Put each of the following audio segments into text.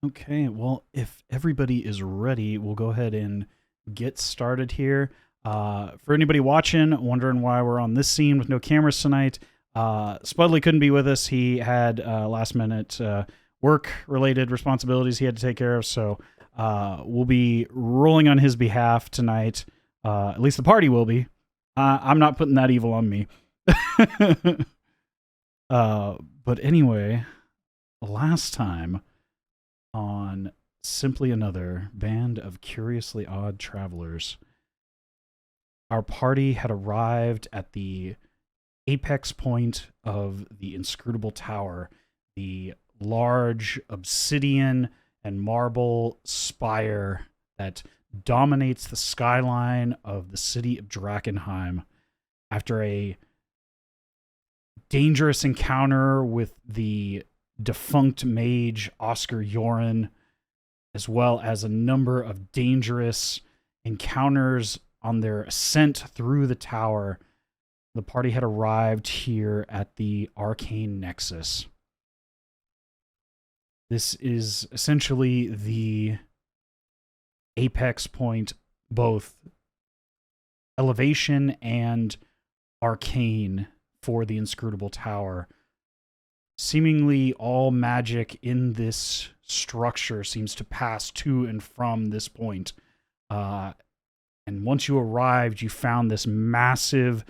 Okay, well, if everybody is ready, we'll go ahead and get started here. For anybody watching, wondering why we're on this scene with no cameras tonight, Spudley couldn't be with us. He had last minute work-related responsibilities he had to take care of, so we'll be rolling on his behalf tonight. At least the party will be. I'm not putting that evil on me. But anyway, last time on Simply Another Band of Curiously Odd Travelers, our party had arrived at the apex point of the inscrutable tower, the large obsidian and marble spire that dominates the skyline of the city of Drakenheim. After a dangerous encounter with the defunct mage Oscar Yoren, as well as a number of dangerous encounters on their ascent through the tower, the party had arrived here at the Arcane Nexus. This is essentially the apex point, both elevation and arcane, for the inscrutable tower. Seemingly all magic in this structure seems to pass to and from this point. And once you arrived, you found this massive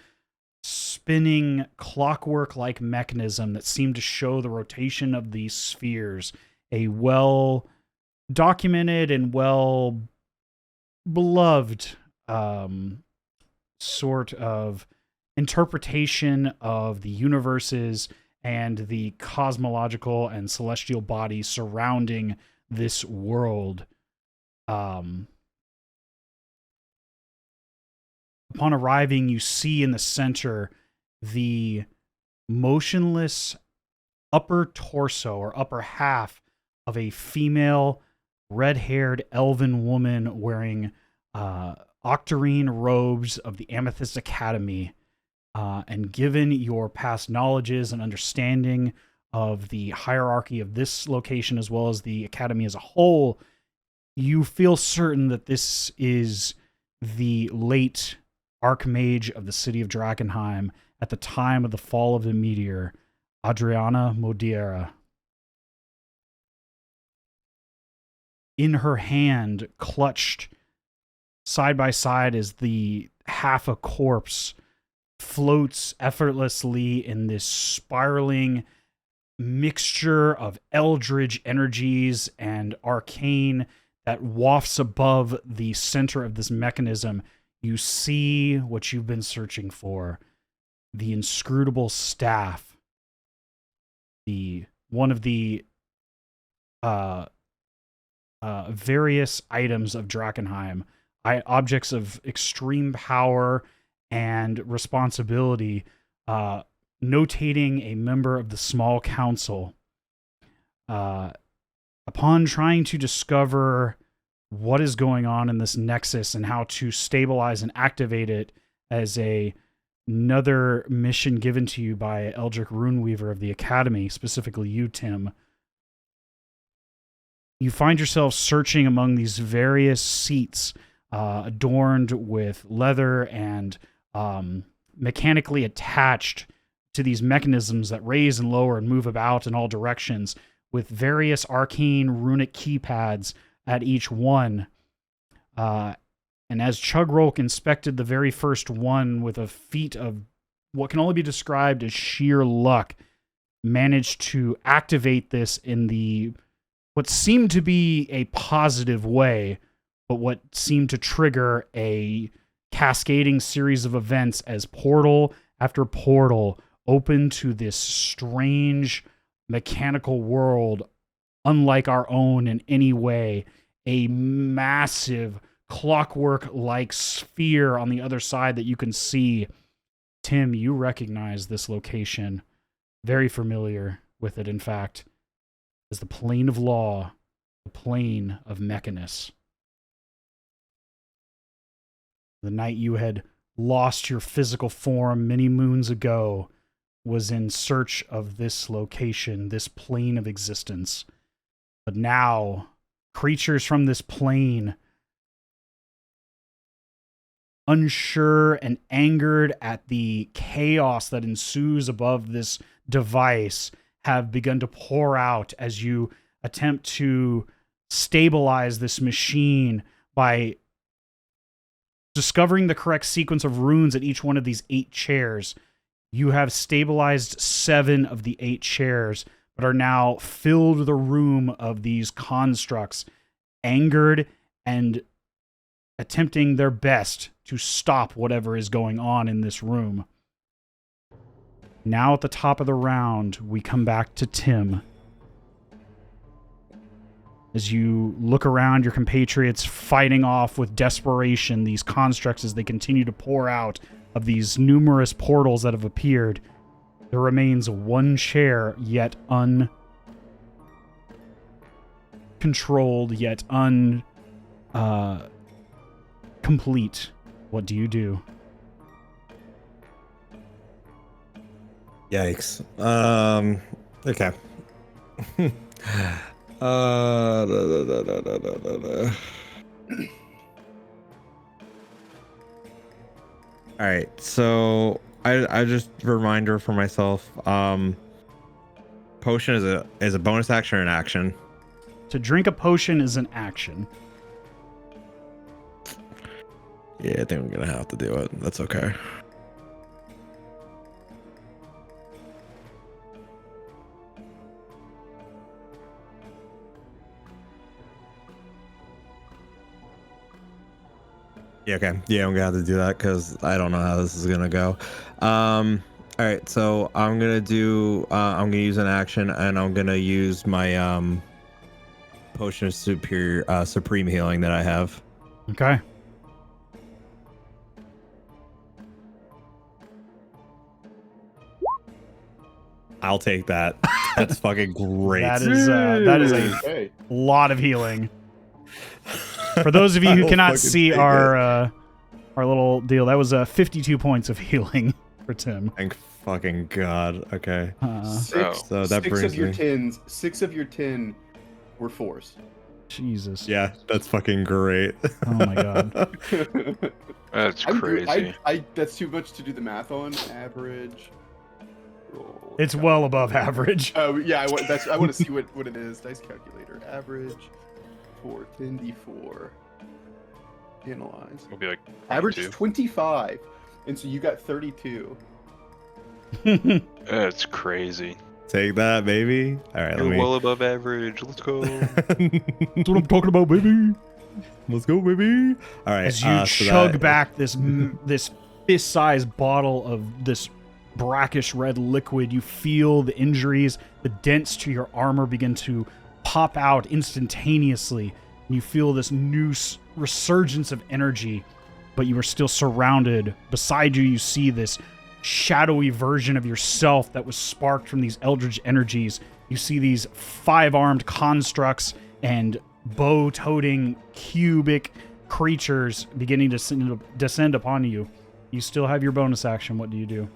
spinning clockwork-like mechanism that seemed to show the rotation of these spheres. A well-documented and well-beloved sort of interpretation of the universes and the cosmological and celestial bodies surrounding this world. Upon arriving, you see in the center the motionless upper torso or upper half of a female red-haired elven woman wearing octarine robes of the Amethyst Academy. And given your past knowledges and understanding of the hierarchy of this location as well as the academy as a whole, you feel certain that this is the late Archmage of the city of Drakenheim at the time of the fall of the meteor, Adriana Modiera. In her hand, clutched side by side as the half a corpse, floats effortlessly in this spiraling mixture of eldritch energies and arcane that wafts above the center of this mechanism. You see what you've been searching for: the inscrutable staff, one of the various items of Drakenheim, objects of extreme power and responsibility, notating a member of the small council. Upon trying to discover what is going on in this nexus and how to stabilize and activate it as another mission given to you by Eldrick Runeweaver of the Academy, specifically you, Tim, you find yourself searching among these various seats adorned with leather and mechanically attached to these mechanisms that raise and lower and move about in all directions, with various arcane runic keypads at each one. And as Chugrulk inspected the very first one with a feat of what can only be described as sheer luck, managed to activate this in what seemed to be a positive way, but what seemed to trigger a cascading series of events as portal after portal opened to this strange mechanical world, unlike our own in any way. A massive clockwork-like sphere on the other side that you can see. Tim, you recognize this location. Very familiar with it, in fact, as the plane of law, the plane of Mechanus. The night you had lost your physical form many moons ago was in search of this location, this plane of existence. But now, creatures from this plane, unsure and angered at the chaos that ensues above this device, have begun to pour out as you attempt to stabilize this machine by discovering the correct sequence of runes at each one of these 8 chairs. You have stabilized 7 of the 8 chairs, but are now filled the room of these constructs, angered and attempting their best to stop whatever is going on in this room. Now at the top of the round, we come back to Tim. As you look around your compatriots fighting off with desperation these constructs as they continue to pour out of these numerous portals that have appeared, there remains 1 chair yet uncontrolled, yet complete. What do you do? Yikes. Okay. All right, so I just reminder for myself. Potion is a bonus action or an action. To drink a potion is an action. Yeah, I think I'm gonna have to do it. That's okay. Yeah, okay. Yeah, I'm gonna have to do that because I don't know how this is gonna go. All right, so I'm gonna use an action, and I'm gonna use my potion of supreme healing that I have. Okay. I'll take that. That's fucking great. That is a lot of healing. For those of you who cannot see our little deal, that was 52 points of healing for Tim. Thank fucking God. Okay. So that brings me. 6 of your 10 were 4s. Jesus. Yeah, that's fucking great. Oh my God. That's crazy. That's too much to do the math on. Average. Roll. It's well above average. Oh yeah, I want to see what it is. Dice calculator. Average. 10d4. Analyze. We'll be like average is 25, and so you got 32. That's crazy. Take that, baby. All right, You're well above average. Let's go. That's what I'm talking about, baby. Let's go, baby. All right. As you chug back this fist-sized bottle of this brackish red liquid, you feel the injuries, the dents to your armor begin to pop out instantaneously, and you feel this new resurgence of energy, but you are still surrounded. Beside you, you see this shadowy version of yourself that was sparked from these eldritch energies. You see these 5-armed constructs and bow-toting cubic creatures beginning to descend upon you. You still have your bonus action. What do you do?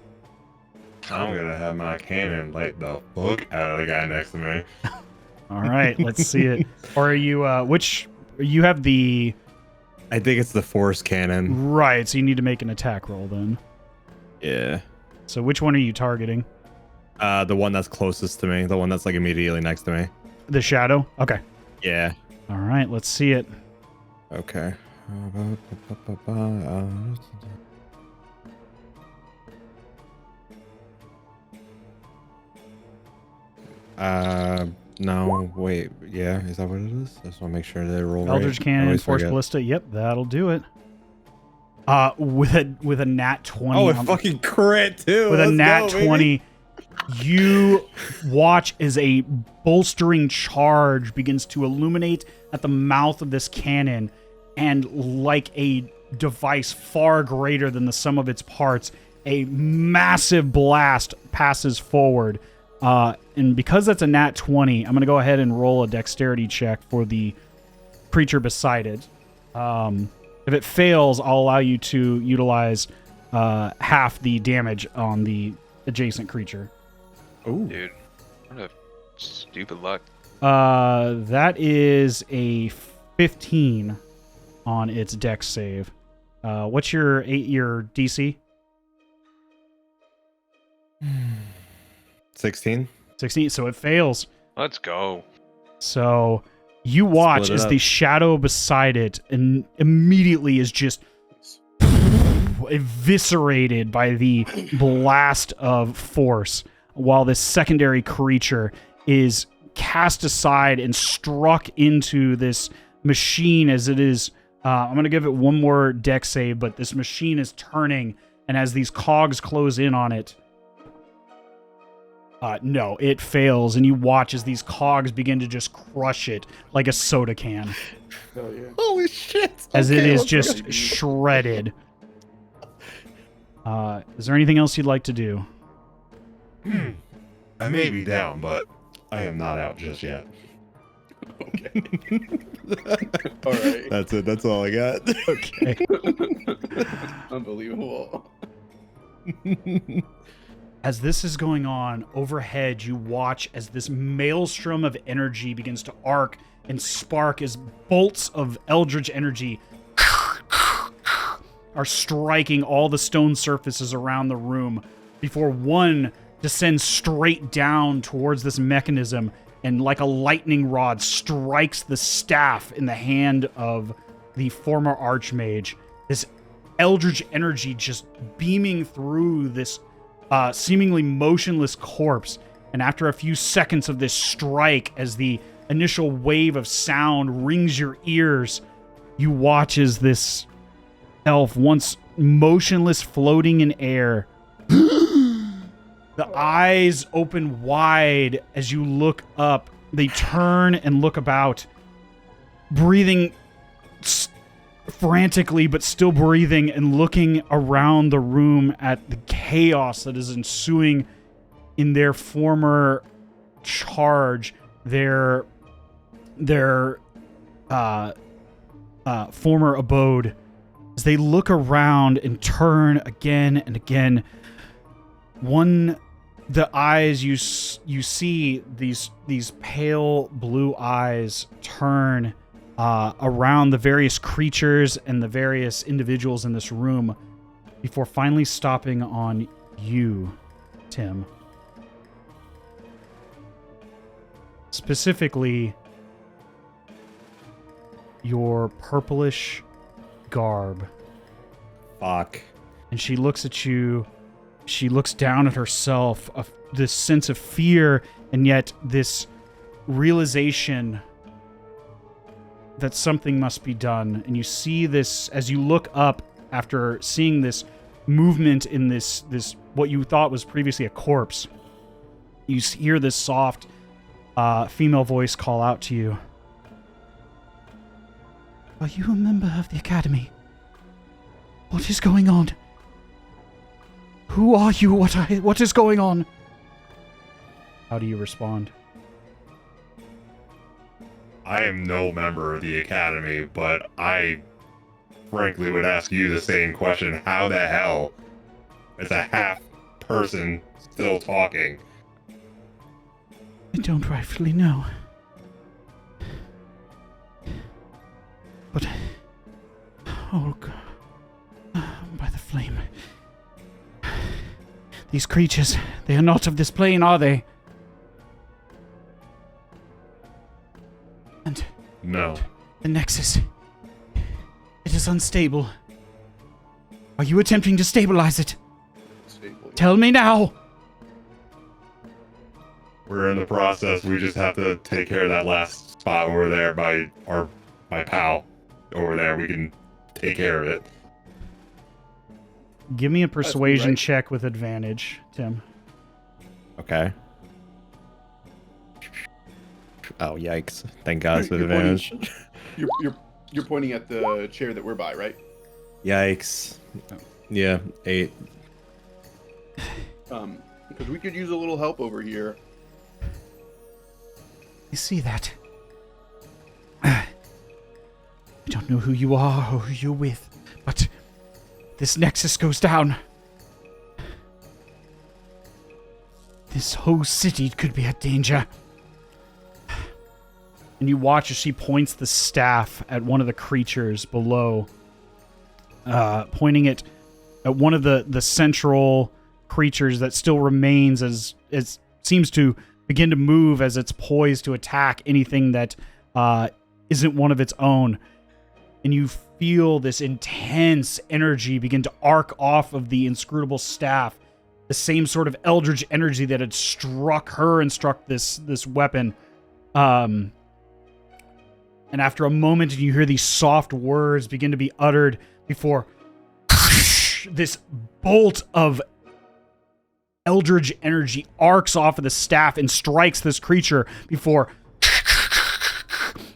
I'm gonna have my cannon light the fuck out of the guy next to me. All right, let's see it. Or are you, you have the... I think it's the force cannon. Right, so you need to make an attack roll then. Yeah. So which one are you targeting? The one that's closest to me. The one that's like immediately next to me. The shadow? Okay. Yeah. All right, let's see it. Okay. No, wait, yeah, is that what it is? I just want to make sure they roll right. Eldritch Cannon, Force Ballista, yep, that'll do it. With a nat 20. Oh, it fucking crit too. With a nat 20, you watch as a bolstering charge begins to illuminate at the mouth of this cannon, and like a device far greater than the sum of its parts, a massive blast passes forward. And because that's a nat 20, I'm going to go ahead and roll a dexterity check for the creature beside it. If it fails, I'll allow you to utilize half the damage on the adjacent creature. Ooh. Dude, what a stupid luck. That is a 15 on its dex save. What's your DC? 16. 16. So it fails. Let's go. So you watch Split it as up. the shadow beside it and immediately is just eviscerated by the blast of force, while this secondary creature is cast aside and struck into this machine as it is. I'm going to give it one more dex save, but this machine is turning, and as these cogs close in on it, no, it fails, and you watch as these cogs begin to just crush it like a soda can. Hell yeah. Holy shit! As it Okay, is let's just go. shredded. Is there anything else you'd like to do? I may be down, but I am not out just yet. Okay. All right. That's it. That's all I got. Okay. Unbelievable. As this is going on, overhead, you watch as this maelstrom of energy begins to arc and spark as bolts of eldritch energy are striking all the stone surfaces around the room before one descends straight down towards this mechanism and like a lightning rod strikes the staff in the hand of the former archmage. This eldritch energy just beaming through this seemingly motionless corpse. And after a few seconds of this strike, as the initial wave of sound rings your ears, you watch as this elf, once motionless, floating in air, the eyes open wide as you look up. They turn and look about, breathing frantically, but still breathing, and looking around the room at the chaos that is ensuing in their former charge, their former abode. As they look around and turn again and again, the eyes you see these pale blue eyes turn around the various creatures and the various individuals in this room before finally stopping on you, Tim. Specifically, your purplish garb. Fuck. And she looks at you. She looks down at herself, this sense of fear, and yet this realization that something must be done. And you see this as you look up after seeing this movement in this what you thought was previously a corpse. You hear this soft female voice call out to you. Are you a member of the Academy? What is going on? Who are you? What is going on? How do you respond? I am no member of the Academy, but I frankly would ask you the same question. How the hell is a half person still talking? I don't rightfully know. But... oh, God. By the flame. These creatures, they are not of this plane, are they? And No. the Nexus, it is unstable. Are you attempting to stabilize it? Stable. Tell me now! We're in the process. We just have to take care of that last spot over there by my pal over there. We can take care of it. Give me a persuasion right. check with advantage, Tim. Okay. Oh, yikes. Thank God it's with You're pointing- advantage. You're pointing at the chair that we're by, right? Yikes. Yeah, 8. Because we could use a little help over here. I see that. I don't know who you are or who you're with, but this Nexus goes down. This whole city could be at danger. and you watch as she points the staff at one of the creatures below, pointing it at one of the central creatures that still remains as it seems to begin to move as it's poised to attack anything that isn't one of its own. And you feel this intense energy begin to arc off of the inscrutable staff, the same sort of eldritch energy that had struck her and struck this weapon. And after a moment, you hear these soft words begin to be uttered before this bolt of eldritch energy arcs off of the staff and strikes this creature before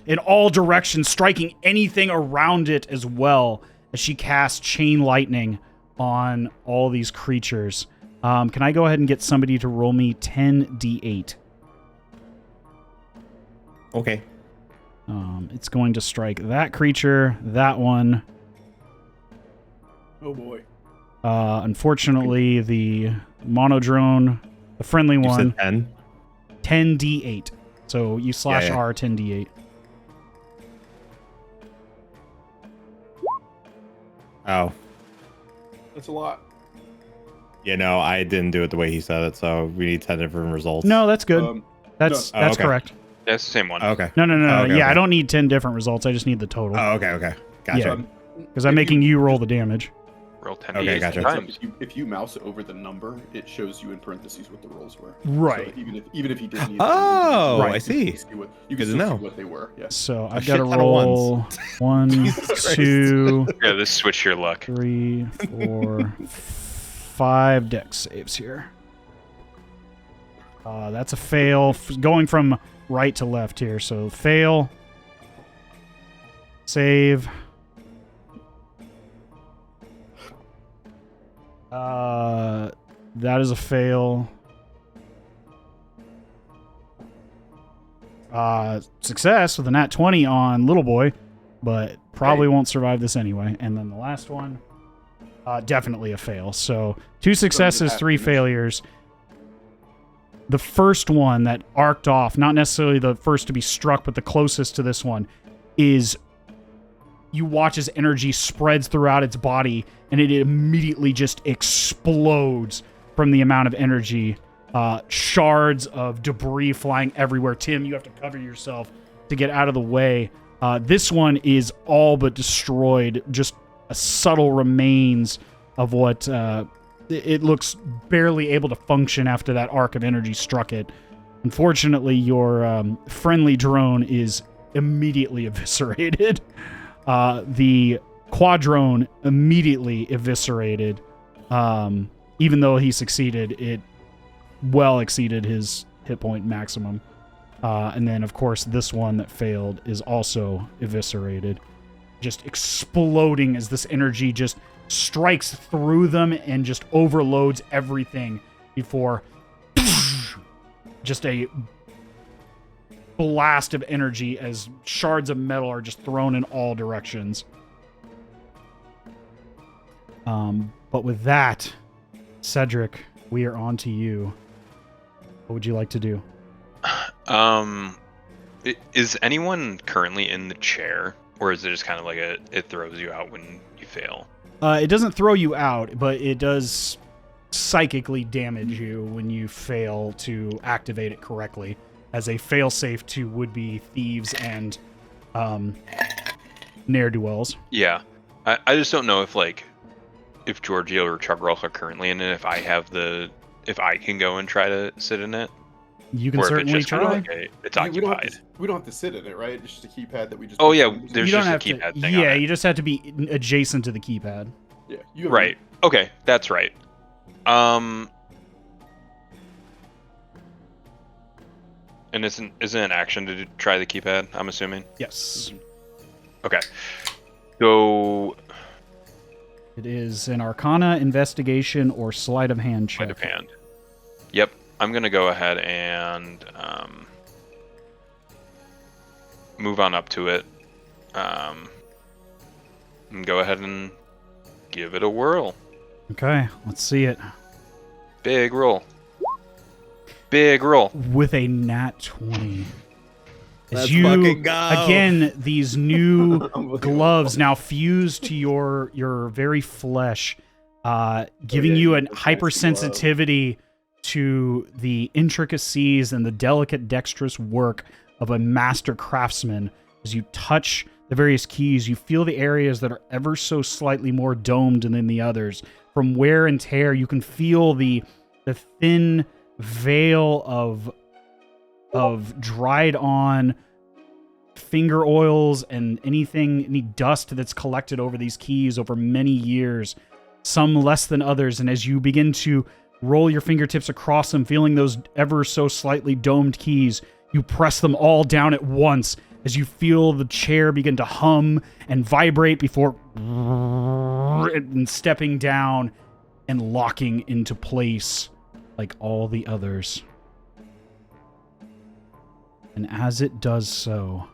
in all directions, striking anything around it as well as she casts chain lightning on all these creatures. Can I go ahead and get somebody to roll me 10d8? Okay. It's going to strike that creature, that one. Oh boy. Unfortunately, the monodrone, the friendly You one, said 10? 10d8. So you slash Yeah. R 10d8. Oh. That's a lot. Yeah, no, I didn't do it the way he said it, so we need 10 different results. No, that's good. That's no. Oh, okay. correct. Yeah, it's the same one. Okay. No. Okay, Yeah, okay. I don't need 10 different results. I just need the total. Oh, okay. Gotcha. Yeah. Because I'm making you roll the damage. Roll 10 Okay, gotcha. times. If you mouse over the number, it shows you in parentheses what the rolls were. Right. So even if you didn't need Oh, Right. I see. you can still Good to see know. what they were. Yeah. So I've shit got to ton of roll 1, Jesus Christ. 2, Yeah, this switch your luck. 3, 4, 5 dex saves here. That's a fail. Going from right to left here. So fail. Save. That is a fail. Success with a nat 20 on little boy, but probably won't survive this anyway. And then the last one, definitely a fail. So 2 successes, 3 failures. The first one that arced off, not necessarily the first to be struck, but the closest to this one, is you watch as energy spreads throughout its body, and it immediately just explodes from the amount of energy. Shards of debris flying everywhere. Tim, you have to cover yourself to get out of the way. This one is all but destroyed. Just a subtle remains of what it looks barely able to function after that arc of energy struck it. Unfortunately, your friendly drone is immediately eviscerated. The quadrone immediately eviscerated. Even though he succeeded, it well exceeded his hit point maximum. And then, of course, this one that failed is also eviscerated. Just exploding as this energy just strikes through them and just overloads everything before just a blast of energy as shards of metal are just thrown in all directions. But with that, Cedric, we are on to you. What would you like to do? Is anyone currently in the chair, or is it just kind of like it throws you out when you fail? It doesn't throw you out, but it does psychically damage you when you fail to activate it correctly as a failsafe to would-be thieves and ne'er-do-wells. Yeah, I just don't know if Georgio or Chugrulk are currently in it. If I can go and try to sit in it. You can Or if certainly it's just kind try. of like it's We don't, have occupied. to, we don't have to sit in it, right? It's just a keypad that we just. Oh, yeah, there's there's You don't just a have to. keypad thing on Yeah, it. you just have to be adjacent to the keypad. Yeah, you have Right. Okay, that's right. And isn't an action to try the keypad? I'm assuming. Yes. Okay. So It is an Arcana, Investigation, or Sleight of Hand check. sleight of hand. Yep. I'm gonna go ahead and move on up to it. And go ahead and give it a whirl. Okay, let's see it. Big roll. Big roll. With a nat 20. As Let's you fucking go. again, these new Unbelievable. gloves now fuse to your very flesh, giving you a those fancy hypersensitivity to the intricacies and the delicate, dexterous work of a master craftsman. As you touch the various keys, you feel the areas that are ever so slightly more domed than the others. From wear and tear, you can feel the thin veil of dried on finger oils and any dust that's collected over these keys over many years, some less than others. And as you begin to roll your fingertips across them, feeling those ever so slightly domed keys, you press them all down at once as you feel the chair begin to hum and vibrate before and stepping down and locking into place like all the others. And as it does so,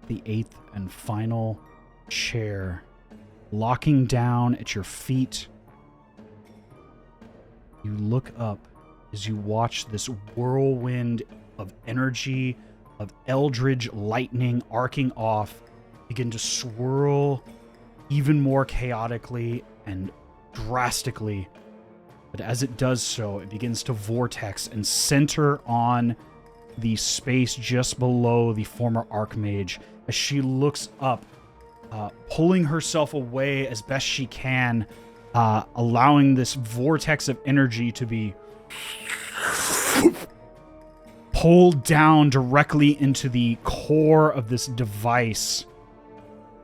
the eighth and final chair locking down at your feet, you look up as you watch this whirlwind of energy, of eldritch lightning arcing off, begin to swirl even more chaotically and drastically. But as it does so, it begins to vortex and center on the space just below the former Archmage. As she looks up, pulling herself away as best she can, allowing this vortex of energy to be pulled down directly into the core of this device.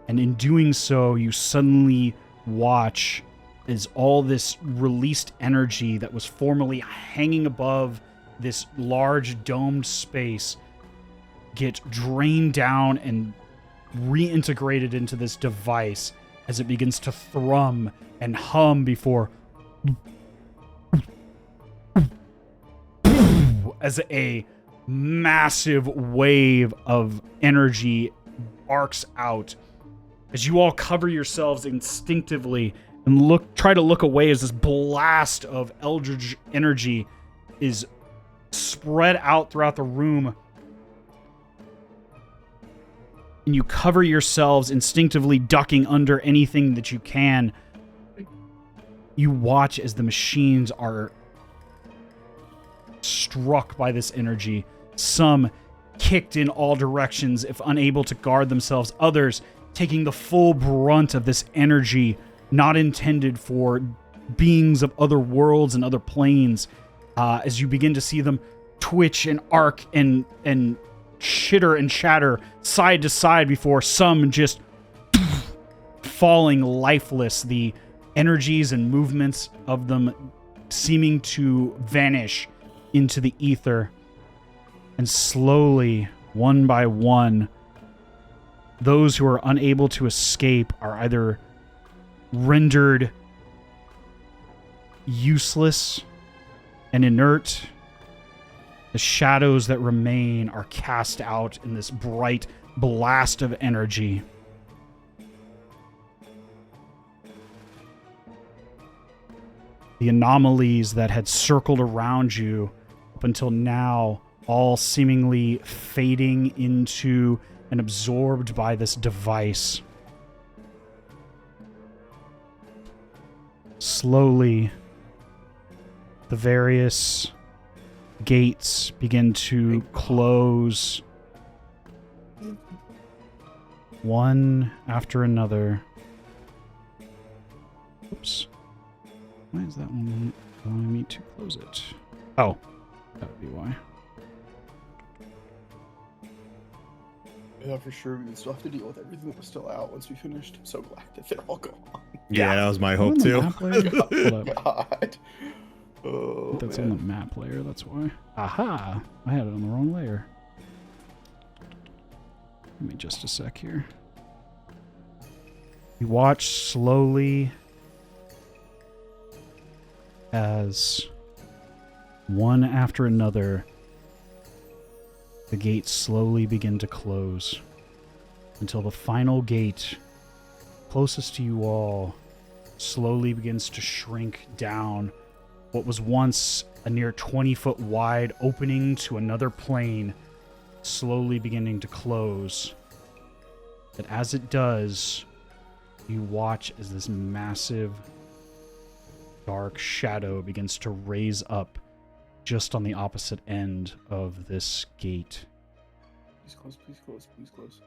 And in doing so, you suddenly watch as all this released energy that was formerly hanging above this large domed space get drained down and reintegrated into this device as it begins to thrum and hum before as a massive wave of energy arcs out. As you all cover yourselves instinctively and try to look away as this blast of eldritch energy is spread out throughout the room, and you cover yourselves instinctively, ducking under anything that you can. You watch as the machines are struck by this energy, some kicked in all directions if unable to guard themselves, others taking the full brunt of this energy not intended for beings of other worlds and other planes. As you begin to see them twitch and arc and shitter and shatter side to side before some just falling lifeless, the energies and movements of them seeming to vanish into the ether. And slowly, one by one, those who are unable to escape are either rendered useless and inert. The shadows that remain are cast out in this bright blast of energy. The anomalies that had circled around you up until now, all seemingly fading into and absorbed by this device. Slowly, the various gates begin to close, one after another. Oops. Why is that one allowing me to close it? Oh, that would be why. Yeah, for sure. We would still have to deal with everything that was still out once we finished. I'm so glad that they're all gone. Yeah, that was my hope On the too. map layer? Hold up. God. Oh, That's man. on the map layer, that's why. Aha! I had it on the wrong layer. Give me just a sec here. You watch slowly as one after another the gates slowly begin to close until the final gate closest to you all slowly begins to shrink down. What was once a near 20-foot wide opening to another plane slowly beginning to close. But as it does, you watch as this massive dark shadow begins to raise up just on the opposite end of this gate. Please close, please close, please close.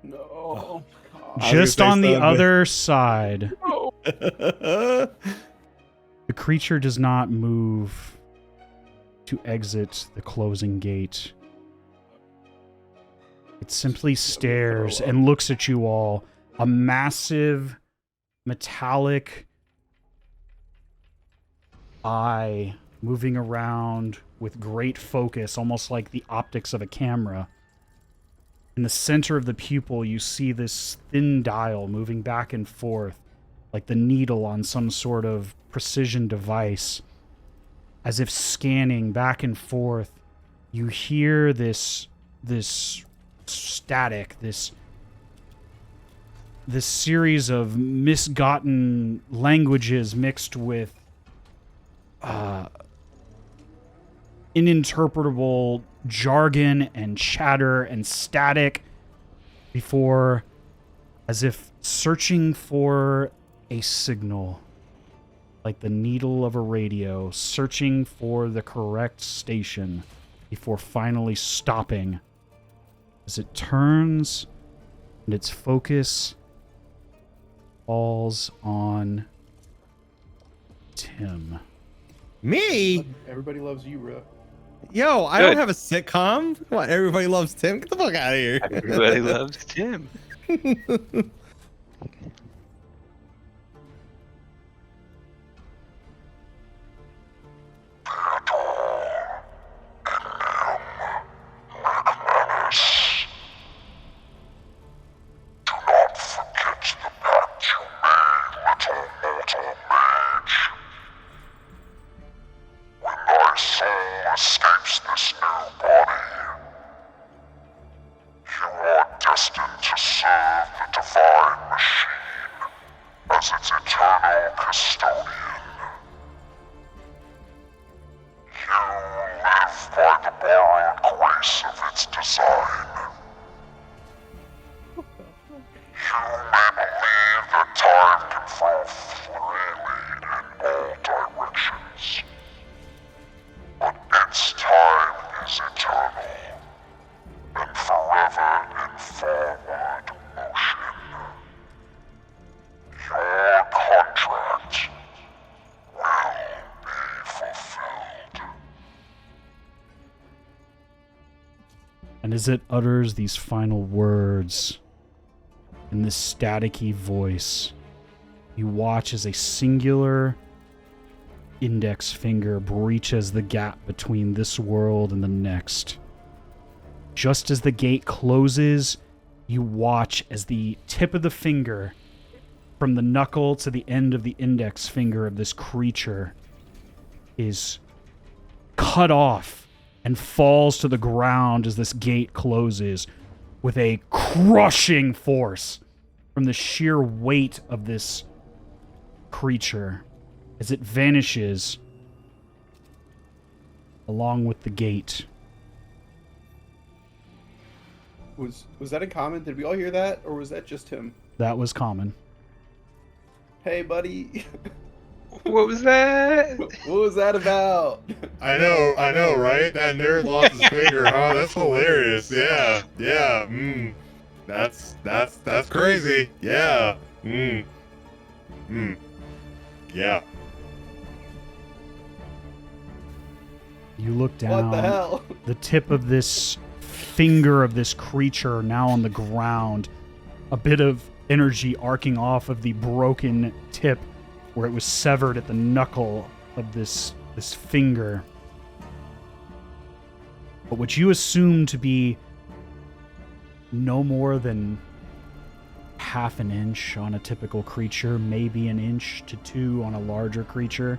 No. Oh, God. Just on the other side, No. the creature does not move to exit the closing gate. It simply stares and looks at you all. A massive metallic eye moving around with great focus, almost like the optics of a camera. In the center of the pupil, you see this thin dial moving back and forth, like the needle on some sort of precision device, as if scanning back and forth. You hear this static, this series of misgotten languages mixed with ininterpretable jargon and chatter and static before, as if searching for a signal, like the needle of a radio, searching for the correct station before finally stopping as it turns and its focus falls on Tim. Me? Everybody loves you, bro. Yo, I don't have a sitcom. What? Everybody loves Tim. Get the fuck out of here. Everybody loves Tim. And as it utters these final words in this staticky voice, you watch as a singular index finger breaches the gap between this world and the next. Just as the gate closes, you watch as the tip of the finger, from the knuckle to the end of the index finger of this creature, is cut off and falls to the ground as this gate closes with a crushing force from the sheer weight of this creature as it vanishes along with the gate. Was that a comment? Did we all hear that, or was that just him? That was common. Hey, buddy. What was that? What was that about? I know, right? That nerd lost his finger. Oh, that's hilarious. Yeah. That's crazy. Yeah. Yeah. You look down. What the hell? The tip of this finger of this creature now on the ground. A bit of energy arcing off of the broken tip where it was severed at the knuckle of this finger. But what you assume to be no more than half an inch on a typical creature, maybe an inch to 2 on a larger creature,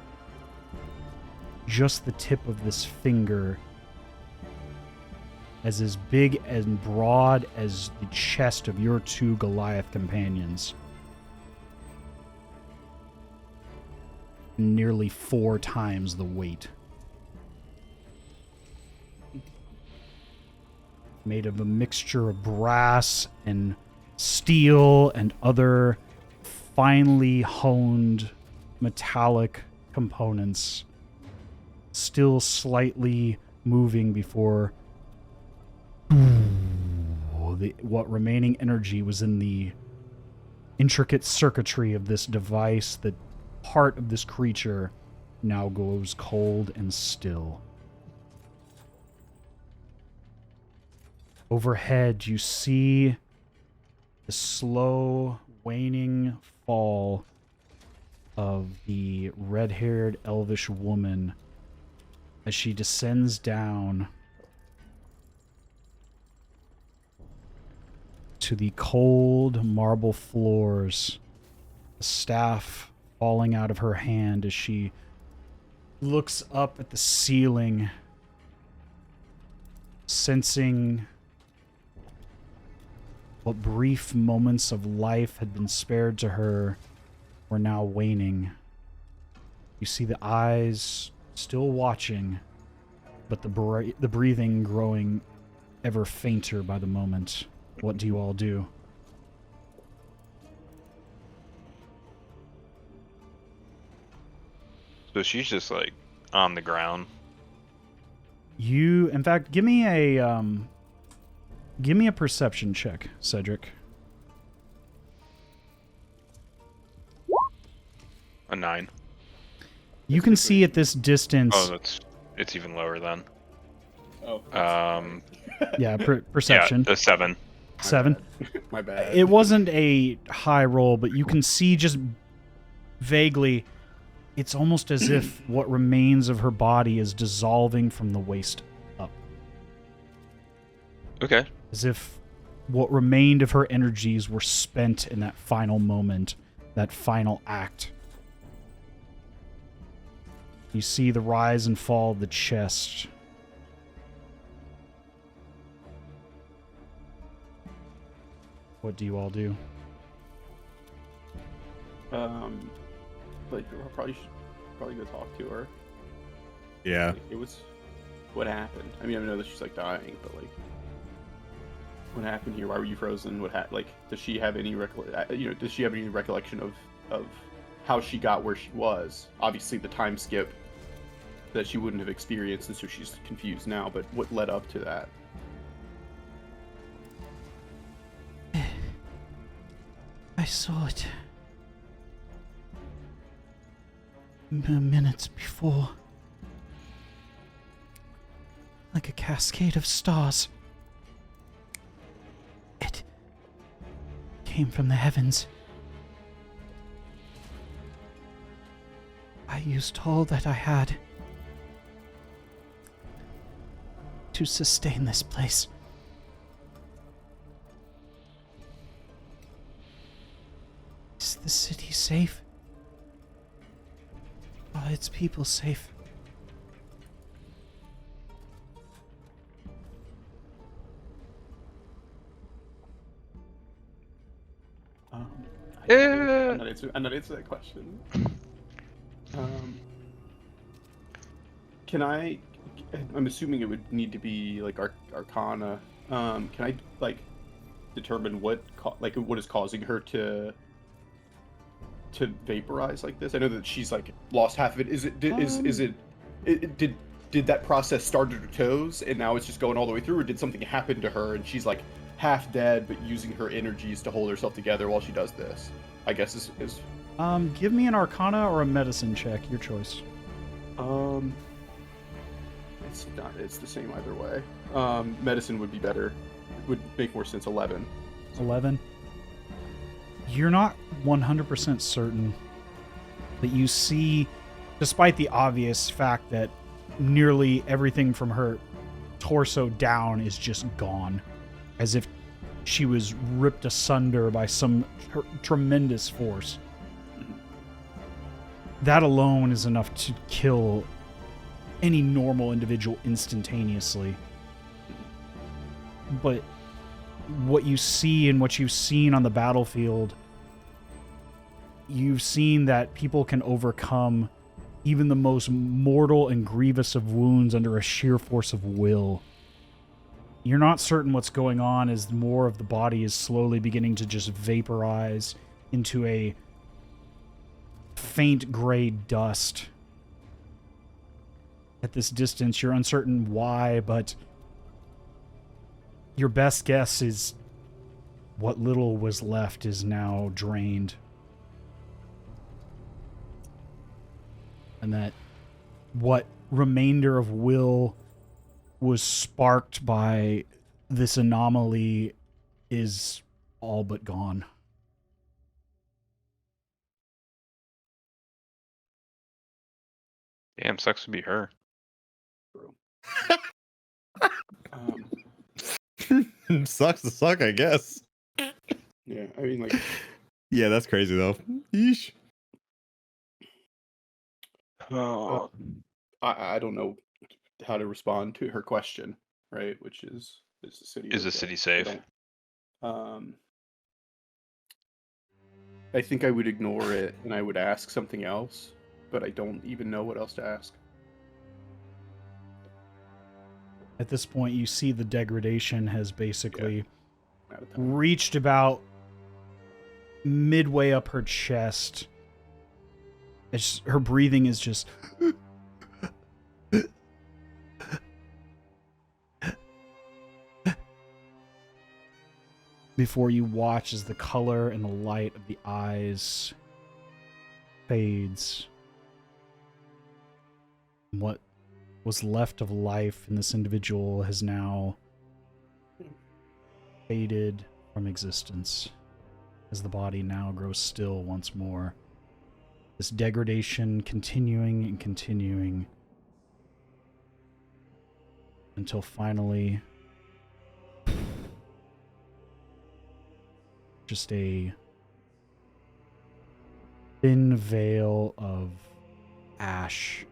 just the tip of this finger as big and broad as the chest of your 2 Goliath companions. nearly 4 times the weight. Made of a mixture of brass and steel and other finely honed metallic components, still slightly moving before what remaining energy was in the intricate circuitry of this device. The heart of this creature now goes cold and still. Overhead, you see the slow, waning fall of the red-haired elvish woman as she descends down to the cold marble floors, the staff falling out of her hand as she looks up at the ceiling, sensing what brief moments of life had been spared to her were now waning. You see the eyes still watching, but the breathing growing ever fainter by the moment. What do you all do? So she's just like on the ground. In fact, give me a perception check, Cedric. A 9. You can see at this distance. Oh, it's even lower then. Oh. Yeah, perception. Yeah, a 7. 7. My bad. It wasn't a high roll, but you can see just vaguely. It's almost as if what remains of her body is dissolving from the waist up. Okay. As if what remained of her energies were spent in that final moment, that final act. You see the rise and fall of the chest. What do you all do? Like, I probably should go talk to her. Yeah. Like, it was what happened. I mean, I know that she's like dying, but like, what happened here? Why were you frozen? Like, does she have any recollection of how she got where she was? Obviously, the time skip that she wouldn't have experienced, and so she's confused now. But what led up to that? I saw it minutes before, like a cascade of stars. It came from the heavens. I used all that I had to sustain this place. Is the city safe? Are its people safe? I'm not answering that question. Can I? I'm assuming it would need to be like Arcana. Can I like determine what is causing her to vaporize like this? I know that she's like lost half of it. Did that process start at her toes and now it's just going all the way through, or did something happen to her and she's like half dead but using her energies to hold herself together while she does this? I guess is give me an Arcana or a Medicine check, your choice. It's the same either way. Medicine would be better. It would make more sense. 11. 11. You're not 100% certain, but you see, despite the obvious fact that nearly everything from her torso down is just gone, as if she was ripped asunder by some tremendous force. That alone is enough to kill any normal individual instantaneously. But what you see and what you've seen on the battlefield, you've seen that people can overcome even the most mortal and grievous of wounds under a sheer force of will. You're not certain what's going on as more of the body is slowly beginning to just vaporize into a faint gray dust. At this distance, you're uncertain why, but your best guess is what little was left is now drained. And that what remainder of will was sparked by this anomaly is all but gone. Damn, sucks to be her. Sucks to suck, I guess. Yeah, I mean, like, Yeah, that's crazy though. Yeesh. I don't know how to respond to her question, right? Which is the city Is the city safe? I think I would ignore it and I would ask something else, but I don't even know what else to ask. At this point, you see the degradation has basically Out of time. reached about midway up her chest. Her breathing is just... before you watch as the color and the light of the eyes fades. What was left of life in this individual has now faded from existence as the body now grows still once more. This degradation continuing and continuing until finally just a thin veil of ash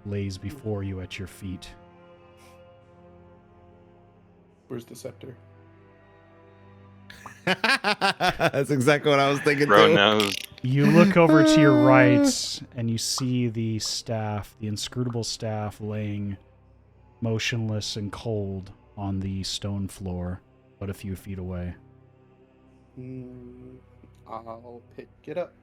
lays before you at your feet. Where's the scepter? That's exactly what I was thinking Bro too. knows. You look over to your right and you see the staff, the inscrutable staff, laying motionless and cold on the stone floor, but a few feet away. I'll pick it up.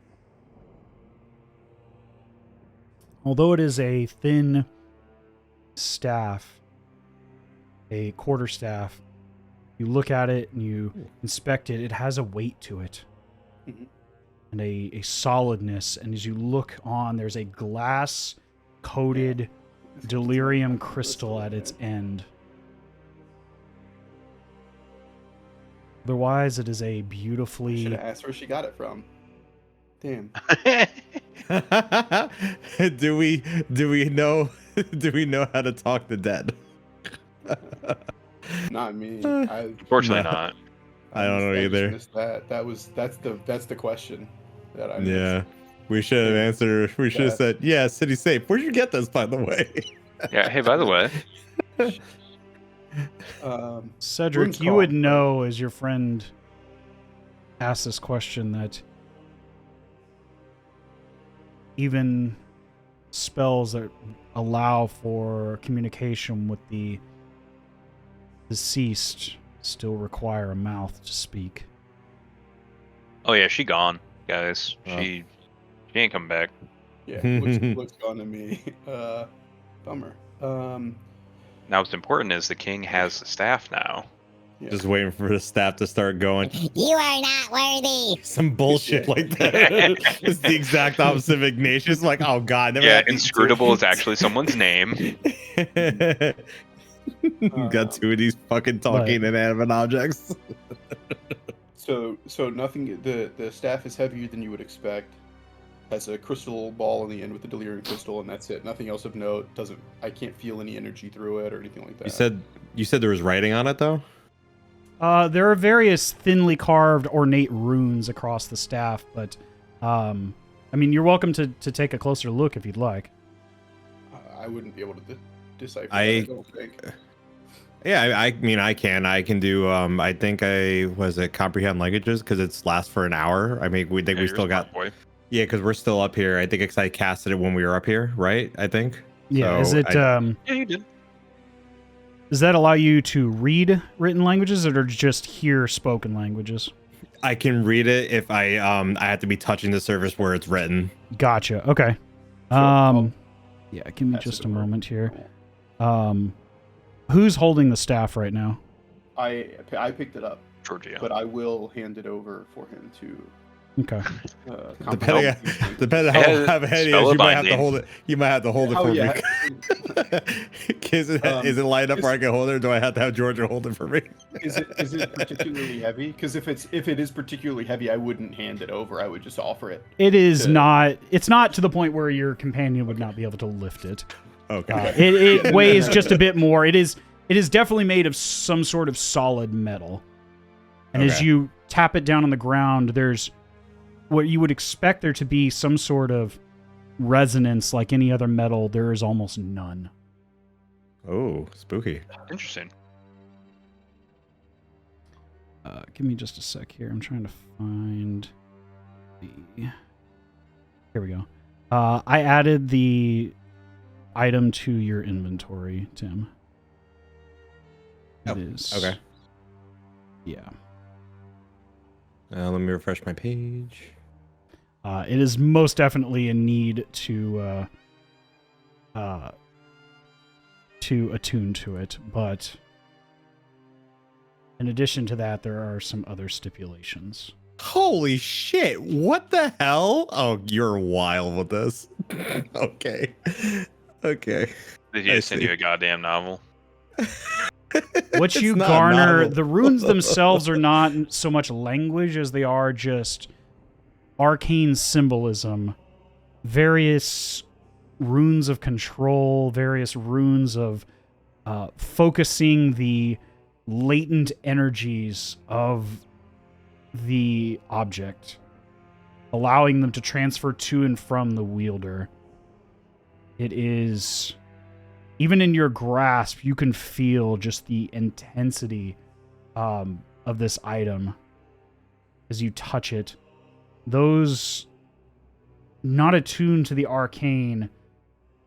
Although it is a thin staff, a quarterstaff, you look at it and you inspect it, it has a weight to it. Mhm. And a solidness. And as you look on, there's a glass-coated delirium crystal at its end. Otherwise, it is a Should beautifully... have asked where she got it from. Damn. do we know how to talk the dead? Not me. Unfortunately not. I don't know either. Missed that. That's the question that I missed. Yeah. We should have answered. We should have said, yeah, city safe. Where'd you get this, by the way? Yeah, hey, by the way. Cedric, Rune's you call, would know as your friend asked this question that even spells that allow for communication with the deceased still require a mouth to speak. Oh yeah, she gone, guys. Oh. She ain't come back. Yeah, looks gone to me. Bummer. Now what's important is the king has the staff now. Yeah. Just waiting for the staff to start going. You are not worthy. Some bullshit like that. It's the exact opposite of Ignatius. Like, oh god, never Yeah, had these inscrutable two. is actually someone's name. Got two of these fucking talking inanimate objects. So nothing. The staff is heavier than you would expect. Has a crystal ball in the end with the delirium crystal, and that's it. Nothing else of note. I can't feel any energy through it or anything like that. You said there was writing on it though? There are various thinly carved ornate runes across the staff, but I mean, you're welcome to take a closer look if you'd like. I wouldn't be able to decipher. I don't think. Yeah, I mean, I can do. I think I comprehend languages because it's lasts for an hour. I mean, we think Yeah, we you're still a got. smart boy. Yeah, because we're still up here. I think I casted it when we were up here, right? I think. Yeah. So Is it? Yeah, you did. Does that allow you to read written languages, or just hear spoken languages? I can read it if I have to be touching the surface where it's written. Gotcha. Okay. Sure. Yeah. Give me Pass just it a over. moment here. Who's holding the staff right now? I picked it up, Georgio. but I will hand it over for him to. Okay. Depending on Yeah, how heavy it is, spell you might have to binding. hold it. You might have to hold it Oh for yeah. me. Is it lined up where I can hold it, or do I have to have Georgia hold it for me? Is it particularly heavy? Because if it is particularly heavy, I wouldn't hand it over. I would just offer it. It is to- not. It's not to the point where your companion would not be able to lift it. Okay. It weighs just a bit more. It is definitely made of some sort of solid metal. And as Okay. you tap it down on the ground, there's what you would expect there to be some sort of resonance like any other metal. There is almost none. Oh, spooky. Interesting. Give me just a sec here. I'm trying to find the... Here we go. I added the item to your inventory, Tim. It is... Okay. Yeah. Let me refresh my page. It is most definitely a need to attune to it, but in addition to that, there are some other stipulations. Holy shit! What the hell? Oh, you're wild with this. Okay. Okay. Did he I just send see. you a goddamn novel? What It's you not garner, novel. the runes themselves are not so much language as they are just arcane symbolism, various runes of control, various runes of focusing the latent energies of the object, allowing them to transfer to and from the wielder. It is... Even in your grasp, you can feel just the intensity of this item as you touch it. Those not attuned to the arcane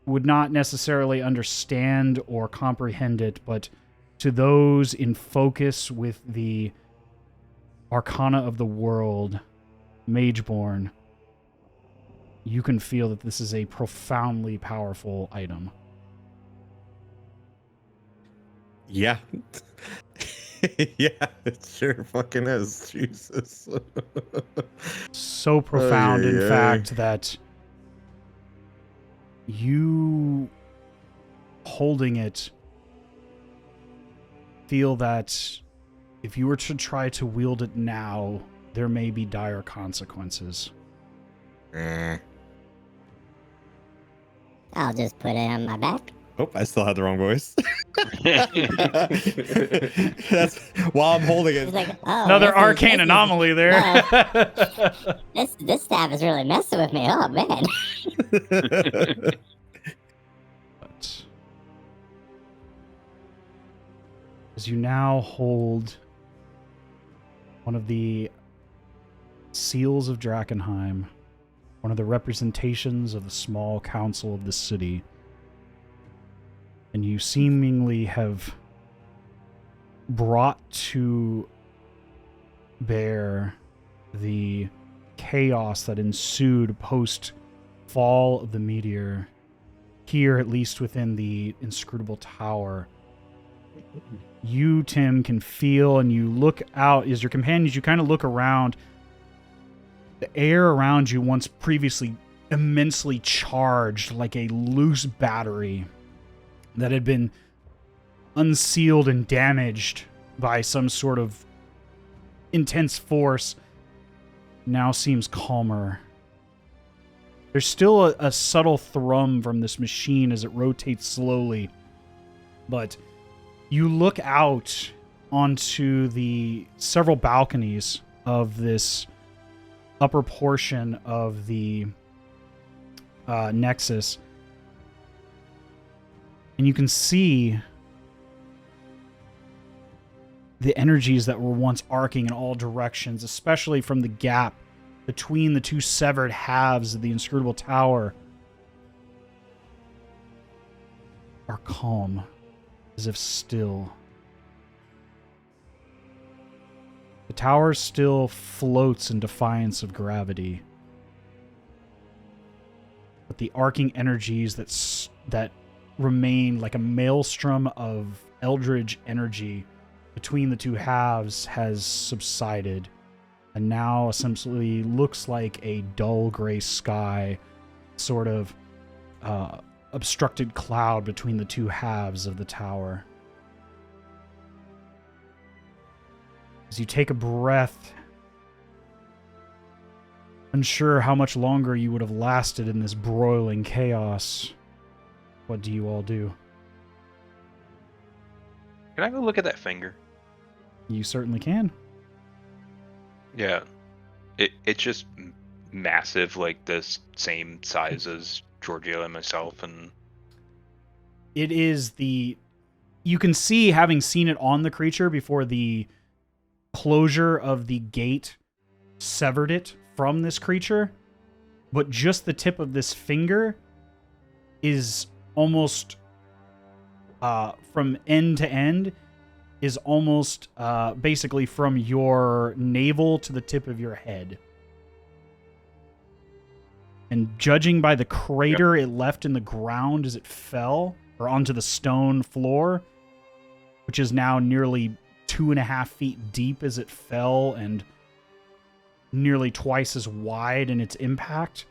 would not necessarily understand or comprehend it, but to those in focus with the arcana of the world, Mageborn, you can feel that this is a profoundly powerful item. Yeah. Yeah, it sure fucking is. Jesus. So profound, Ay, in ay, ay. fact, that you holding it feel that if you were to try to wield it now, there may be dire consequences. I'll just put it on my back. Oh, I still had the wrong voice. That's while I'm holding It's it. like, oh, Another this is- arcane this is- anomaly there. This staff is really messing with me. Oh man. But as you now hold one of the seals of Drakenheim, one of the representations of the small council of the city, and you seemingly have brought to bear the chaos that ensued post fall of the meteor here, at least within the inscrutable tower. You, Tim, can feel, and you look out as your companions, you kind of look around. The air around you, once previously immensely charged like a loose battery that had been unsealed and damaged by some sort of intense force, now seems calmer. There's still a subtle thrum from this machine as it rotates slowly, but you look out onto the several balconies of this upper portion of the Nexus, and you can see the energies that were once arcing in all directions, especially from the gap between the two severed halves of the inscrutable tower are calm, as if still. The tower still floats in defiance of gravity. But the arcing energies that remain like a maelstrom of eldritch energy between the two halves has subsided, and now essentially looks like a dull gray sky, sort of obstructed cloud between the two halves of the tower. As you take a breath, unsure how much longer you would have lasted in this broiling chaos, what do you all do? Can I go look at that finger? You certainly can. Yeah. It's just massive, like the same size as Georgio and myself, and It is you can see, having seen it on the creature before the closure of the gate severed it from this creature, but just the tip of this finger is almost from end to end is almost basically from your navel to the tip of your head. And judging by the crater it left in the ground as it fell, or onto the stone floor, which is now nearly 2.5 feet deep as it fell and nearly twice as wide in its impact,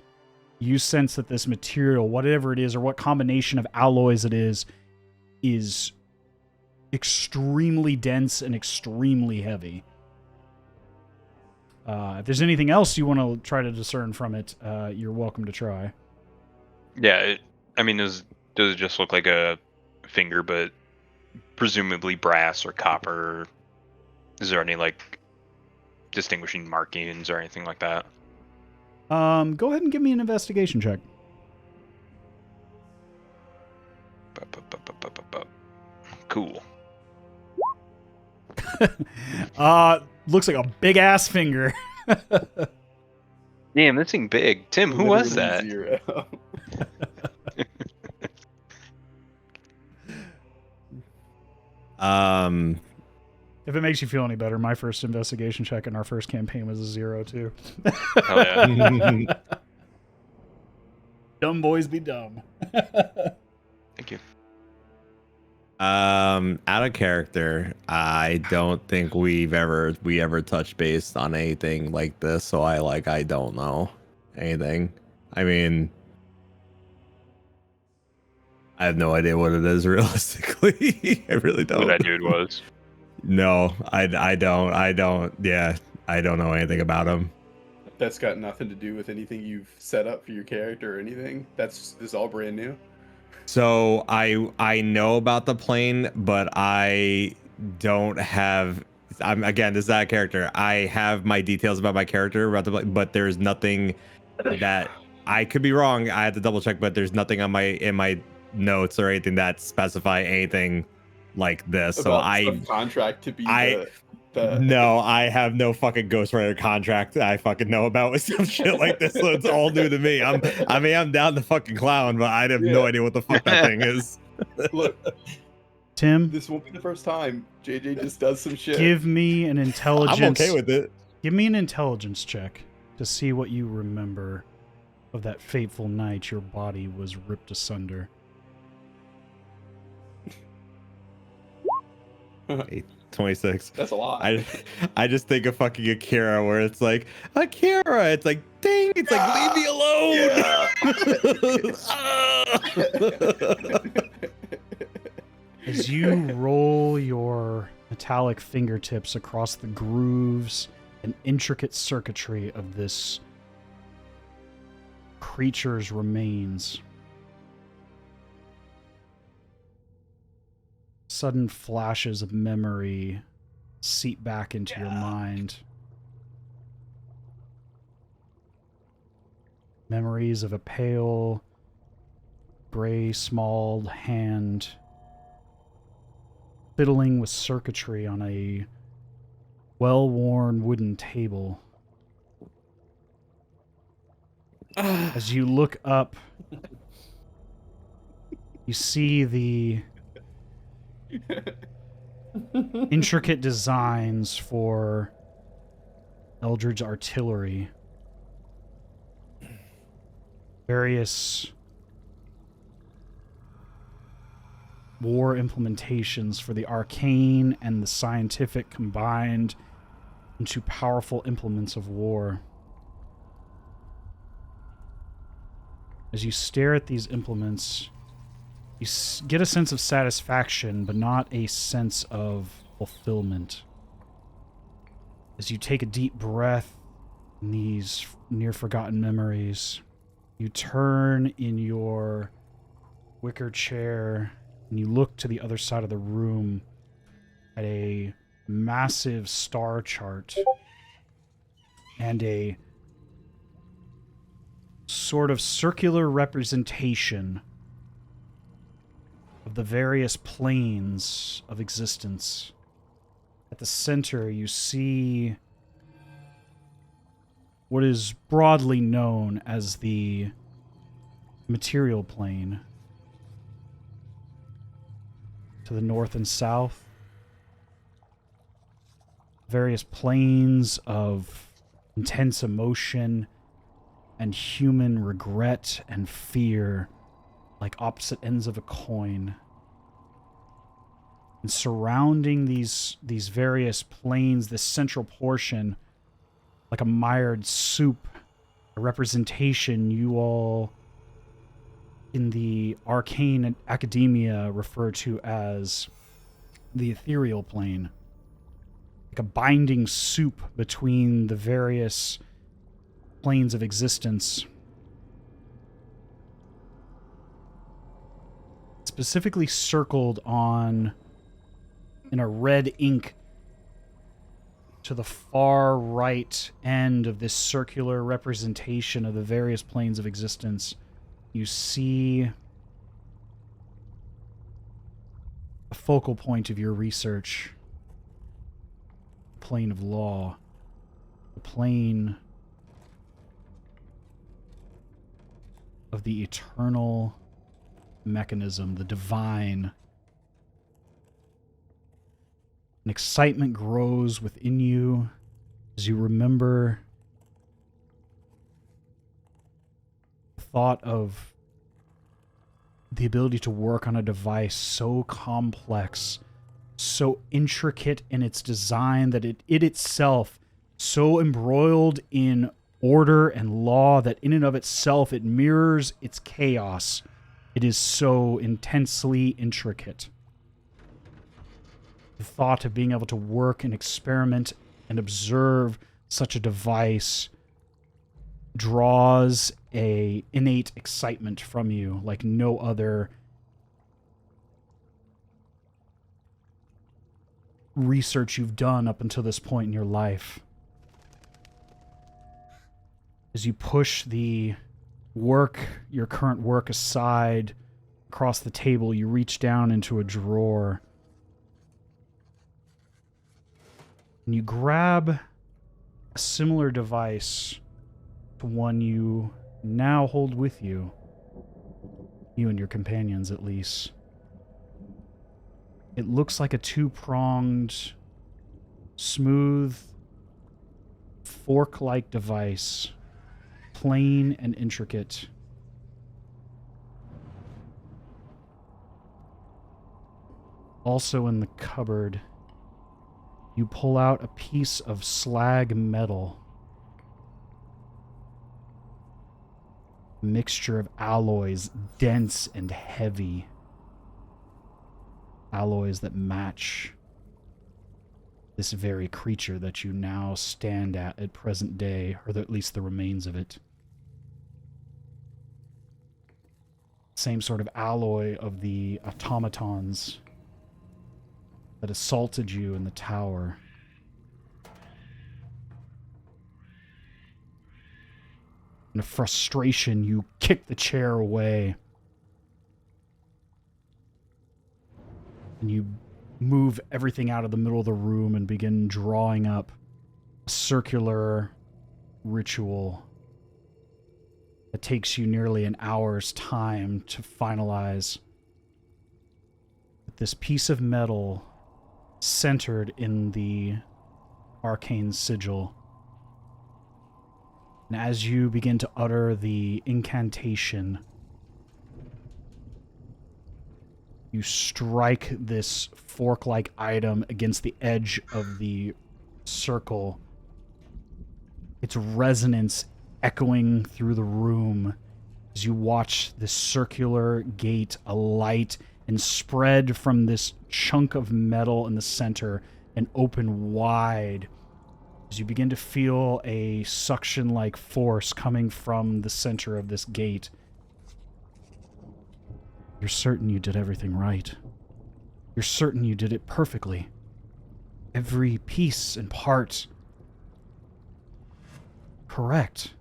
you sense that this material, whatever it is, or what combination of alloys it is extremely dense and extremely heavy. If there's anything else you want to try to discern from it, you're welcome to try. yeah. Does it just look like a finger, but presumably brass or copper? Is there any like distinguishing markings or anything like that? Go ahead and give me an investigation check. Cool. Looks like a big ass finger. Damn, this thing big. Tim, who was that? Literally 0. If it makes you feel any better, my first investigation check in our first campaign was a 0 too. Hell yeah. Dumb boys be dumb. Thank you. Out of character, I don't think we ever touched base on anything like this, so I don't know anything. I mean, I have no idea what it is realistically. I really don't. Who that dude was. No, I don't. Yeah, I don't know anything about him. That's got nothing to do with anything you've set up for your character or anything. This is all brand new. So I know about the plane, but I don't have. Again, this is that character. I have my details about my character about the plane, but there's nothing that I could be wrong. I had to double check, but there's nothing on in my notes or anything that specify anything like this. So About contract to be no, I have no fucking ghostwriter contract that I fucking know about with some shit like this, so it's all new to me. I'm down to fucking clown, but I have no idea what the fuck that thing is. Look, Tim, this won't be the first time JJ just does some shit. give me an intelligence. I'm okay with it. Give me an intelligence check to see what you remember of that fateful night your body was ripped asunder. 26. That's a lot. I just think of fucking Akira, where it's like, Akira, it's like, dang, it's like, leave me alone. As you roll your metallic fingertips across the grooves and intricate circuitry of this creature's remains, sudden flashes of memory seep back into your mind. Memories of a pale, gray, small hand fiddling with circuitry on a well-worn wooden table. As you look up, you see the intricate designs for Eldritch artillery. Various war implementations for the arcane and the scientific combined into powerful implements of war. As you stare at these implements, you get a sense of satisfaction, but not a sense of fulfillment. As you take a deep breath in these near-forgotten memories, you turn in your wicker chair and you look to the other side of the room at a massive star chart and a sort of circular representation of the various planes of existence. At the center, you see what is broadly known as the material plane. To the north and south, various planes of intense emotion and human regret and fear, like opposite ends of a coin. And surrounding these various planes, this central portion, like a mired soup, a representation you all in the arcane academia refer to as the ethereal plane. Like a binding soup between the various planes of existence. Specifically circled on in a red ink to the far right end of this circular representation of the various planes of existence, you see a focal point of your research. The plane of law. The plane of the eternal mechanism, the divine. An excitement grows within you as you remember the thought of the ability to work on a device so complex, so intricate in its design, that it itself so embroiled in order and law that in and of itself it mirrors its chaos. It is so intensely intricate. The thought of being able to work and experiment and observe such a device draws a innate excitement from you like no other research you've done up until this point in your life. As you push the work, your current work aside across the table, you reach down into a drawer and you grab a similar device to one you now hold with you. You and your companions, at least. It looks like a two-pronged, smooth, fork-like device. Plain and intricate. Also in the cupboard, you pull out a piece of slag metal. A mixture of alloys, dense and heavy. Alloys that match this very creature that you now stand at present day, or at least the remains of it. Same sort of alloy of the automatons that assaulted you in the tower. In a frustration, you kick the chair away. And you move everything out of the middle of the room and begin drawing up a circular ritual that takes you nearly an hour's time to finalize. This piece of metal centered in the arcane sigil. And as you begin to utter the incantation, you strike this fork-like item against the edge of the circle. Its resonance echoing through the room as you watch this circular gate alight and spread from this chunk of metal in the center and open wide as you begin to feel a suction-like force coming from the center of this gate. You're certain you did everything right. You're certain you did it perfectly. Every piece and part correct.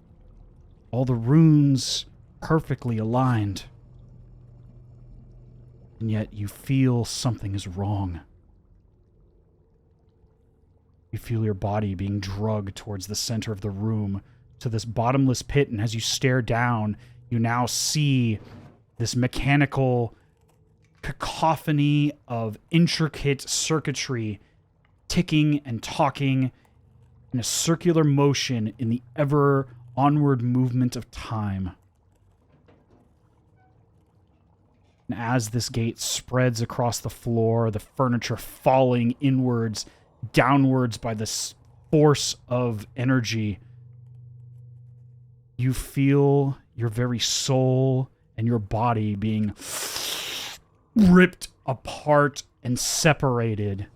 All the runes perfectly aligned. And yet you feel something is wrong. You feel your body being dragged towards the center of the room, to this bottomless pit, and as you stare down, you now see this mechanical cacophony of intricate circuitry ticking and talking in a circular motion in the ever onward movement of time. And as this gate spreads across the floor, the furniture falling inwards, downwards by this force of energy, you feel your very soul and your body being ripped apart and separated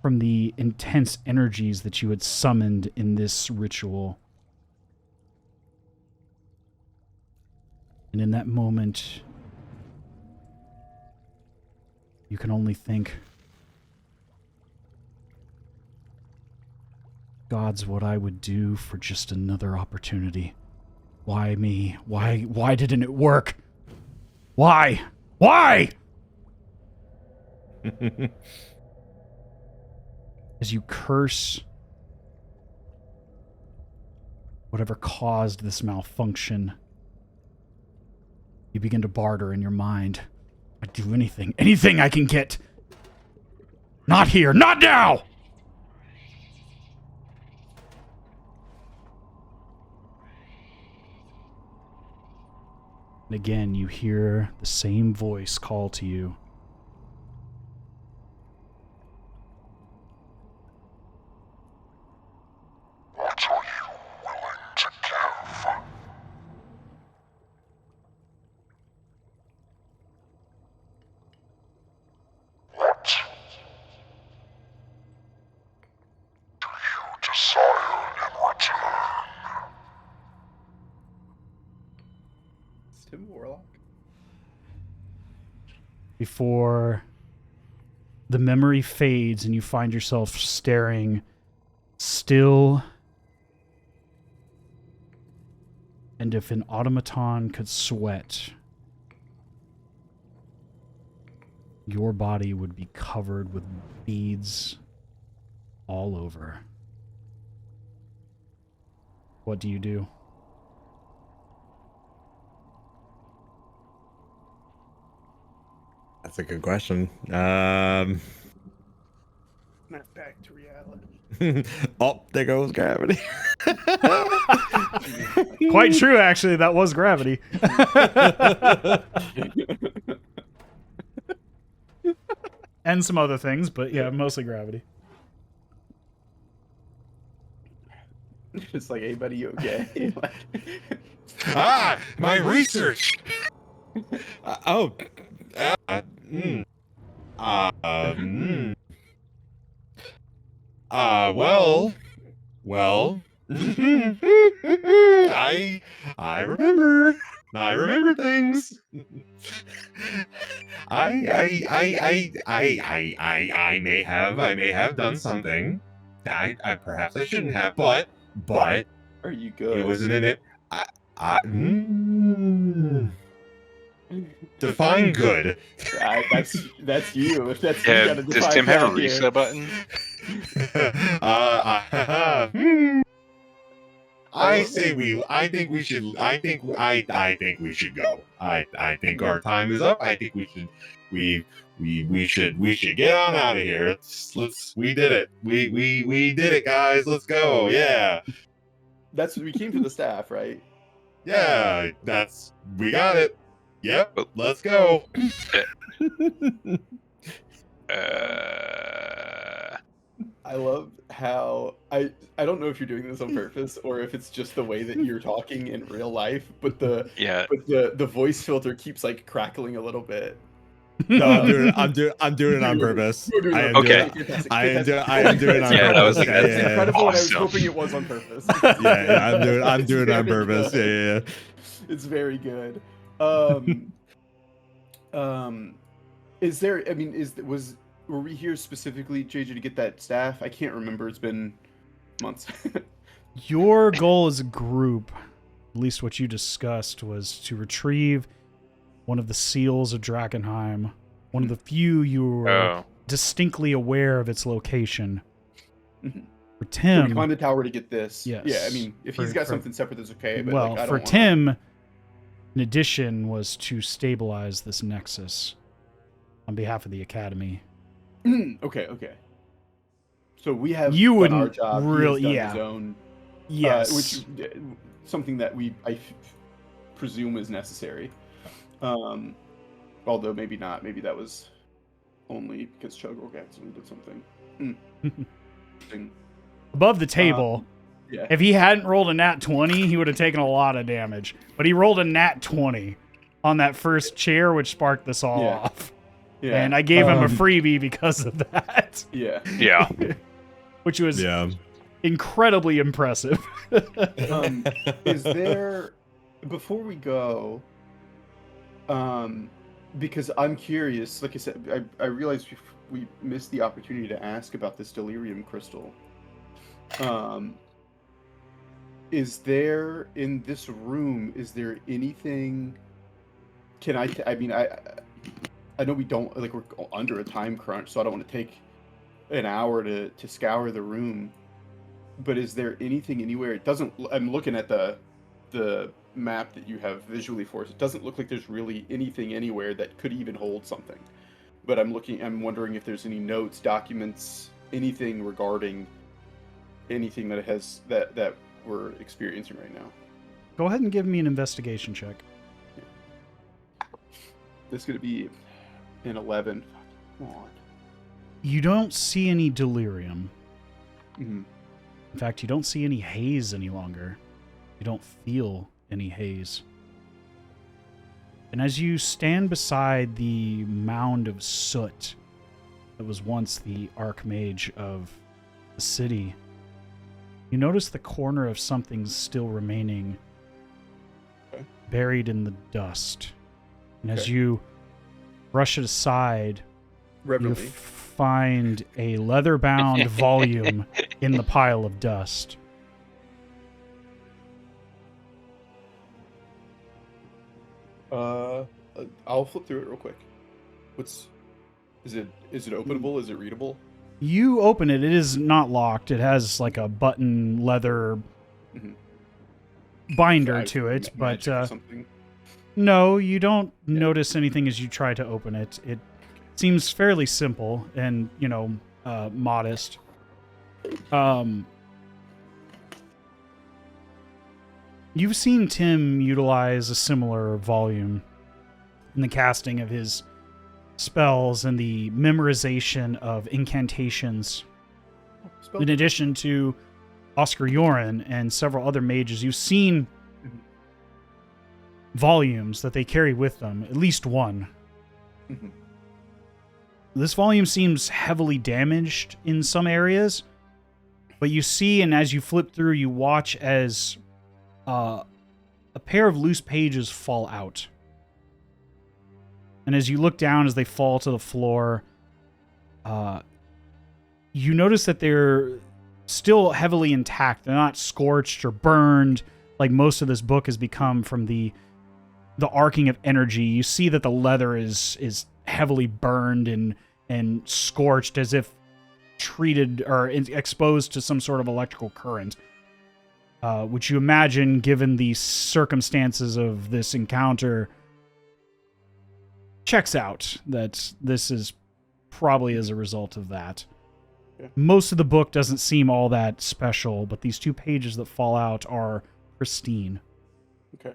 from the intense energies that you had summoned in this ritual. And in that moment, you can only think, God's what I would do for just another opportunity. Why me? Why didn't it work? Why? Why? As you curse whatever caused this malfunction, you begin to barter in your mind. I'd do anything I can get. Not here, not now! And again, you hear the same voice call to you. What are you willing to give? What do you desire in return? Tim Warlock. Before the memory fades and you find yourself staring still, and if an automaton could sweat, your body would be covered with beads all over. What do you do? That's a good question. Snap back to reality. Oh, there goes gravity. Quite true, actually. That was gravity. And some other things, but yeah, mostly gravity. It's like, hey, buddy, you okay? My research. Well. I remember things. I may have done something. Perhaps I shouldn't have, but Are you good? it wasn't in it. Define good. That's you. That's you Yeah, gotta does define Tim have a that here. reset button? I think we should go. I think our time is up. I think we should get on out of here. We did it. We did it, guys. Let's go. Yeah. We came for the staff, right? Yeah, we got it. Yep. Well- Let's go. I love how I don't know if you're doing this on purpose or if it's just the way that you're talking in real life, but the voice filter keeps like crackling a little bit. No, I'm doing it on purpose. I am doing it on purpose. Yeah, that was like, that's that's incredible, and I was awesome. hoping it was on purpose. I'm doing it on purpose. Yeah. It's very good. Is there? I mean, were we here specifically, JJ, to get that staff? I can't remember. It's been months. Your goal as a group, at least what you discussed, was to retrieve one of the seals of Drakenheim, one of the few you were distinctly aware of its location. Mhm. For Tim, we climbed the tower to get this. Yes. Yeah, I mean, if he's got something separate, that's okay. But well, like, I for don't Tim, in addition, was to stabilize this nexus on behalf of the Academy. Okay. So we have You done wouldn't our job. really- He has done yeah. his own, Yes. which something that I presume is necessary. Although maybe not. Maybe that was only because Chugrulk accidentally did something. Above the table, Yeah. if he hadn't rolled a nat 20, he would have taken a lot of damage. But he rolled a nat 20 on that first chair, which sparked this all off. Yeah. And I gave him a freebie because of that. Yeah. Yeah. Which was incredibly impressive. Is there, before we go, because I'm curious, like I said, I realized we missed the opportunity to ask about this delirium crystal. Is there, in this room, is there anything, I mean, I know we don't, like, we're under a time crunch, so I don't want to take an hour to scour the room, but is there anything anywhere? It doesn't, I'm looking at the map that you have visually for us. It doesn't look like there's really anything anywhere that could even hold something. But I'm wondering if there's any notes, documents, anything regarding anything that it has that we're experiencing right now. Go ahead and give me an investigation check. This is gonna be an 11. Come on. You don't see any delirium. Mhm. In fact, you don't see any haze any longer. You don't feel any haze. And as you stand beside the mound of soot that was once the Archmage of the city, you notice the corner of something still remaining, buried in the dust. And as you brush it aside, you Reverently. find a leather-bound volume in the pile of dust. I'll flip through it real quick. Is it openable? Is it readable? You open it. It is not locked. It has like a button leather binder to it, but something. no, you don't notice anything as you try to open it. It seems fairly simple and, modest. You've seen Tim utilize a similar volume in the casting of his spells and the memorization of incantations. In addition to Oscar Yoren and several other mages, you've seen volumes that they carry with them, at least one. This volume seems heavily damaged in some areas, but you see, and as you flip through, you watch as a pair of loose pages fall out. And as you look down as they fall to the floor, you notice that they're still heavily intact. They're not scorched or burned like most of this book has become from the arcing of energy. You see that the leather is heavily burned and scorched as if treated or exposed to some sort of electrical current. which you imagine, given the circumstances of this encounter, checks out that this is probably as a result of that. Yeah. Most of the book doesn't seem all that special, but these 2 pages that fall out are pristine. Okay.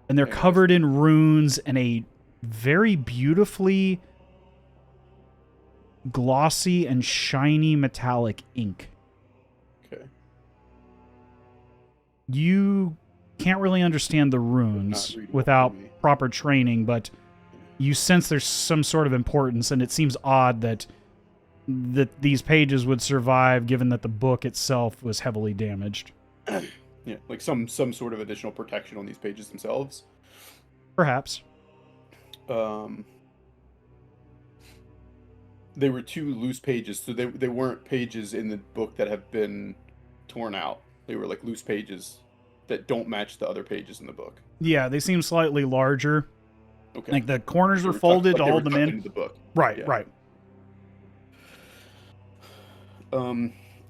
And they're covered in runes and a very beautifully glossy and shiny metallic ink. Okay. You can't really understand the runes readable without for me. proper training, but you sense there's some sort of importance, and it seems odd that these pages would survive given that the book itself was heavily damaged. Yeah, like some sort of additional protection on these pages themselves. Perhaps. They were 2 loose pages, so they weren't pages in the book that have been torn out. They were like loose pages that don't match the other pages in the book. Yeah, they seem slightly larger. Okay. Like the corners They were tucked- folded like to they hold were them tucked in. into the book. Right, Yeah. right.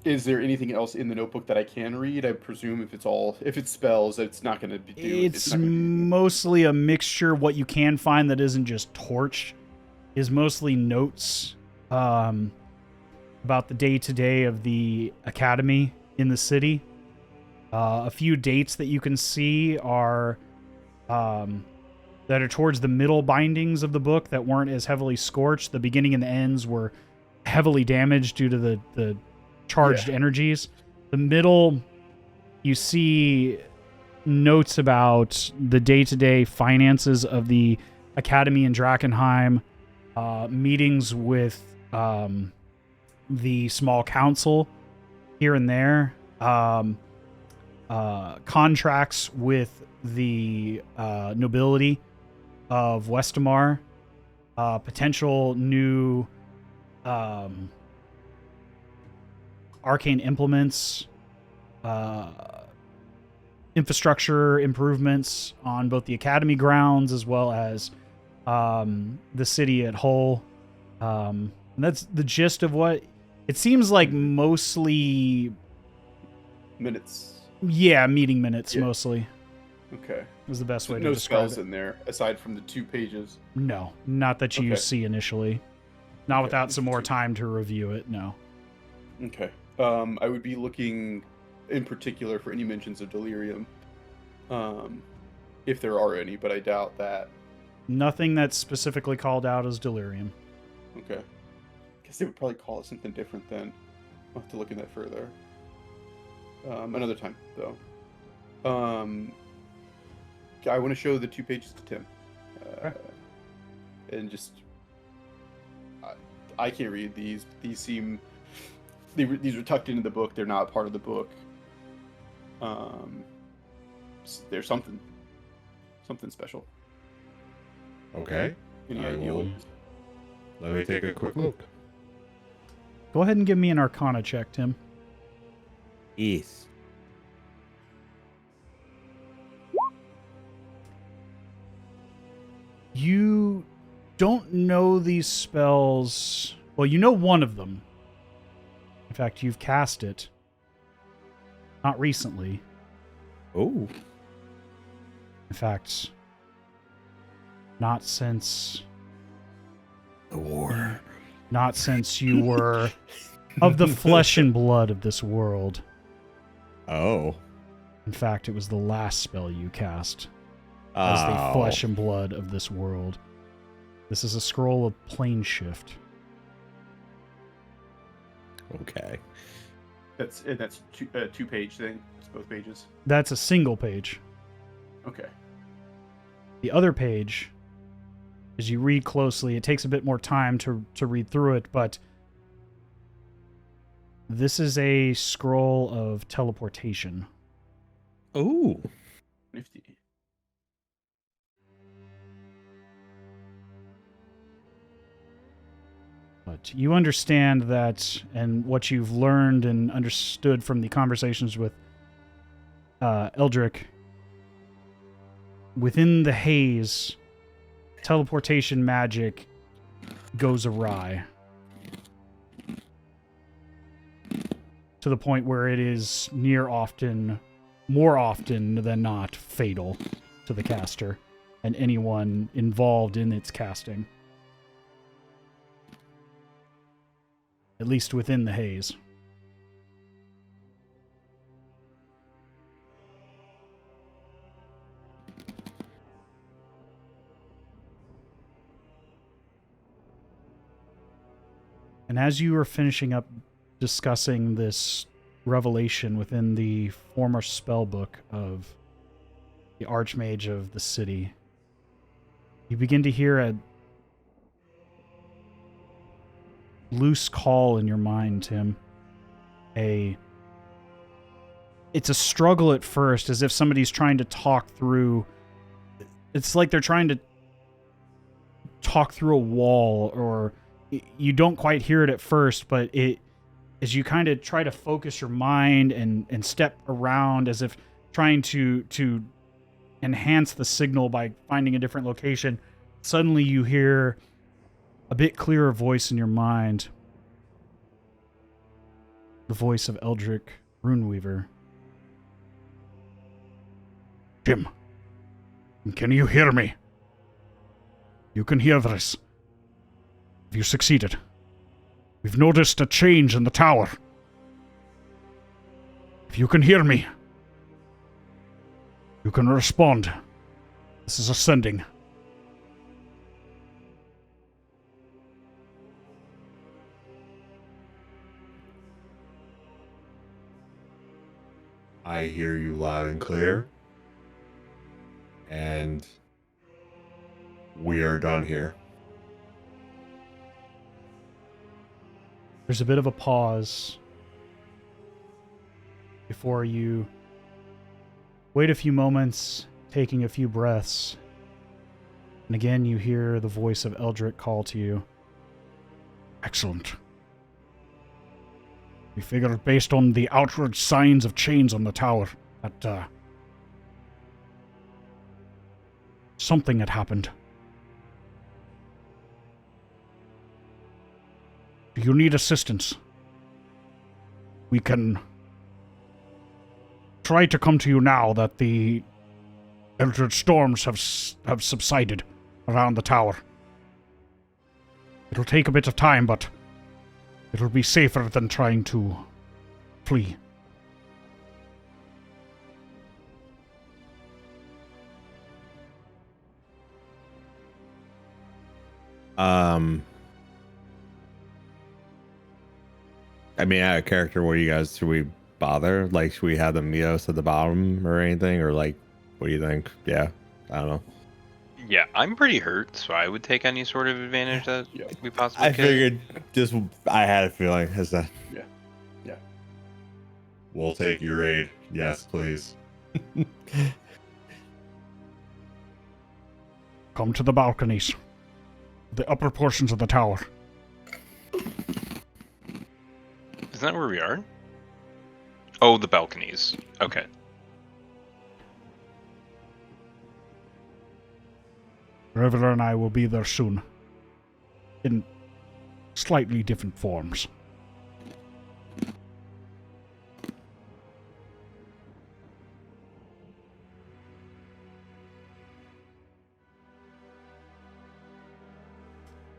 Is there anything else in the notebook that I can read? I presume if it's spells, it's not going to be. It's mostly a mixture. What you can find that isn't just torch is mostly notes about the day-to-day of the academy in the city. A few dates that you can see are that are towards the middle bindings of the book that weren't as heavily scorched. The beginning and the ends were heavily damaged due to the charged energies. The middle, you see notes about the day-to-day finances of the academy in Drakenheim, meetings with the small council here and there, contracts with the nobility of Westamar, potential new arcane implements, infrastructure improvements on both the academy grounds as well as the city at whole. And that's the gist of what it seems like. Mostly minutes. Yeah, meeting minutes mostly. Okay. Was the best way to no describe spells it. in there aside from the 2 pages. No, not that you Okay. see initially. Not Okay, without some more interesting. time to review it. No. Okay. I would be looking in particular for any mentions of delirium, if there are any, but I doubt that. Nothing that's specifically called out as delirium. Okay. Guess they would probably call it something different then. I'll have to look in that further. Another time, though. I want to show the 2 pages to Tim. And just... I can't read these. These seem... These are tucked into the book. They're not part of the book. There's something special. Okay. Any I idea? will- Let me take a quick look. Go ahead and give me an Arcana check, Tim. Yes. You don't know these spells. Well, you know one of them. In fact, you've cast it. Not recently. Oh. In fact, not since... The war. Not since you were of the flesh and blood of this world. Oh. In fact, it was the last spell you cast as the flesh and blood of this world. This is a scroll of plane shift. Okay. That's 2-page thing. It's both pages. That's a single page. Okay. The other page, as you read closely, it takes a bit more time to read through it, but this is a scroll of teleportation. Oh. Nifty. But you understand that, and what you've learned and understood from the conversations with Eldrick, within the haze, teleportation magic goes awry. to the point where it is more often than not, fatal to the caster and anyone involved in its casting. At least within the haze. And as you are finishing up discussing this revelation within the former spellbook of the Archmage of the city, you begin to hear a loose call in your mind, Tim. It's a struggle at first, as if somebody's trying to talk through. It's like they're trying to talk through a wall, or you don't quite hear it at first, but as you kind of try to focus your mind and step around as if trying to enhance the signal by finding a different location, suddenly you hear a bit clearer voice in your mind. The voice of Eldric Runeweaver. Tim, can you hear me? You can hear this. Have you succeeded? We've noticed a change in the tower. If you can hear me, you can respond. This is ascending. I hear you loud and clear. And we are done here. There's a bit of a pause before you wait a few moments, taking a few breaths, and again you hear the voice of Eldric call to you. Excellent. We figured, based on the outward signs of chains on the tower, that something had happened. Do you need assistance? We can try to come to you now that the eldritch storms have subsided around the tower. It'll take a bit of time, but it'll be safer than trying to flee. I mean, out of character, what do you guys, should we bother? Like, should we have them meet us at the bottom or anything? Or, like, what do you think? Yeah, I don't know. Yeah, I'm pretty hurt, so I would take any sort of advantage that we possibly I could. figured, I had a feeling. Is that? Yeah. We'll take your aid. Yes, please. Come to the balconies. The upper portions of the tower. Isn't that where we are? Oh, the balconies. Okay. Reveler and I will be there soon. In slightly different forms.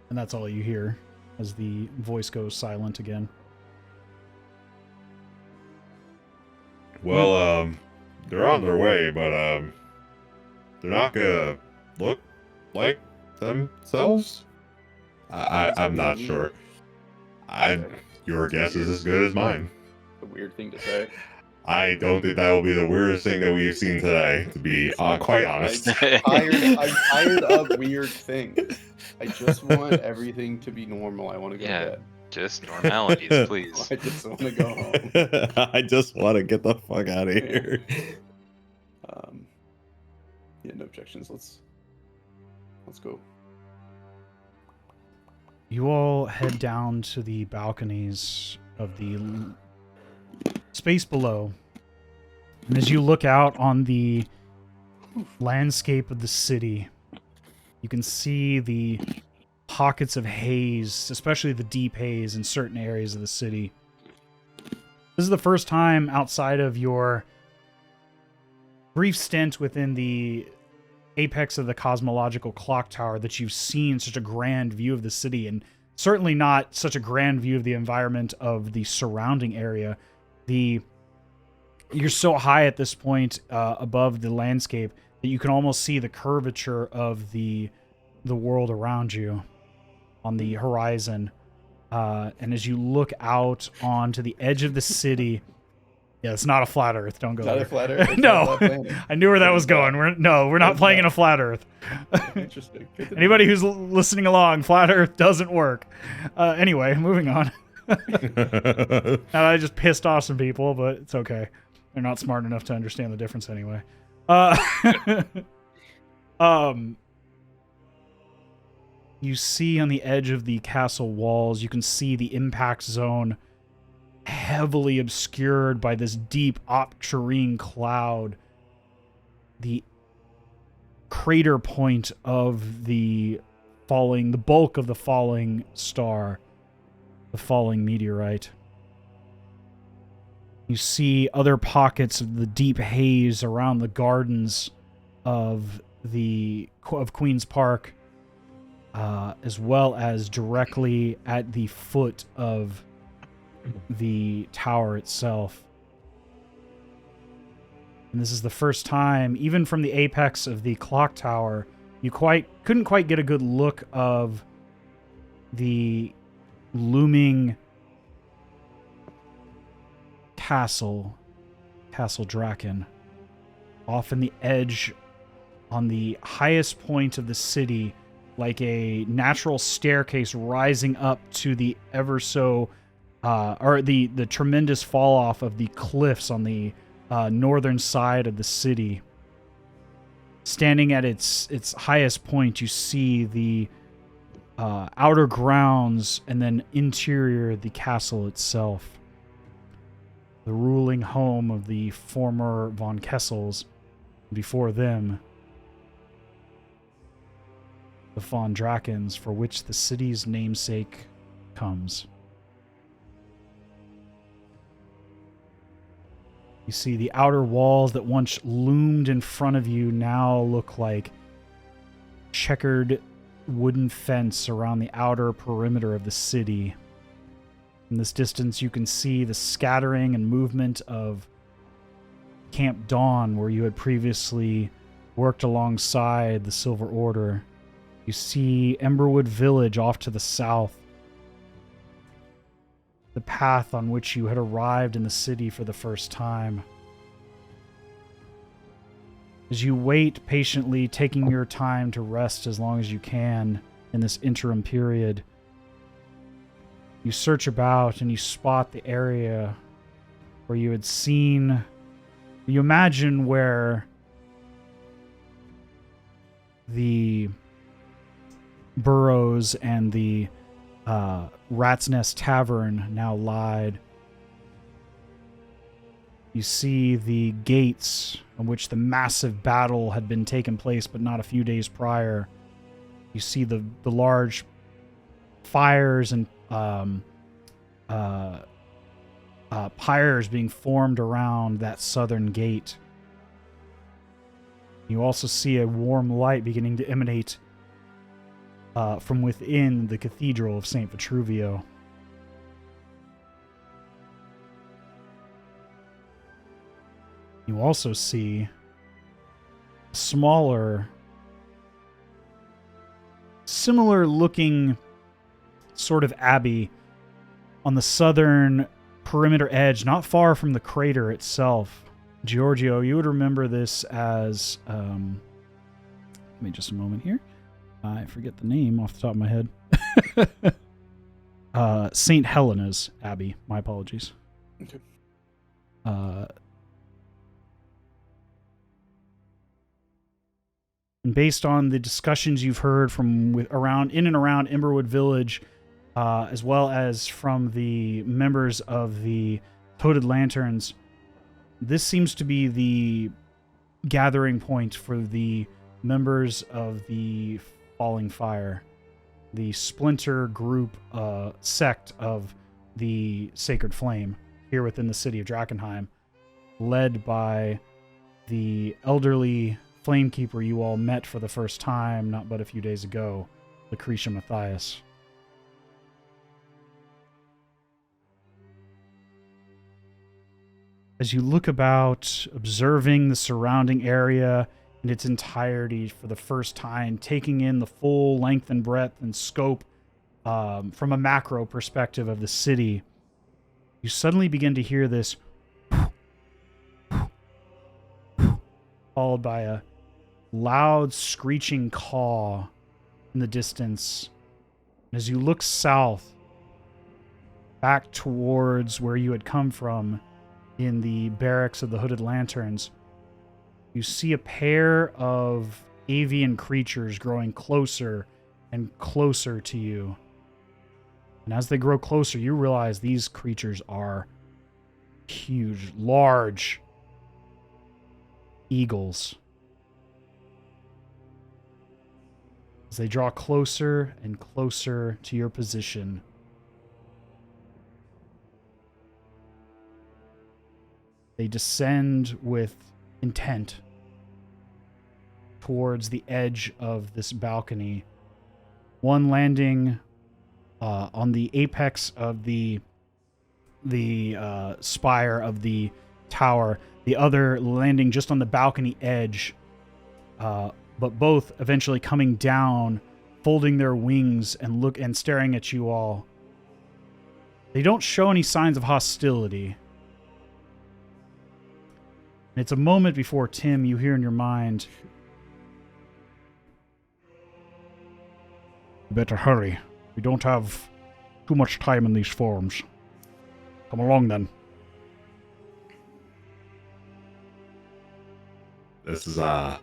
And that's all you hear as the voice goes silent again. Well, they're on their way, but they're not gonna look like themselves. I'm not sure. Your guess is as good as mine. A weird thing to say. I don't think that will be the weirdest thing that we've seen today, to be quite honest. I'm tired of weird things. I just want everything to be normal. I want to go to bed. Just normalities, please. I just want to go home. I just want to get the fuck out of here. Yeah, no objections. Let's go. You all head down to the balconies of the space below. And as you look out on the landscape of the city, you can see the pockets of haze, especially the deep haze in certain areas of the city. This is the first time outside of your brief stint within the apex of the cosmological clock tower that you've seen such a grand view of the city, and certainly not such a grand view of the environment of the surrounding area. You're so high at this point above the landscape that you can almost see the curvature of the world around you on the horizon. And as you look out onto the edge of the city, yeah, it's not a flat Earth. Don't go Is that there. a flat Earth? No, I knew where that was going. We're not playing in a flat Earth. Interesting. Good to know. Anybody who's listening along, flat Earth doesn't work. Anyway, moving on. I just pissed off some people, but it's okay. They're not smart enough to understand the difference anyway. You see on the edge of the castle walls, you can see the impact zone heavily obscured by this deep obscuring cloud. The crater point of the bulk of the falling star, the falling meteorite. You see other pockets of the deep haze around the gardens of Queen's Park, as well as directly at the foot of the tower itself. And this is the first time, even from the apex of the clock tower, you couldn't quite get a good look of the looming Castle Draken, off in the edge on the highest point of the city, like a natural staircase rising up to the the tremendous fall off of the cliffs on the northern side of the city. Standing at its highest point, you see the outer grounds and then interior the castle itself. The ruling home of the former von Kessels. Before them, the von Drakens, for which the city's namesake comes. You see the outer walls that once loomed in front of you now look like checkered wooden fence around the outer perimeter of the city. In this distance, you can see the scattering and movement of Camp Dawn, where you had previously worked alongside the Silver Order. You see Emberwood Village off to the south, the path on which you had arrived in the city for the first time. As you wait patiently, taking your time to rest as long as you can in this interim period, you search about and you spot the area where you had seen. You imagine where the burrows and the Rat's Nest Tavern now lied. You see the gates on which the massive battle had been taken place, but not a few days prior. You see the large fires and pyres being formed around that southern gate. You also see a warm light beginning to emanate from within the Cathedral of St. Vitruvio. You also see a smaller, similar looking sort of abbey on the southern perimeter edge, not far from the crater itself. Georgio, you would remember this as, give me just a moment here. I forget the name off the top of my head. St. Helena's Abbey. My apologies. Okay. And based on the discussions you've heard from in and around Emberwood Village, as well as from the members of the Toaded Lanterns, this seems to be the gathering point for the members of the Falling Fire, the splinter group sect of the Sacred Flame. here within the city of Drakenheim, led by the elderly Flamekeeper you all met for the first time not but a few days ago, Lucretia Matthias. As you look about, observing the surrounding area in its entirety for the first time, taking in the full length and breadth and scope from a macro perspective of the city, you suddenly begin to hear this followed by a loud screeching caw in the distance. And as you look south, back towards where you had come from in the barracks of the Hooded Lanterns, you see a pair of avian creatures growing closer and closer to you. And as they grow closer, you realize these creatures are huge, large eagles. As they draw closer and closer to your position, they descend with intent towards the edge of this balcony. One landing on the apex of the spire of the tower. The other landing just on the balcony edge. But both eventually coming down, folding their wings and staring at you all. They don't show any signs of hostility. And it's a moment before, Tim, you hear in your mind, "You better hurry. We don't have too much time in these forums. Come along then." This is us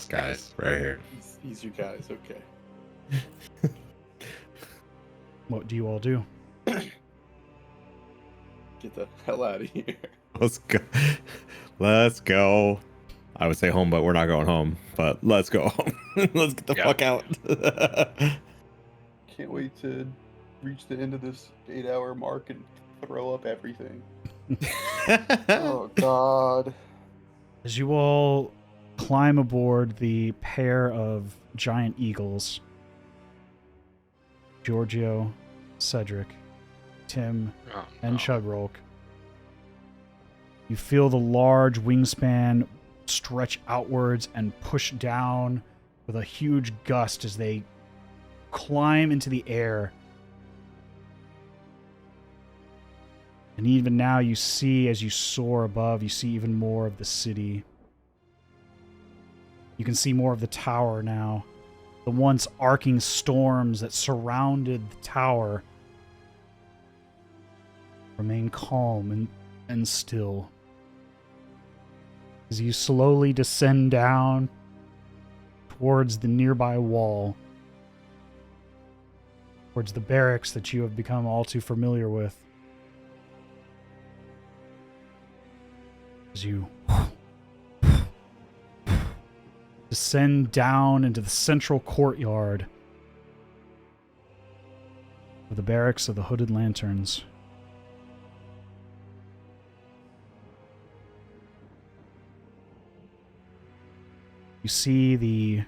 guys right here. These you guys, okay. what do you all do? Get the hell out of here. Let's go. Let's go. I would say home, but we're not going home. But let's go home. Let's get the fuck out. Can't wait to reach the end of this 8-hour mark and throw up everything. Oh, God. As you all climb aboard the pair of giant eagles, Georgio, Cedric, Tim, and Chugrulk, you feel the large wingspan stretch outwards and push down with a huge gust as they climb into the air. And even now you see, as you soar above, you see even more of the city. You can see more of the tower now. The once arcing storms that surrounded the tower remain calm and still. As you slowly descend down towards the nearby wall, towards the barracks that you have become all too familiar with. As you descend down into the central courtyard of the barracks of the Hooded Lanterns. You see the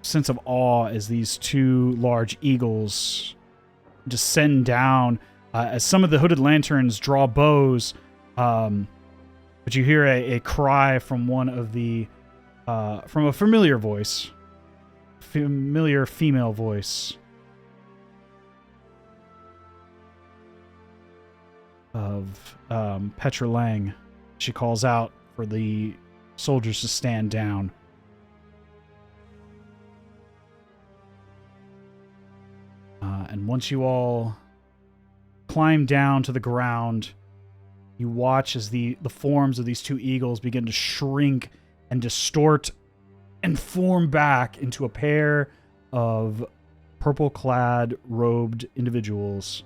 sense of awe as these two large eagles descend down, as some of the Hooded Lanterns draw bows, but you hear a cry from one of the, from a familiar voice, familiar female voice of Petra Lang. She calls out for the soldiers to stand down. And once you all climb down to the ground, you watch as the forms of these two eagles begin to shrink and distort and form back into a pair of purple-clad, robed individuals.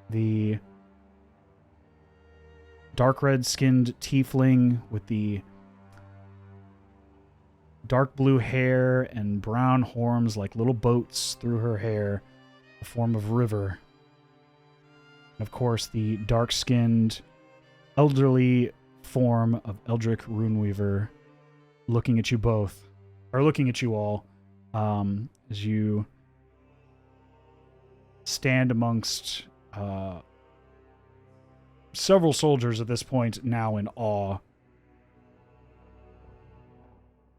The dark red-skinned tiefling with the dark blue hair and brown horns like little boats through her hair, a form of River. Of course, the dark-skinned, elderly form of Eldrick Runeweaver looking at you both, or looking at you all, as you stand amongst several soldiers at this point, now in awe,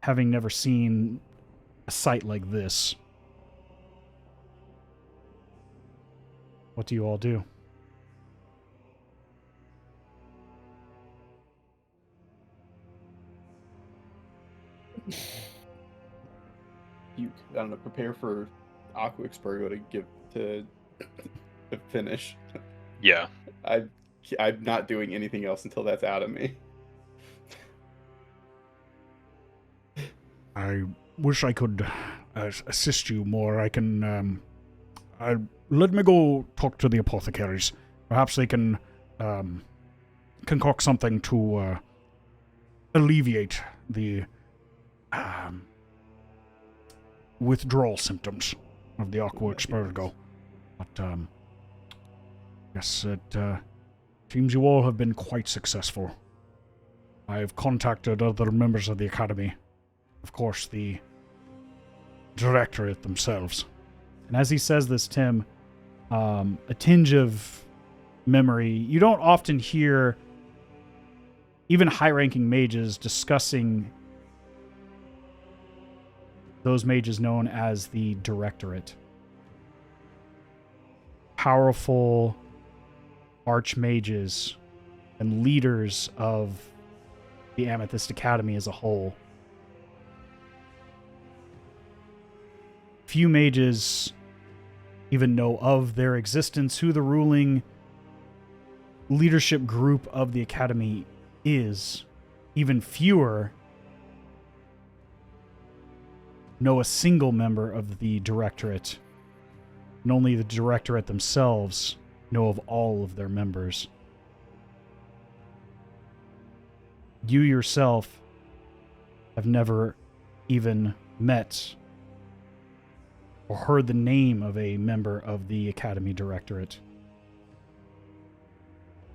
having never seen a sight like this. What do you all do? You, I don't know, prepare for Aqua Expergo to finish. Yeah. I'm not doing anything else until that's out of me. I wish I could assist you more. I can. Let me go talk to the apothecaries. Perhaps they can concoct something to alleviate the withdrawal symptoms of the Aqua Expergo. But yes, it seems you all have been quite successful. I've contacted other members of the Academy. Of course, the Directorate themselves. And as he says this, Tim, a tinge of memory. You don't often hear even high-ranking mages discussing those mages known as the Directorate. Powerful archmages and leaders of the Amethyst Academy as a whole. Few mages even know of their existence, who the ruling leadership group of the Academy is. Even fewer know a single member of the Directorate, and only the Directorate themselves know of all of their members. You yourself have never even met or heard the name of a member of the Academy Directorate.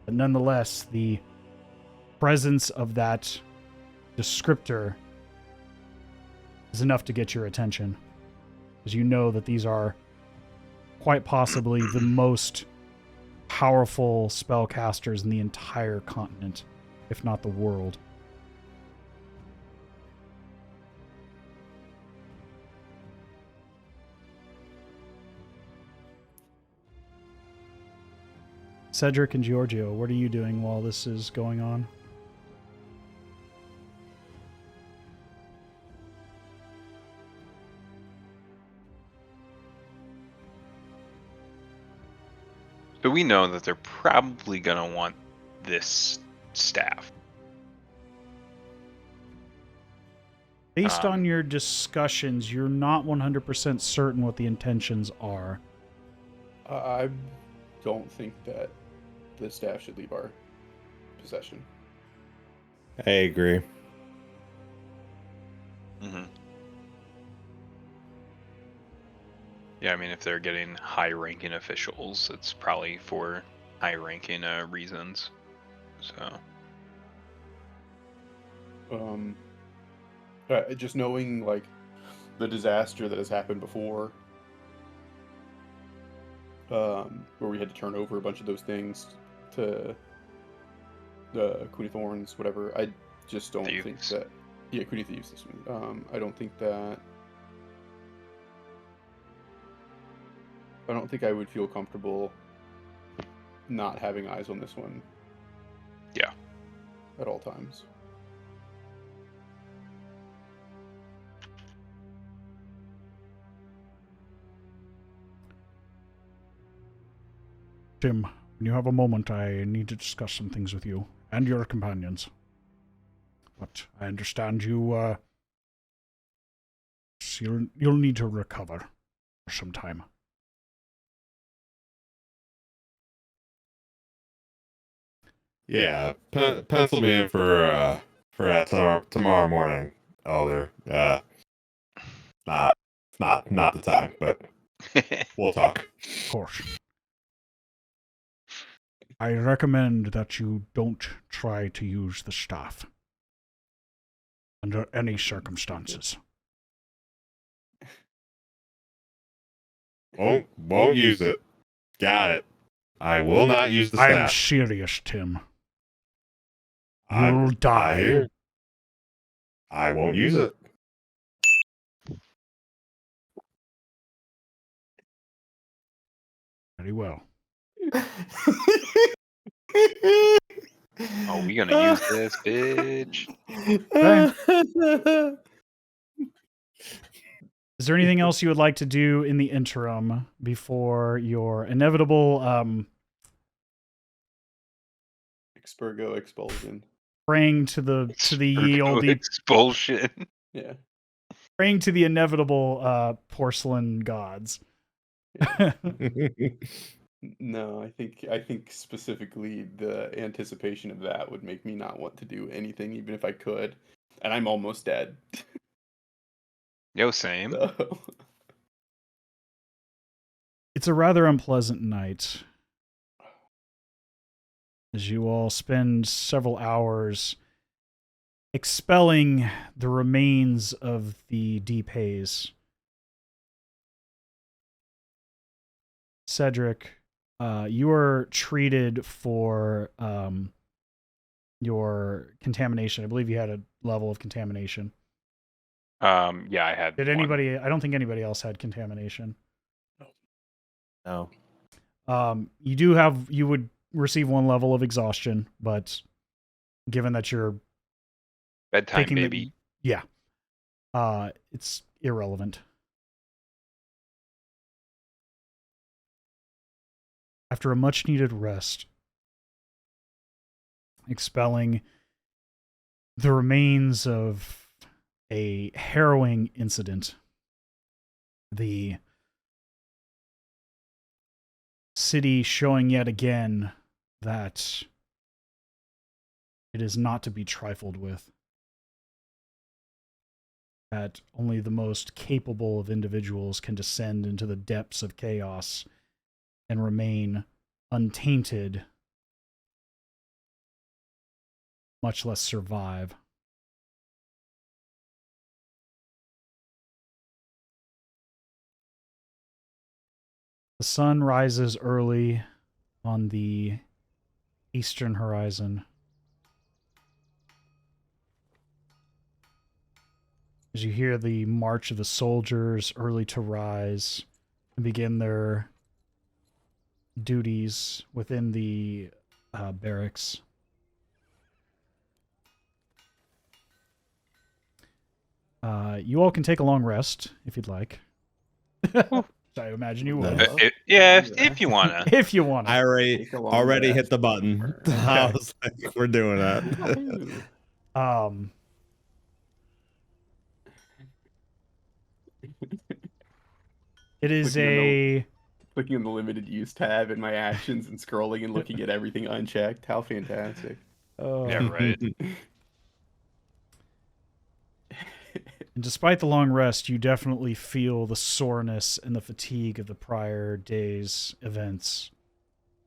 But nonetheless, the presence of that descriptor is enough to get your attention, as you know that these are quite possibly the most powerful spellcasters in the entire continent, if not the world. Cedric and Georgio, what are you doing while this is going on? So we know that they're probably going to want this staff. Based on your discussions, you're not 100% certain what the intentions are. I don't think that the staff should leave our possession. I agree. Mm-hmm. Yeah, I mean, if they're getting high-ranking officials, it's probably for high-ranking reasons. So, just knowing like the disaster that has happened before, where we had to turn over a bunch of those things to the Queen of Thorns, whatever. I just don't think that. Yeah, Queen of Thieves. This one. I don't think that. I don't think I would feel comfortable not having eyes on this one. Yeah. At all times. Tim, when you have a moment, I need to discuss some things with you and your companions. But I understand you'll need to recover for some time. Yeah, pencil me in for that tomorrow morning, Elder. Not the time, but we'll talk. Of course. I recommend that you don't try to use the staff under any circumstances. Won't use it. Got it. I will not use the I'm staff. serious, Tim. I'm- You'll die. I won't use it. Very well. Oh, we gonna use this, bitch. Is there anything else you would like to do in the interim before your inevitable Expurgo expulsion. praying to the ye olde expulsion? Yeah. praying to the inevitable porcelain gods? No, I think specifically the anticipation of that would make me not want to do anything, even if I could. And I'm almost dead. Yo, same. So. It's a rather unpleasant night as you all spend several hours expelling the remains of the deep haze. Cedric, you are treated for your contamination. I believe you had a level of contamination. Yeah, I had. Did one. anybody? I don't think anybody else had contamination. No. You would receive one level of exhaustion, but given that you're bedtime, taking baby? it's irrelevant. After a much needed rest, expelling the remains of a harrowing incident, the city showing yet again that it is not to be trifled with, that only the most capable of individuals can descend into the depths of chaos and remain untainted, much less survive. The sun rises early on the eastern horizon. As you hear the march of the soldiers early to rise and begin their duties within the barracks. You all can take a long rest if you'd like. I imagine you would. If you wanna. If you want. I already hit the button. I was like, we're doing that. It is Clicking on the limited use tab in my actions and scrolling and looking at everything unchecked. How fantastic. Yeah, right. And despite the long rest, you definitely feel the soreness and the fatigue of the prior day's events.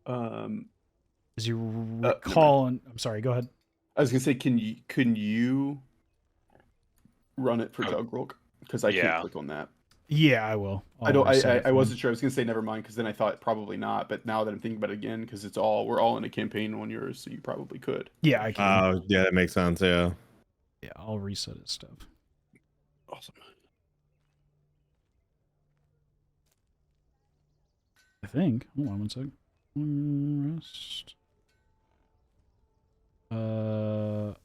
As you recall, and I'm sorry, go ahead. I was gonna say, can you run it for Chugrulk? Because I can't click on that. Yeah, I will. I wasn't sure. I was gonna say never mind, because then I thought probably not. But now that I'm thinking about it again, because we're all in a campaign on yours, so you probably could. Yeah, I can. Oh, yeah, that makes sense. Yeah. Yeah, I'll reset his stuff. Awesome. I think. Hold on one sec. Rest. I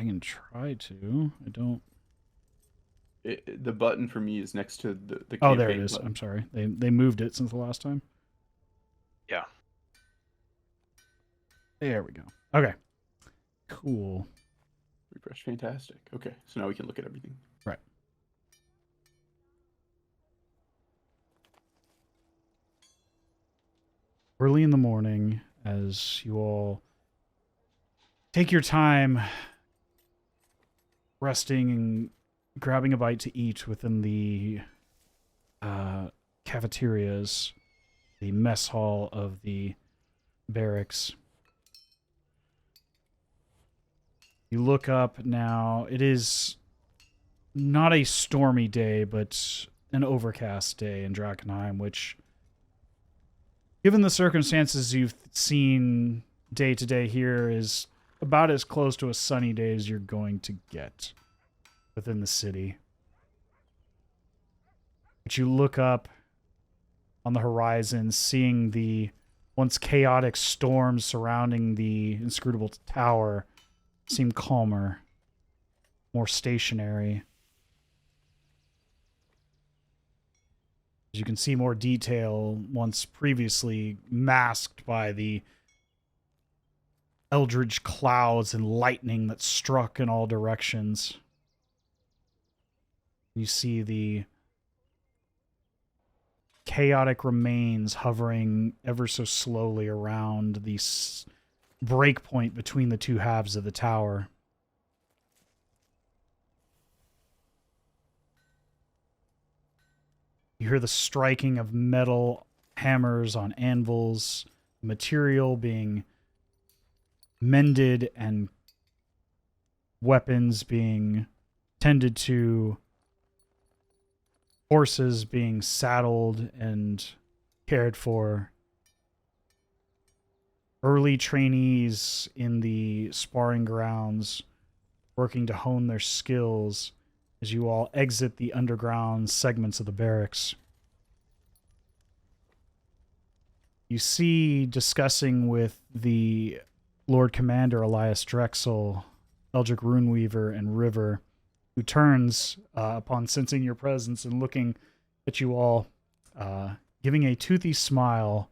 can try to. I don't. The button for me is next to the campaign. Oh, there it is. Button. I'm sorry. They moved it since the last time. Yeah. There we go. Okay. Cool. Refresh. Fantastic. Okay, so now we can look at everything. Right. Early in the morning, as you all take your time resting and grabbing a bite to eat within the cafeterias, the mess hall of the barracks. You look up now. It is not a stormy day, but an overcast day in Drakenheim, which, given the circumstances you've seen day to day here, is about as close to a sunny day as you're going to get within the city. But you look up on the horizon, seeing the once chaotic storms surrounding the inscrutable tower seem calmer, more stationary. As you can see more detail once previously masked by the eldritch clouds and lightning that struck in all directions. You see the chaotic remains hovering ever so slowly around the break point between the two halves of the tower. You hear the striking of metal hammers on anvils, material being mended, and weapons being tended to, horses being saddled and cared for. Early trainees in the sparring grounds working to hone their skills as you all exit the underground segments of the barracks. You see, discussing with the Lord Commander Elias Drexel, Eldrick Runeweaver, and River, who turns upon sensing your presence and looking at you all, giving a toothy smile.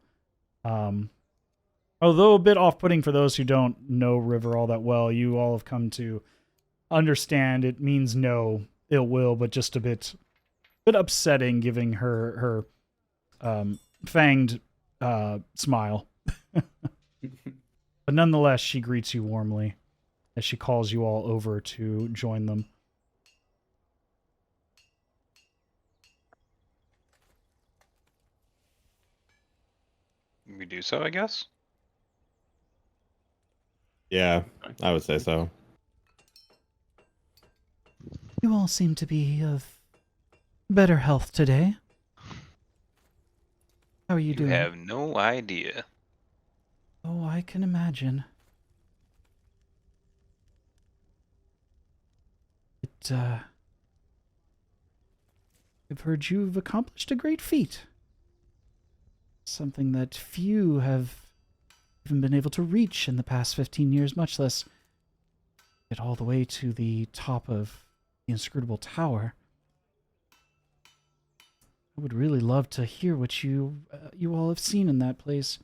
Although a bit off-putting for those who don't know River all that well, you all have come to understand it means no ill will, but just a bit upsetting, giving her fanged smile. But nonetheless, she greets you warmly as she calls you all over to join them. We do so, I guess. Yeah, I would say so. You all seem to be of better health today. How are you doing? You have no idea. Oh, I can imagine. I've heard you've accomplished a great feat. Something that few have even been able to reach in the past 15 years, much less get all the way to the top of the inscrutable tower. I would really love to hear what you all have seen in that place.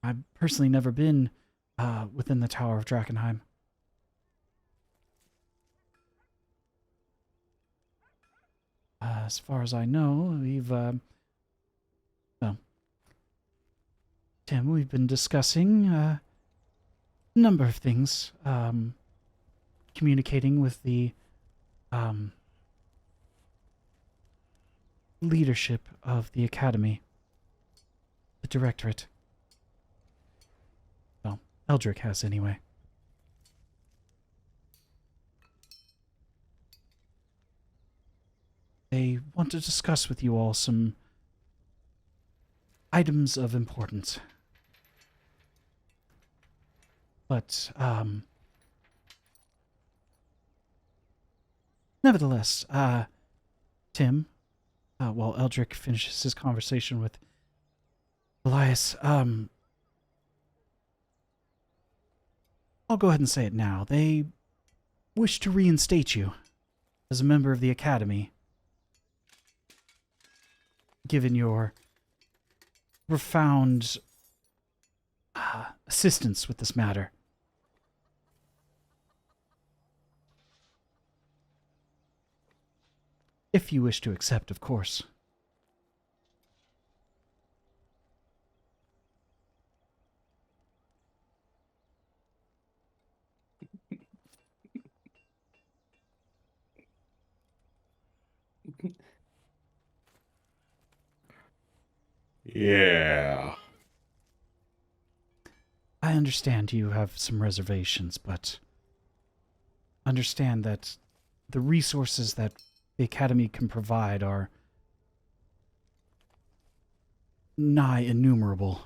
I've personally never been within the Tower of Drakenheim. As far as I know, Tim, we've been discussing a number of things, communicating with the leadership of the Academy, the Directorate. Well, Eldrick has anyway. They want to discuss with you all some items of importance. But, nevertheless, Tim, while Eldrick finishes his conversation with Elias, I'll go ahead and say it now. They wish to reinstate you as a member of the Academy, given your profound assistance with this matter. If you wish to accept, of course. Yeah. I understand you have some reservations, but understand that the resources that the Academy can provide are nigh innumerable.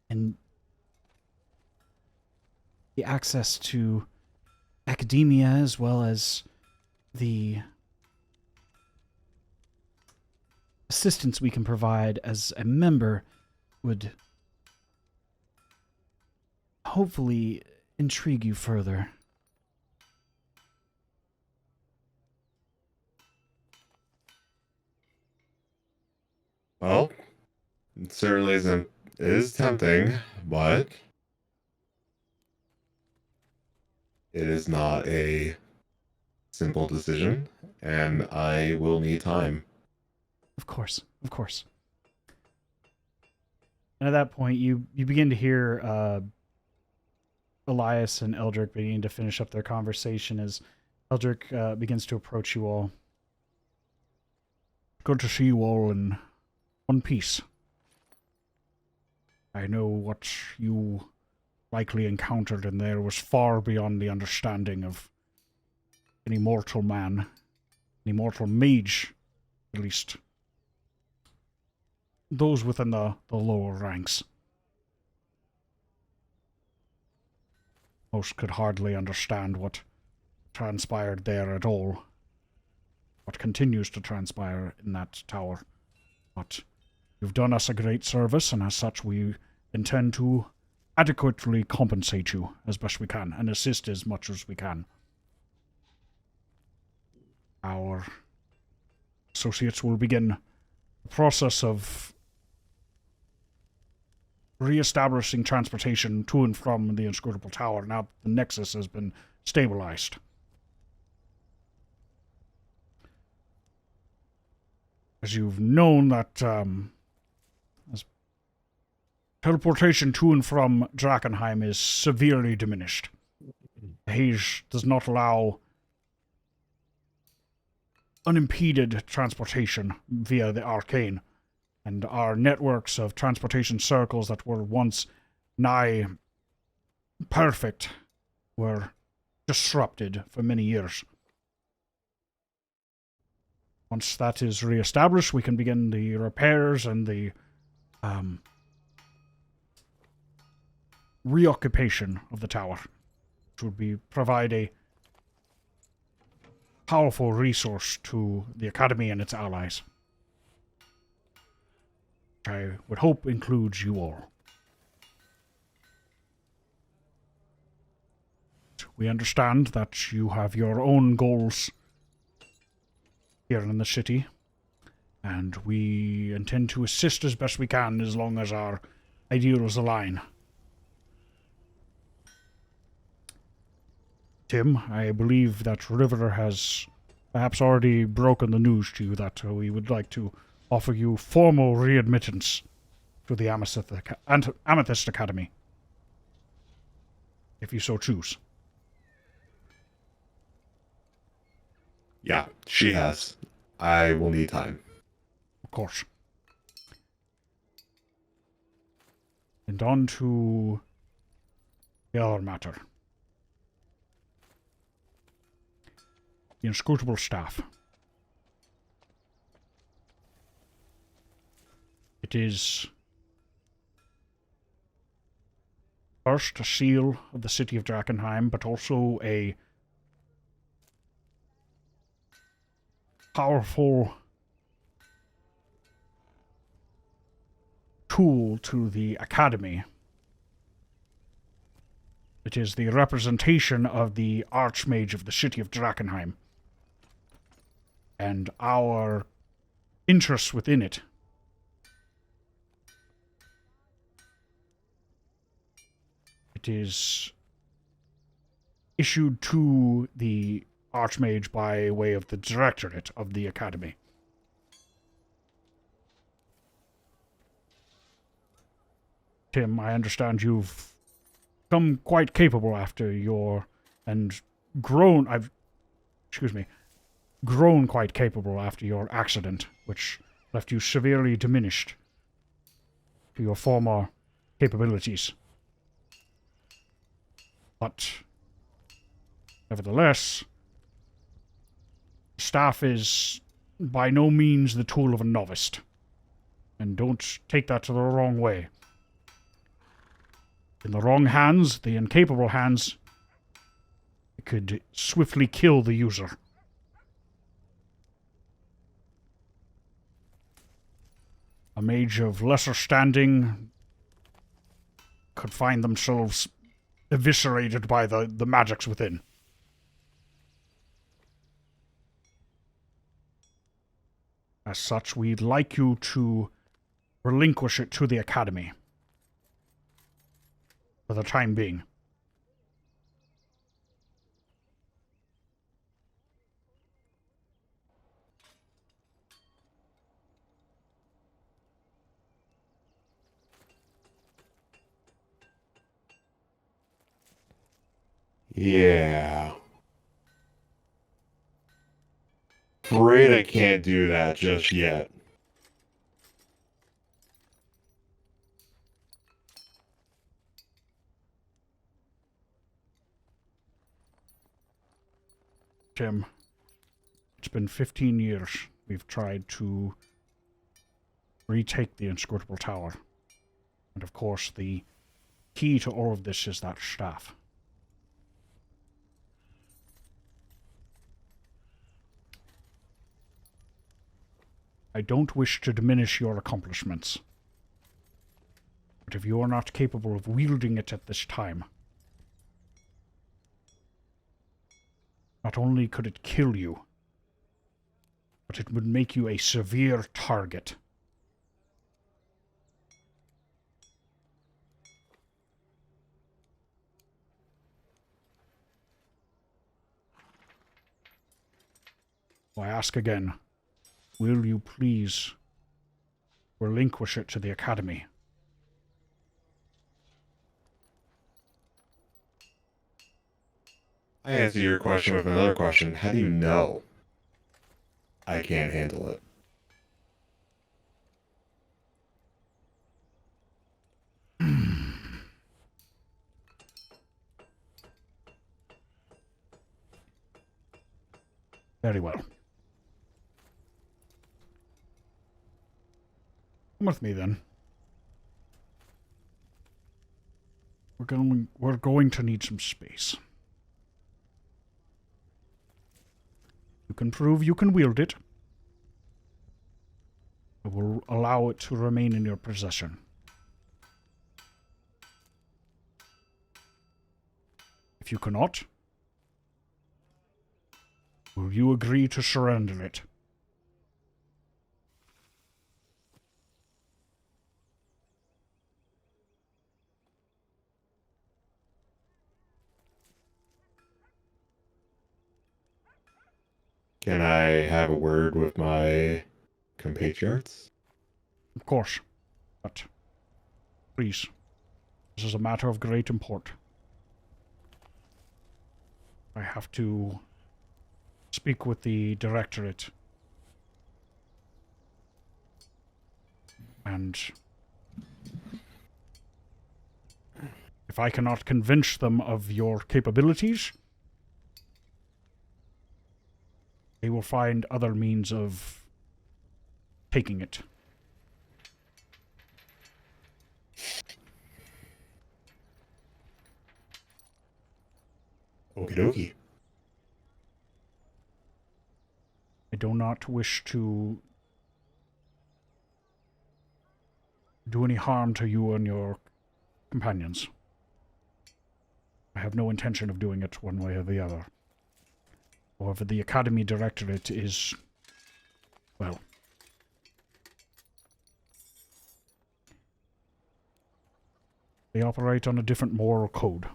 And the access to academia as well as the assistance we can provide as a member would hopefully intrigue you further. Well, it certainly is tempting, but it is not a simple decision, and I will need time. Of course, of course. And at that point, you begin to hear Elias and Eldrick beginning to finish up their conversation as Eldrick begins to approach you all. Good to see you all in one piece. I know what you likely encountered in there was far beyond the understanding of any mortal man, any mortal mage, at least those within the lower ranks. Most could hardly understand what transpired there at all, what continues to transpire in that tower. But you've done us a great service, and as such we intend to adequately compensate you as best we can, and assist as much as we can. Our associates will begin the process of re-establishing transportation to and from the inscrutable tower now the nexus has been stabilized. As you've known that as teleportation to and from Drakenheim is severely diminished. The haze does not allow unimpeded transportation via the Arcane, and our networks of transportation circles that were once nigh perfect were disrupted for many years. Once that is re-established, we can begin the repairs and the reoccupation of the tower, which would provide a powerful resource to the Academy and its allies. I would hope includes you all. We understand that you have your own goals here in the city, and we intend to assist as best we can as long as our ideals align. Tim, I believe that River has perhaps already broken the news to you that we would like to offer you formal readmittance to the Amethyst Academy, if you so choose. Yeah, she has. I will need time. Of course. And on to the other matter. The inscrutable staff. It is first a seal of the city of Drakenheim, but also a powerful tool to the Academy. It is the representation of the Archmage of the city of Drakenheim, and our interests within it. It is issued to the Archmage by way of the Directorate of the Academy. Tim, I understand you've become quite capable after grown quite capable after your accident, which left you severely diminished to your former capabilities. But, nevertheless, staff is by no means the tool of a novice. And don't take that the wrong way. In the wrong hands, the incapable hands, it could swiftly kill the user. A mage of lesser standing could find themselves eviscerated by the magics within. As such, we'd like you to relinquish it to the Academy. For the time being. Yeah. Afraid I can't do that just yet. Tim, it's been 15 years we've tried to retake the inscrutable tower. And of course, the key to all of this is that staff. I don't wish to diminish your accomplishments. But if you are not capable of wielding it at this time, not only could it kill you, but it would make you a severe target. I ask again, will you please relinquish it to the Academy? I answer your question with another question. How do you know I can't handle it? Very well. Come with me then. We're going to need some space. You can prove you can wield it. I will allow it to remain in your possession. If you cannot, will you agree to surrender it? Can I have a word with my compatriots? Of course. But, please, this is a matter of great import. I have to speak with the Directorate. And if I cannot convince them of your capabilities, they will find other means of taking it. Okie dokie. I do not wish to do any harm to you and your companions. I have no intention of doing it one way or the other. However, the Academy Directorate is, well, they operate on a different moral code.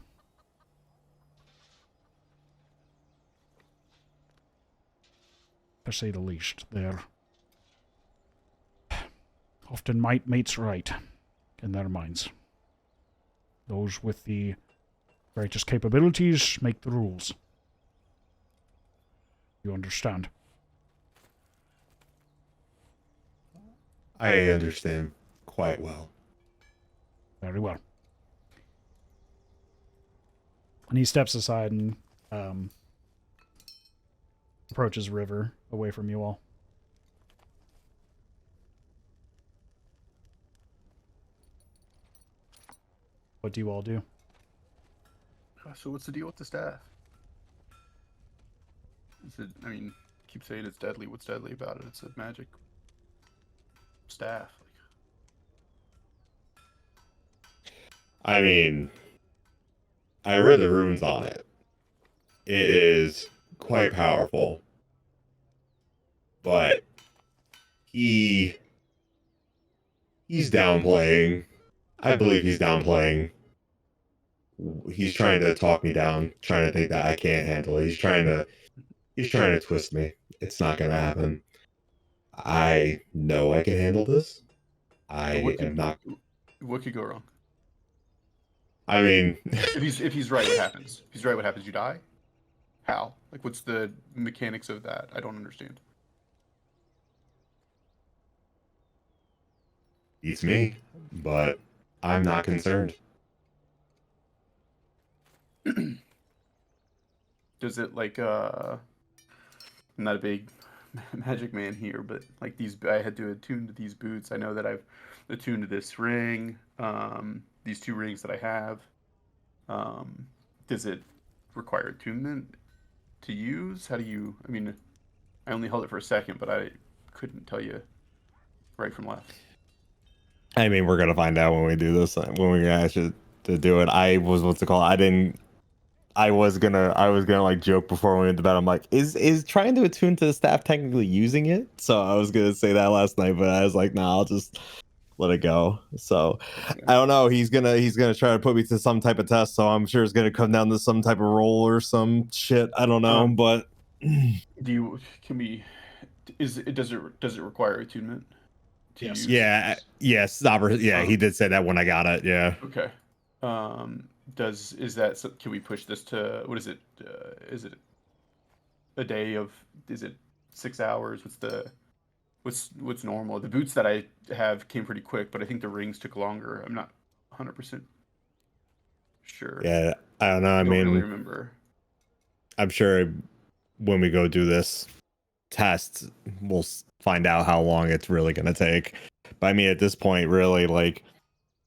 To say the least, they're often might mates right in their minds. Those with the greatest capabilities make the rules. You understand? I understand quite well. Very well. And he steps aside and approaches River away from you all. What do you all do? So what's the deal with the staff? Is it? I mean, keep saying it's deadly. What's deadly about it? It's a magic staff. I mean, I read the runes on it. It is quite powerful. But he's downplaying. I believe he's downplaying. He's trying to talk me down, trying to think that I can't handle it. He's trying to twist me. It's not gonna happen. I know I can handle this. I am not. What could go wrong? I mean, if he's right, what happens? If he's right, what happens? You die? How? Like, what's the mechanics of that? I don't understand. It's me, but I'm not concerned. Does it like I'm not a big magic man here, but like I had to attune to these boots. I know that I've attuned to this ring, these 2 rings that I have. Does it require attunement to use? How do you? I mean, I only held it for a second, but I couldn't tell you right from left. I mean, we're gonna find out when we do this. When we actually to do it, I was gonna like joke before we went to bed. I'm like, is trying to attune to the staff technically using it? So I was gonna say that last night, but I was like, nah, I'll just let it go. So I don't know. He's gonna try to put me to some type of test. So I'm sure it's gonna come down to some type of roll or some shit. I don't know, but does it require attunement? Yes. Yeah. Yes. Stopper. Yeah, he did say that when I got it. Yeah. Okay. Can we push this to, what is it? Is it a day of, is it 6 hours? What's normal? The boots that I have came pretty quick, but I think the rings took longer. I'm not 100% sure. Yeah. I don't know. I don't mean, really remember. I'm sure when we go do this test, we'll find out how long it's really going to take. But I mean, at this point, really, like,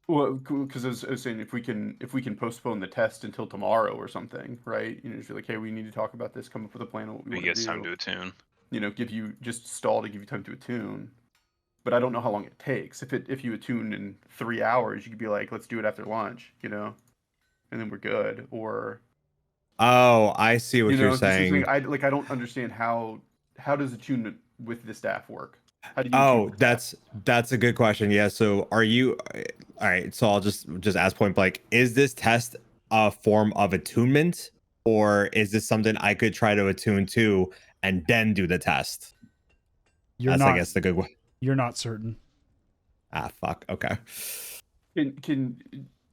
well, because I was saying, if we can postpone the test until tomorrow or something, right? You know, just be like, hey, we need to talk about this. Come up with a plan of what we want to do. Get time to attune. You know, stall to give you time to attune. But I don't know how long it takes. If you attune in 3 hours, you could be like, let's do it after lunch, you know, and then we're good. Or oh, I see what you're saying. I don't understand how does attunement with the staff work? How do you? Oh, that's a good question. Yeah. So are you? All right. So I'll just ask point blank: is this test a form of attunement, or is this something I could try to attune to and then do the test? I guess the good one. You're not certain. Ah, fuck. Okay.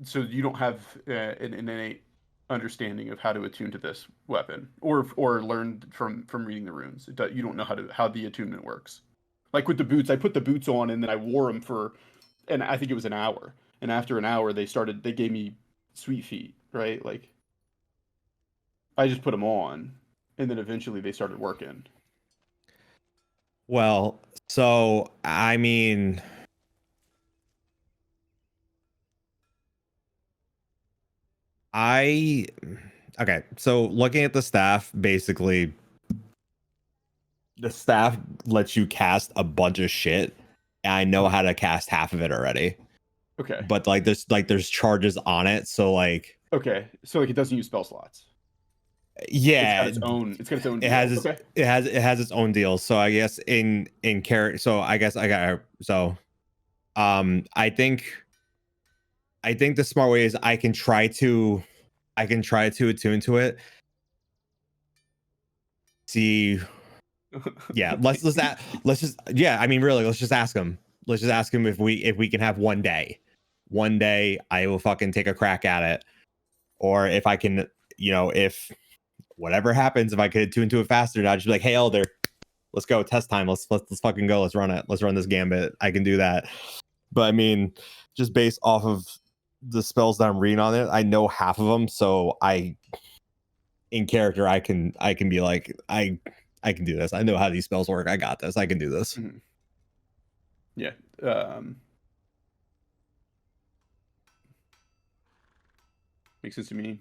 So you don't have an innate understanding of how to attune to this weapon, or learned from reading the runes. You don't know how the attunement works. Like with the boots, I put the boots on and then I wore them and I think it was an hour. And after an hour, they gave me sweet feet, right? Like I just put them on, and then eventually they started working. Well, so I mean, okay. So looking at the staff, basically, the staff lets you cast a bunch of shit, and I know how to cast half of it already. Okay. But there's charges on it, so like. Okay, so like it doesn't use spell slots. Yeah, it's got its own. It has its own deal. So I guess in character. So I guess I got so. I think the smart way is I can try to attune to it. See. Yeah, let's just I mean, really, let's just ask him. Let's just ask him if we can have one day. One day I will fucking take a crack at it. Or if I can, if whatever happens, if I could attune to it faster, I'd just be like, hey, Elder, let's go, test time. Let's fucking go. Let's run it. Let's run this gambit. I can do that. But I mean, just based off of the spells that I'm reading on it, I know half of them. So in character, I can be like, I can do this. I know how these spells work. I got this. I can do this. Mm-hmm. Yeah. Makes sense to me.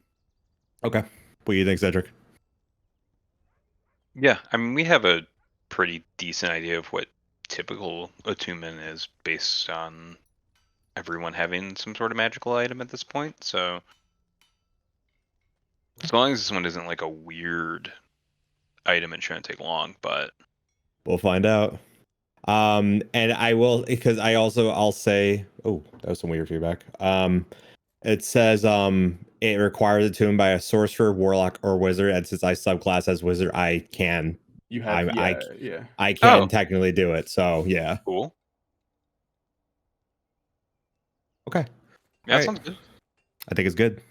Okay. What do you think, Cedric? Yeah, I mean, we have a pretty decent idea of what typical attunement is based on everyone having some sort of magical item at this point. So as long as this one isn't like a weird item, it shouldn't take long, but we'll find out. And I will, because I'll say, oh, that was some weird feedback. It says it requires attunement by a sorcerer, warlock, or wizard, and since I subclass as wizard, I can. You have, I can technically do it. So yeah. Cool. Okay. Yeah, sounds good. I think it's good.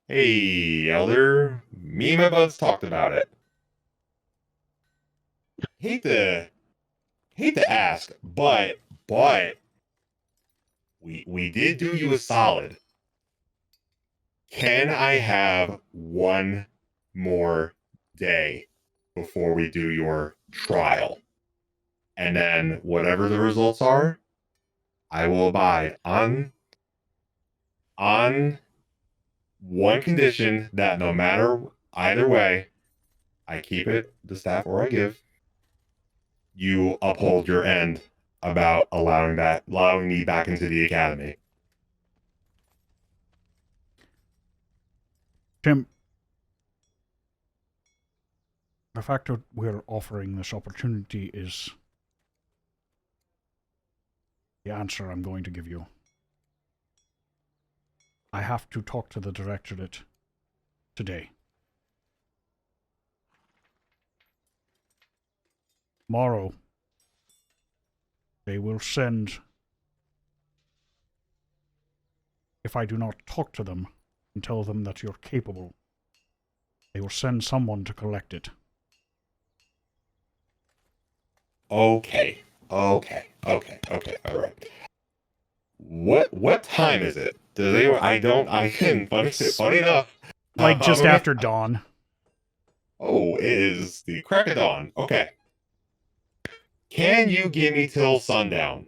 Hey, Elder. Me and my buds talked about it. Hate to ask, but we did do you a solid. Can I have one more day before we do your trial? And then whatever the results are, I will abide on one condition, that no matter either way, I keep it the staff or I give, you uphold your end about allowing me back into the academy. Tim, the fact that we're offering this opportunity is the answer I'm going to give you. I have to talk to the directorate today. Tomorrow, they will send, if I do not talk to them and tell them that you're capable, they will send someone to collect it. Okay, all right. What time is it? Funny enough. Like just after dawn. Oh, it is the crack of dawn. Okay. Can you give me till sundown?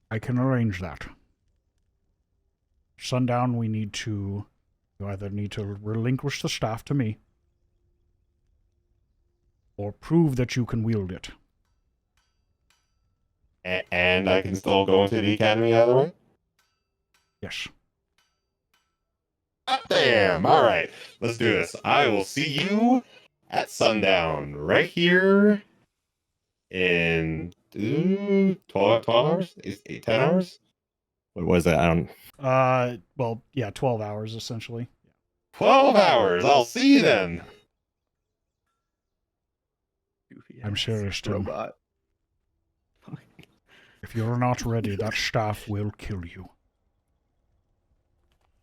I can arrange that. Sundown, you either need to relinquish the staff to me, or prove that you can wield it. And I can still go into the academy either way? Yes. Damn, alright. Let's do this. I will see you at sundown, right here in 12 hours? 10 hours? What was that? 12 hours, essentially. 12 hours! I'll see you then! I'm serious, Tim. Robot. If you're not ready, that staff will kill you.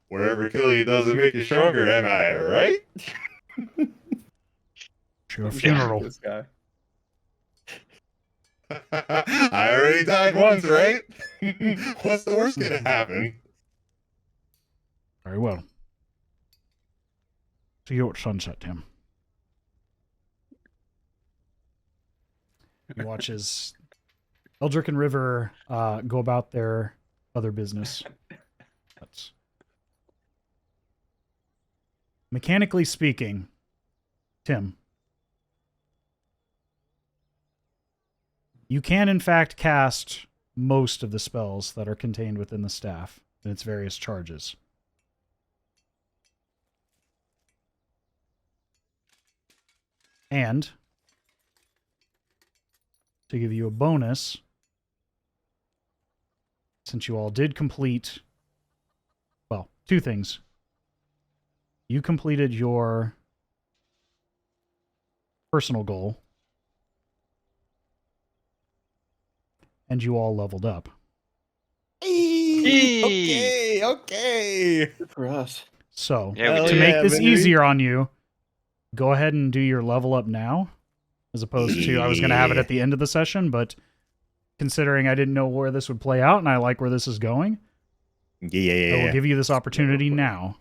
Whatever kill you doesn't make you stronger, am I, right? It's your funeral. This guy. I already died once, right? What's the worst gonna happen? Very well. See you at sunset, Tim. He watches Eldrick and River go about their other business. That's... Mechanically speaking, Tim, you can in fact cast most of the spells that are contained within the staff and its various charges. And to give you a bonus, since you all did complete, well, two things. You completed your personal goal, and you all leveled up. Okay. Good for us. So, Yeah, we to did. make this baby. easier on you, go ahead and do your level up now, as opposed to I was going to have it at the end of the session, but considering I didn't know where this would play out and I like where this is going, I will give you this opportunity now.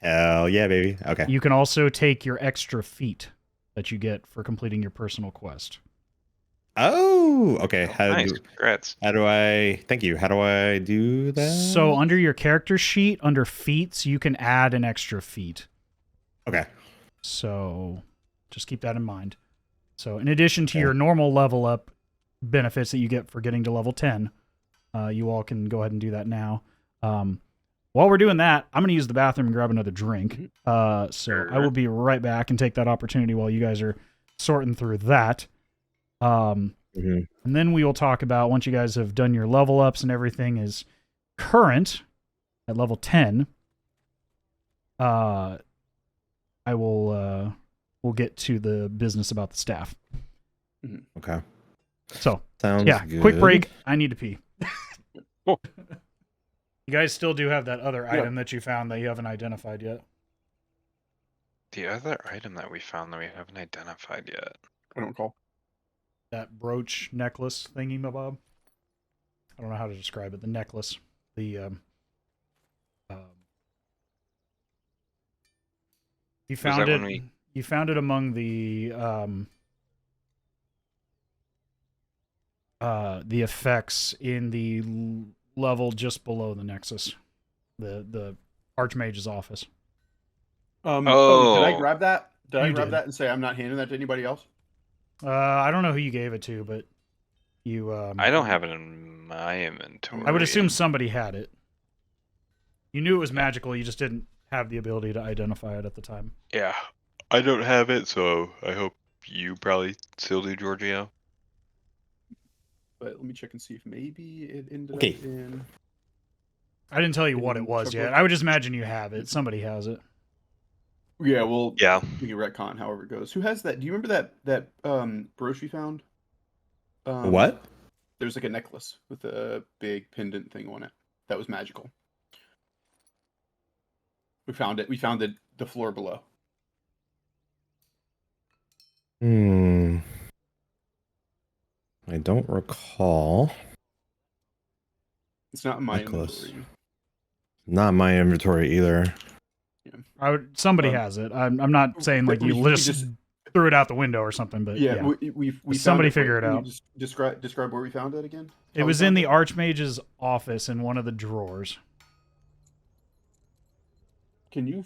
Hell yeah, baby. Okay. You can also take your extra feat that you get for completing your personal quest. Oh, okay. Nice. Congrats. How do I? Thank you. How do I do that? So under your character sheet, under feats, you can add an extra feat. Okay. So just keep that in mind. So in addition to your normal level up benefits that you get for getting to level 10, you all can go ahead and do that now. While we're doing that, I'm going to use the bathroom and grab another drink. So I will be right back and take that opportunity while you guys are sorting through that. And then we will talk about, once you guys have done your level ups and everything is current at level 10, I will we'll get to the business about the staff. Okay. So Sounds good. Quick break. I need to pee. You guys still do have that other item that you found that you haven't identified yet. The other item that we found that we haven't identified yet. I don't recall. That brooch necklace thingy, bob. I don't know how to describe it. The necklace. The you found it. You found it among the effects in the level just below the Nexus, the Archmage's office. Did I grab that? Did I grab that and say I'm not handing that to anybody else? I don't know who you gave it to, but you. I don't have it in my inventory. I would assume somebody had it. You knew it was magical. You just didn't have the ability to identify it at the time. Yeah, I don't have it, so I hope you probably still do, Giorgio. But let me check and see if maybe it ended up Okay. in... I didn't tell you what it was yet. I would just imagine you have it. Somebody has it. Yeah, well, Yeah. we can retcon however it goes. Who has that? Do you remember that brooch we found? What? There's like a necklace with a big pendant thing on it that was magical. We found it. We found it the floor below. I don't recall. It's not in my Necklace. inventory. Not my inventory either. Somebody has it. I'm not saying like you just threw it out the window or something, but Yeah, we somebody found figure it Can you out. just describe where we found it again? It was in the Archmage's office in one of the drawers. Can you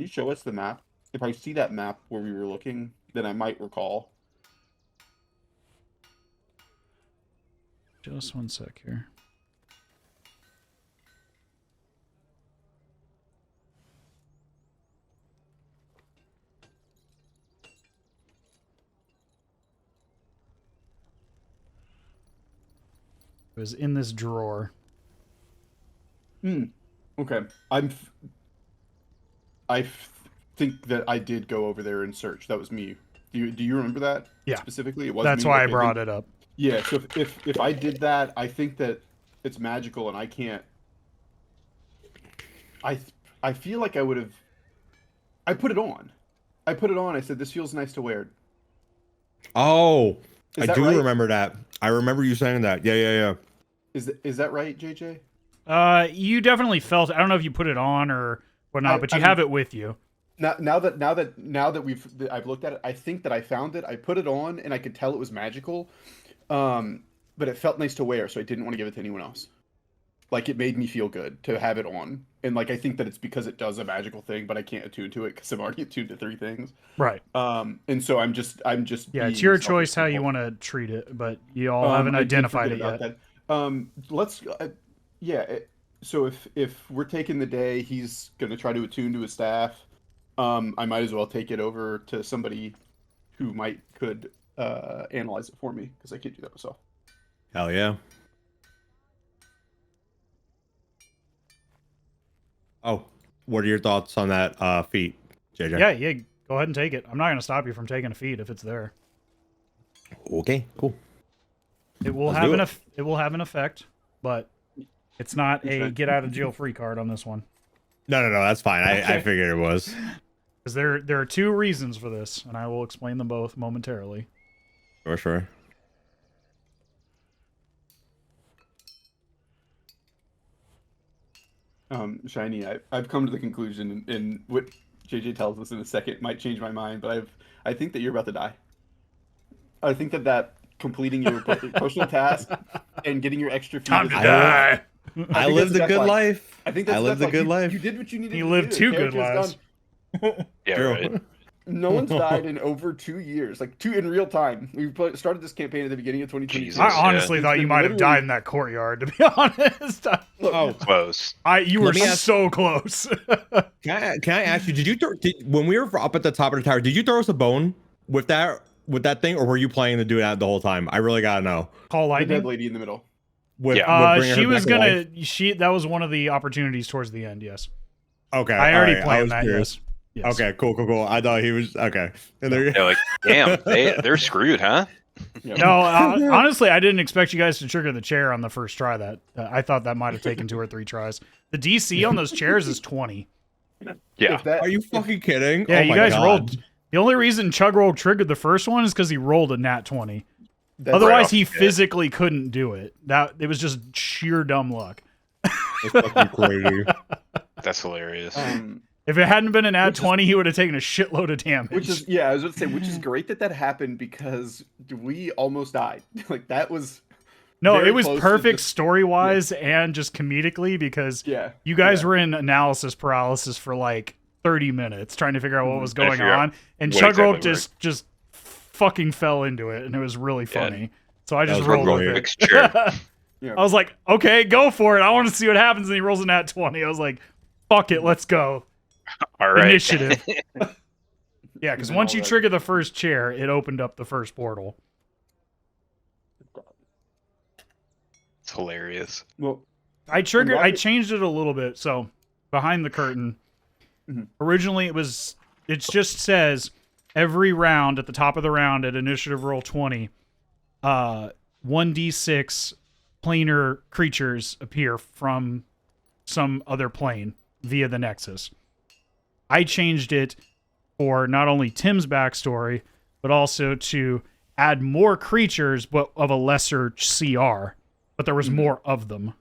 show us the map? If I see that map where we were looking, then I might recall. Just one sec here. It was in this drawer. Okay. I think that I did go over there and search. That was me. Do you remember that? Yeah. Specifically, it was. That's me. why I Okay, brought then- it up. Yeah. So if I did that, I think that it's magical, and I can't. I feel like I would have. I put it on. I said, "This feels nice to wear." Oh, Is I that do right? remember that. I remember you saying that. Yeah. Is that right, JJ? You definitely felt. I don't know if you put it on or whatnot, but you have it with you. Now that I've looked at it, I think that I found it. I put it on, and I could tell it was magical, but it felt nice to wear, so I didn't want to give it to anyone else. Like, it made me feel good to have it on, and like I think that it's because it does a magical thing, but I can't attune to it because I'm already attuned to 3 things. Right. And so I'm just. Yeah, it's your choice how you want to treat it, but you all haven't identified it yet. Let's. So if we're taking the day, he's gonna try to attune to his staff. I might as well take it over to somebody who could analyze it for me because I can't do that myself. Hell yeah. Oh, what are your thoughts on that feat, JJ? Yeah, go ahead and take it. I'm not going to stop you from taking a feat if it's there. Okay, cool. It will have an effect, but it's not a get out of jail free card on this one. No, that's fine. I figured it was. Because there are two reasons for this, and I will explain them both momentarily. Sure. Shiny, I've come to the conclusion, and what JJ tells us in a second might change my mind, but I think that you're about to die. I think that completing your personal task and getting your extra feet. Time to die. I lived a good life. I think that's I lived a good life. You did what you needed to do. You lived two good Character's lives. done. Yeah, True. right. No one's died in over 2 years, like two in real time. We started this campaign at the beginning of 2022. Jesus. I Yeah. honestly It's thought you been might have literally- died in that courtyard, to be honest. Oh, Close. You were Let me ask- so close. can I ask you? When we were up at the top of the tower? Did you throw us a bone with that thing, or were you planning to do that the whole time? I really gotta know. Call The dead lightning. lady in the middle. With bringing She her was back to gonna. life? That was one of the opportunities towards the end. Yes, Okay, I already alright, I planned was that. curious. Yes. Okay, cool. I thought he was okay. And there, They're like, damn, they're screwed, huh? Yeah. No, honestly, I didn't expect you guys to trigger the chair on the first try. I thought that might have taken 2 or 3 tries. The DC on those chairs is 20. Yeah. If that- are you fucking kidding? Yeah, Oh you my guys God. rolled. The only reason Chugrulk triggered the first one is because he rolled a nat 20. that's- Otherwise, off he the bat. physically couldn't do it. It was just sheer dumb luck. That's fucking crazy. That's hilarious. If it hadn't been an nat Which is- 20, he would have taken a shitload of damage. Which is, yeah, I was going to say, which is great that happened because we almost died. Like, that was, no, very it was close to perfect just- story wise and just comedically because yeah. you guys yeah. were in analysis paralysis for like 30 minutes trying to figure out what was Trying to going figure out on, and what Chugrulk exactly just fucking fell into it, and it was really funny. So I That just was rolled with brilliant. it. Fixed chair. Yeah. I was like, okay, go for it. I want to see what happens. And he rolls a nat 20. I was like, fuck it, let's go. All right. Initiative. Yeah, because And once all you that- trigger the first chair, it opened up the first portal. It's hilarious. Well, I glad you- changed it a little bit. So behind the curtain, Mhm. originally it just says every round at the top of the round at initiative roll 20, 1d6 planar creatures appear from some other plane via the Nexus. I changed it for not only Tim's backstory, but also to add more creatures, but of a lesser CR. But there was more of them.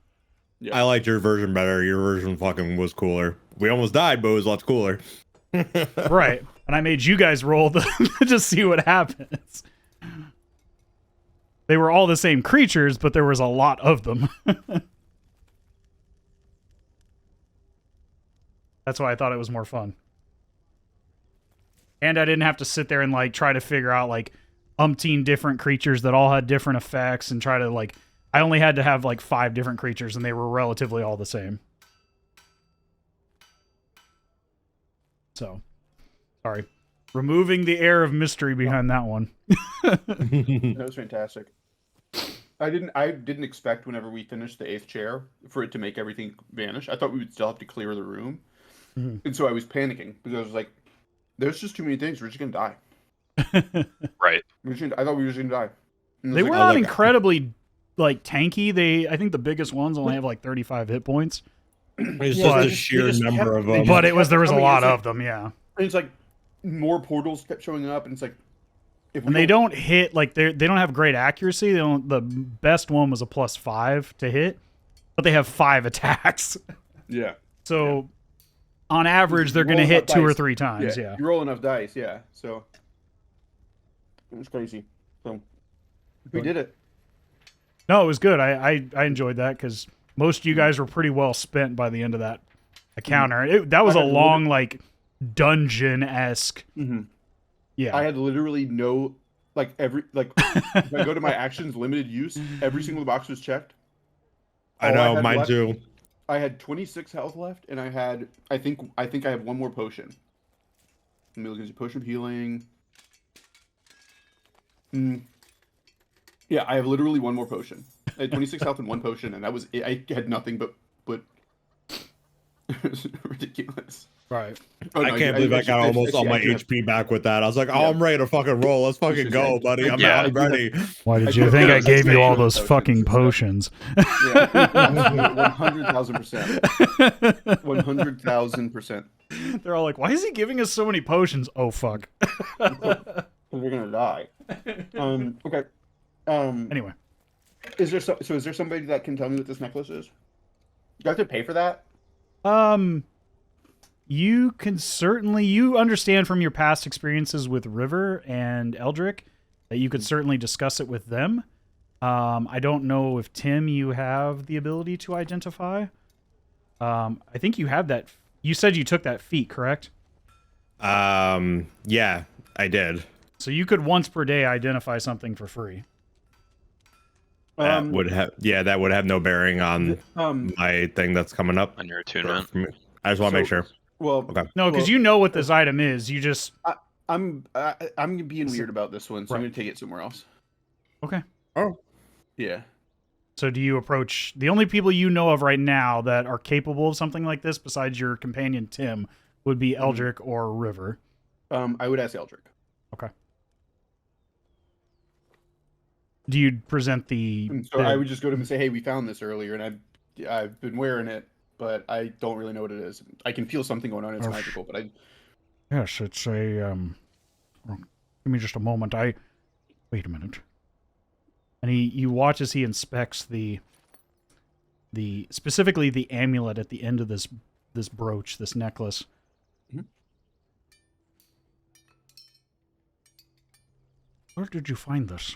yeah. I liked your version better. Your version fucking was cooler. We almost died, but it was lots cooler. Right. And I made you guys roll to see what happens. They were all the same creatures, but there was a lot of them. That's why I thought it was more fun. And I didn't have to sit there and like try to figure out like umpteen different creatures that all had different effects and try to like I only had to have like 5 different creatures and they were relatively all the same. So, sorry. Removing the air of mystery behind that one. That was fantastic. I didn't expect whenever we finished the 8th chair for it to make everything vanish. I thought we would still have to clear the room. Mhm. And so I was panicking because I was like, there's just too many things. We're just going to die. Right. I thought we were just going to die. And I They was were like, not incredibly like tanky. I think the biggest ones only have like 35 hit points. It's Yeah, just they the just- sheer they just number kept- of they them. But there was a coming, lot it's like- of them, yeah. And it's like more portals kept showing up, and it's like, if we And they don't hit like they don't have great accuracy. The best one was a +5 to hit, but they have 5 attacks. Yeah. So on average, they're going to Roll hit enough 2 or dice. 3 times. Yeah. You roll enough dice, yeah. So it was crazy. So we did it. No, it was good. I enjoyed that because most of you guys were pretty well spent by the end of that encounter. That was I a had long like dungeon-esque. Mm-hmm. Yeah. I had literally no if I go to my actions limited use, every single box was checked. I All know, had mine left- too. I had 26 health left, and I think I have one more potion. Let me look at potion of healing. Yeah, I have literally one more potion. I had 26 health and one potion, and that was it. I had nothing but it was ridiculous. Right. Oh, I no, can't believe I got almost all my do have- HP back with that. I was like, oh, Yeah. I'm ready to fucking roll. Let's fucking Just- go, I- buddy. I'm yeah. I'm ready. Why I did you do think I have gave you all potions, those fucking potions. potions? Yeah, 100,000%. 100,000%. They're all like, why is he giving us so many potions? Oh, fuck. We're gonna die. Okay. Anyway. Is there is there somebody that can tell me what this necklace is? Do I have to pay for that? You can certainly, you understand from your past experiences with River and Eldrick that you could certainly discuss it with them. I don't know if Tim, you have the ability to identify. I think you have that. You said you took that feat, correct? Yeah, I did. So you could once per day identify something for free. That would have no bearing on my thing that's coming up. On your attunement. I just want to make sure. Well, Okay. No, because you know what this item is. You just... I'm being weird about this one, so I'm gonna take it somewhere else. Okay. Oh. Yeah. So do you approach... The only people you know of right now that are capable of something like this, besides your companion Tim, would be Eldrick or River. I would ask Eldrick. Okay. Do you present the... And so I would just go to him and say, hey, we found this earlier, and I've been wearing it, but I don't really know what it is. I can feel something going on. It's magical, but I... Yes, it's a, give me just a moment. Wait a minute. And you watch as he inspects specifically the amulet at the end of this brooch, this necklace. Mm-hmm. Where did you find this?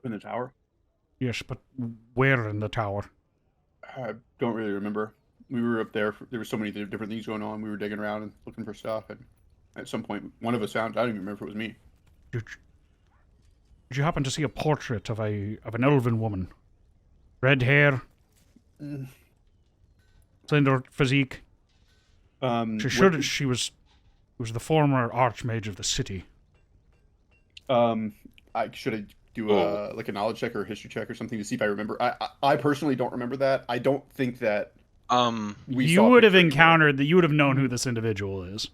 In the tower? Yes, but where in the tower? I don't really remember. We were up there. There were so many different things going on. We were digging around and looking for stuff, and at some point, one of us found. I don't even remember if it was me. Did you happen to see a portrait of an elven woman? Red hair, slender physique. She was the former archmage of the city. Should I do a knowledge check or a history check or something to see if I remember? I personally don't remember that. I don't think that. You would have encountered that. You would have known who this individual is,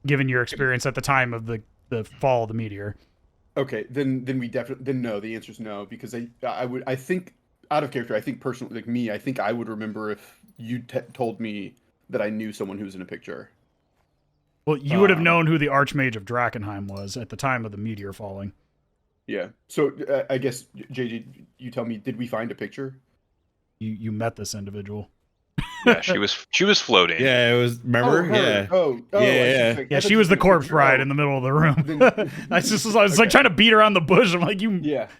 given your experience at the time of the fall of the meteor. Okay, then we definitely no. The answer is no, because I think out of character. I think personally, like me, I think I would remember if you told me that I knew someone who was in a picture. Well, you would have known who the Archmage of Drakenheim was at the time of the meteor falling. Yeah. So I guess JJ, you tell me, did we find a picture? You met this individual. Yeah, she was floating. Yeah, it was. Remember? Yeah. Yeah. Yeah, she was the corpse bride in the middle of the room. I was like trying to beat around the bush. I'm like,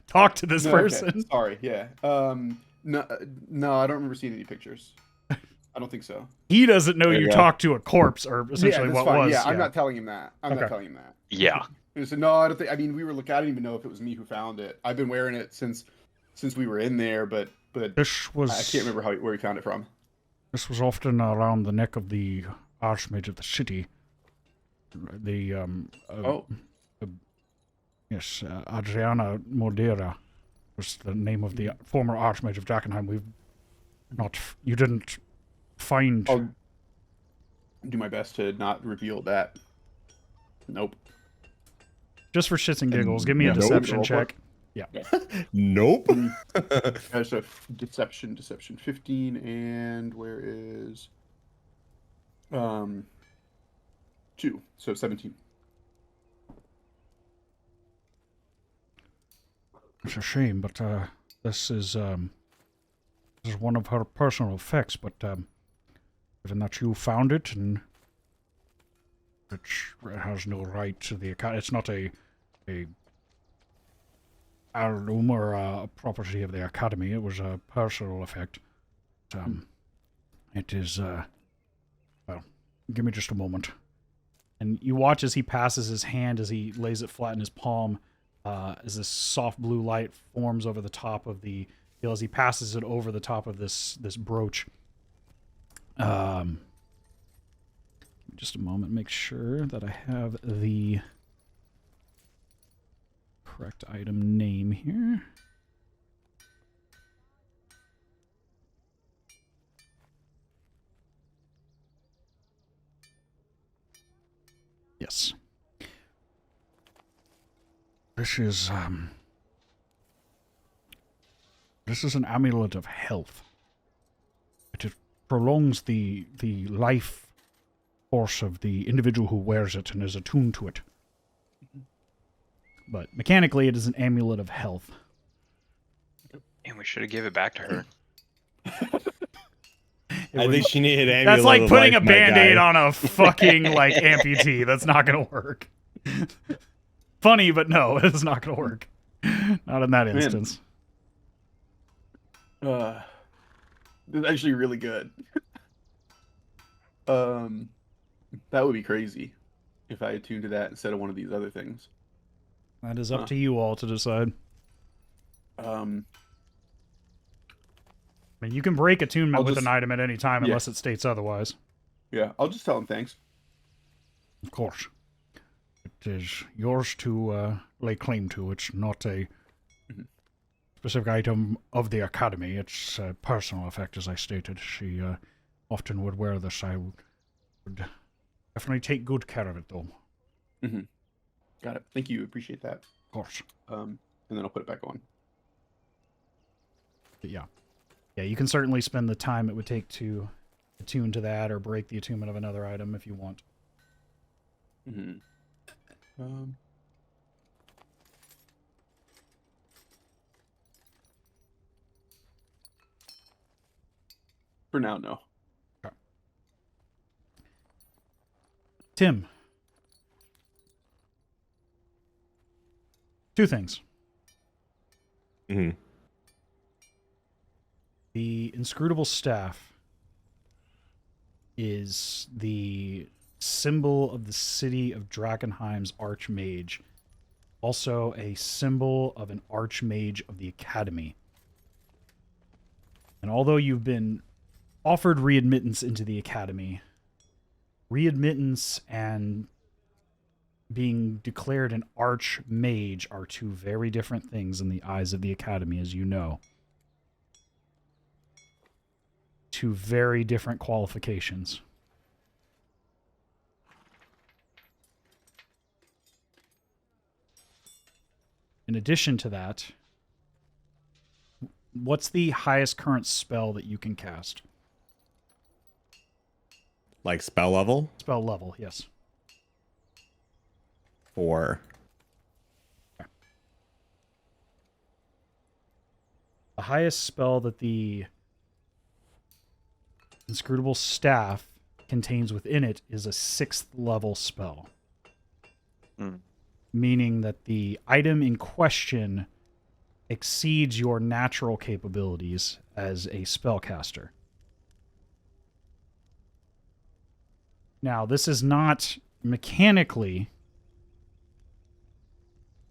talk to this person. Okay. Sorry. Yeah. No, I don't remember seeing any pictures. I don't think so. He doesn't know you talked to a corpse, or essentially what fine. was. Yeah, I'm not telling him that. I'm not telling him that. Yeah. So no, I don't think. I mean, we were looking. I don't even know if it was me who found it. I've been wearing it since we were in there, but this was. I can't remember where we found it from. This was often around the neck of the Archmage of the city. Yes, Adriana Modera was the name of the former Archmage of Drakenheim. You didn't find... I'll do my best to not reveal that. Nope. Just for shits and giggles, give me a deception check. Yeah. Nope. So deception 15, and where is 2, so 17. It's a shame, but this is one of her personal effects. But given that you found it, and it has no right to the account, it's not a heirloom or a property of the Academy. It was a personal effect. It is, well, give me just a moment. And you watch as he passes his hand, as he lays it flat in his palm, as this soft blue light forms over the top of the, as he passes it over the top of this brooch. Just a moment, make sure that I have the correct item name here. Yes. This is an amulet of health. It prolongs the life force of the individual who wears it and is attuned to it. But mechanically, it is an amulet of health. And we should have gave it back to her. I think she needed amulet. That's like of putting life, a my band-aid guy. on a fucking, like, amputee. That's not gonna work. Funny, but no, it's not gonna work. Not in that instance. This is actually really good. That would be crazy if I attuned to that instead of one of these other things. That is up to you all to decide. I mean, you can break attunement with an item at any time unless it states otherwise. Yeah, I'll just tell him thanks. Of course. It is yours to lay claim to. It's not a specific item of the Academy. It's a personal effect, as I stated. She often would wear this. I would definitely take good care of it, though. Mm-hmm. Got it. Thank you. Appreciate that. Of course. And then I'll put it back on. But yeah. Yeah, you can certainly spend the time it would take to attune to that or break the attunement of another item if you want. Mm-hmm. For now, no. Okay. Tim. Two things. Mm-hmm. The inscrutable staff is the symbol of the city of Drakenheim's Archmage. Also a symbol of an Archmage of the Academy. And although you've been offered readmittance into the Academy, readmittance and being declared an Archmage are two very different things in the eyes of the Academy, as you know. Two very different qualifications. In addition to that, what's the highest current spell that you can cast? Like spell level? Spell level, yes. 4. Okay. The highest spell that the inscrutable staff contains within it is a 6th level spell. Meaning that the item in question exceeds your natural capabilities as a spellcaster. Now, this is not mechanically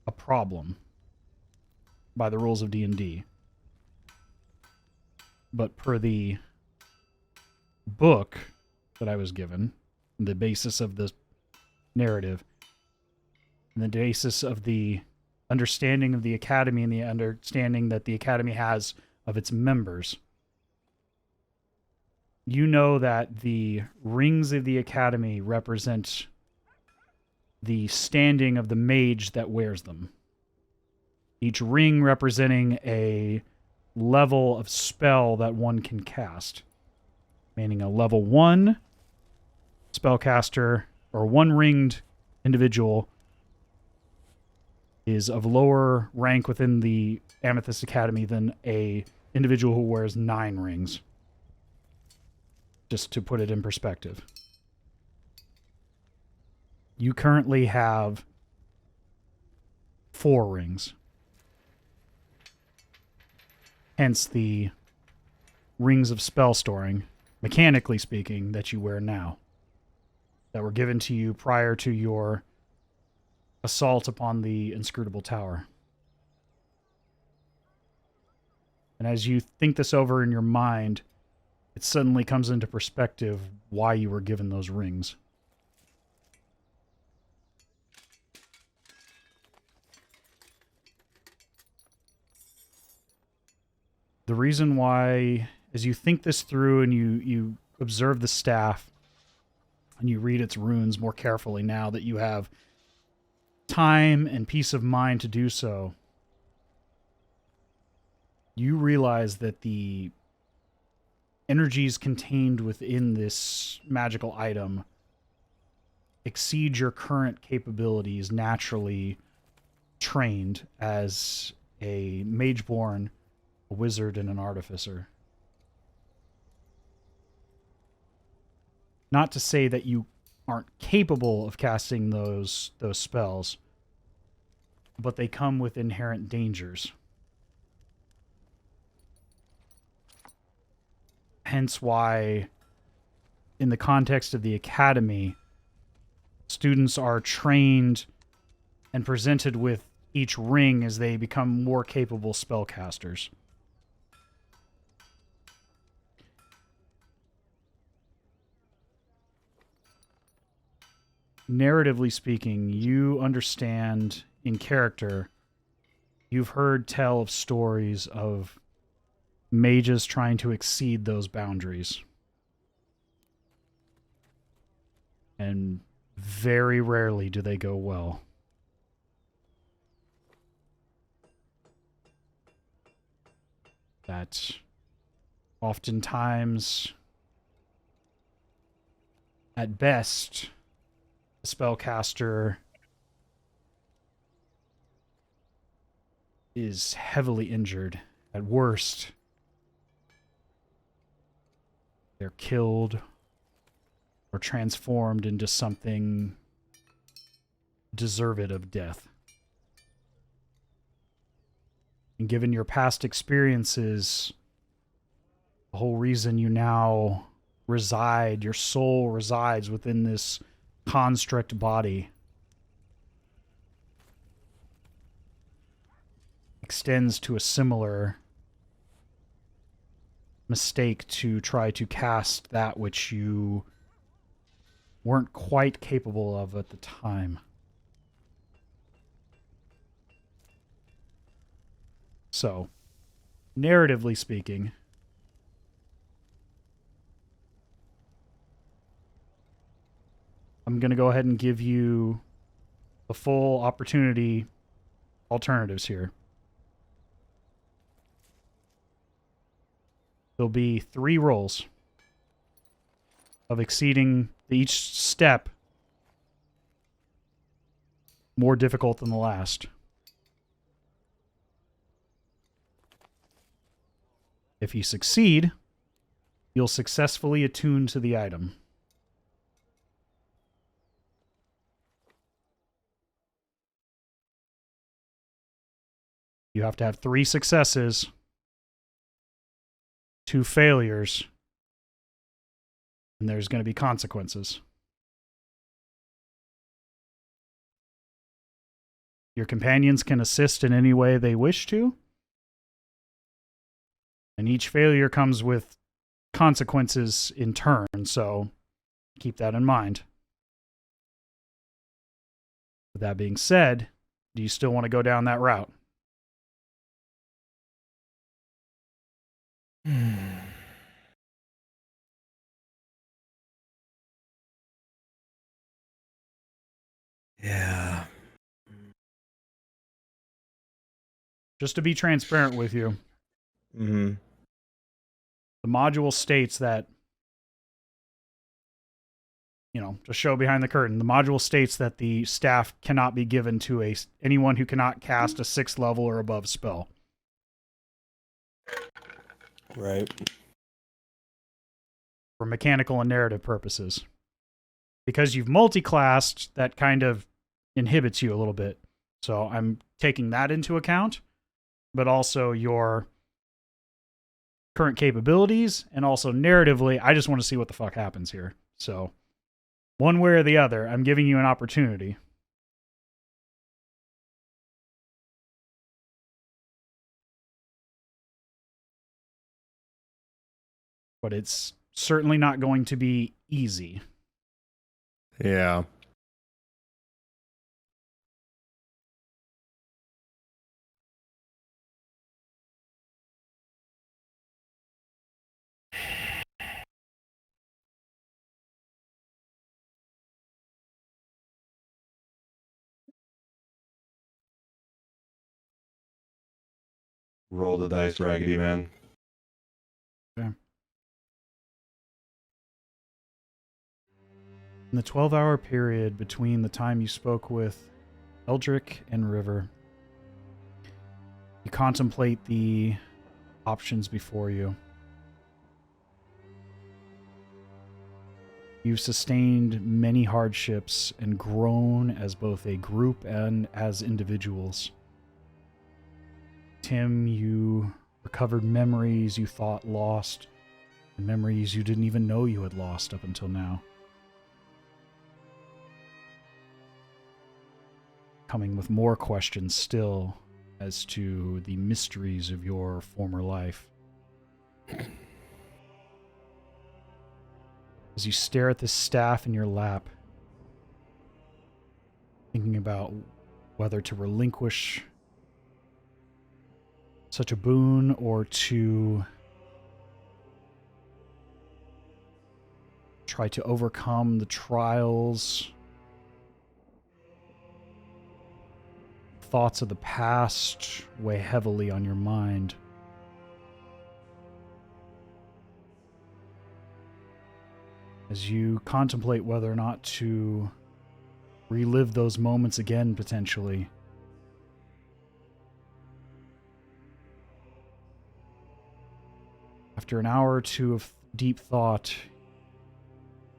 a problem by the rules of D&D. But per the book that I was given, the basis of the narrative, and the basis of the understanding of the Academy and the understanding that the Academy has of its members, you know that the rings of the Academy represent the standing of the mage that wears them. Each ring representing a level of spell that one can cast. Meaning a level 1 spellcaster or one-ringed individual is of lower rank within the Amethyst Academy than a individual who wears 9 rings. Just to put it in perspective. You currently have 4 rings. Hence the rings of spell storing, mechanically speaking, that you wear now. That were given to you prior to your assault upon the inscrutable tower. And as you think this over in your mind, it suddenly comes into perspective why you were given those rings. The reason why, as you think this through and you observe the staff, and you read its runes more carefully now that you have time and peace of mind to do so, you realize that the energies contained within this magical item exceed your current capabilities naturally trained as a mageborn, a wizard, and an artificer. Not to say that you aren't capable of casting those spells, but they come with inherent dangers. Hence why, in the context of the academy, students are trained and presented with each ring as they become more capable spellcasters. Narratively speaking, you understand in character, you've heard tell of stories of mages trying to exceed those boundaries. And very rarely do they go well. That oftentimes, at best, the spellcaster is heavily injured. At worst, they're killed or transformed into something deserved of death. And given your past experiences, the whole reason you now reside, your soul resides within this construct body, extends to a similar mistake to try to cast that which you weren't quite capable of at the time. So, narratively speaking, I'm going to go ahead and give you the full opportunity alternatives here. There'll be 3 rolls of exceeding each step more difficult than the last. If you succeed, you'll successfully attune to the item. You have to have 3 successes, 2 failures, and there's going to be consequences. Your companions can assist in any way they wish to, and each failure comes with consequences in turn, so keep that in mind. With that being said, do you still want to go down that route? Yeah. Just to be transparent with you, Mm-hmm. the module states that, just show behind the curtain, the module states that the staff cannot be given to anyone who cannot cast a 6th level or above spell. Right. For mechanical and narrative purposes. Because you've multi-classed, that kind of inhibits you a little bit. So I'm taking that into account, but also your current capabilities, and also narratively, I just want to see what the fuck happens here. So, one way or the other, I'm giving you an opportunity. But it's certainly not going to be easy. Yeah. Roll the dice, Raggedy Man. In the 12-hour period between the time you spoke with Eldrick and River, you contemplate the options before you. You've sustained many hardships and grown as both a group and as individuals. Tim, you recovered memories you thought lost, and memories you didn't even know you had lost up until now. Coming with more questions still as to the mysteries of your former life. As you stare at this staff in your lap, thinking about whether to relinquish such a boon or to try to overcome the trials, thoughts of the past weigh heavily on your mind. As you contemplate whether or not to relive those moments again, potentially. After an hour or two of deep thought,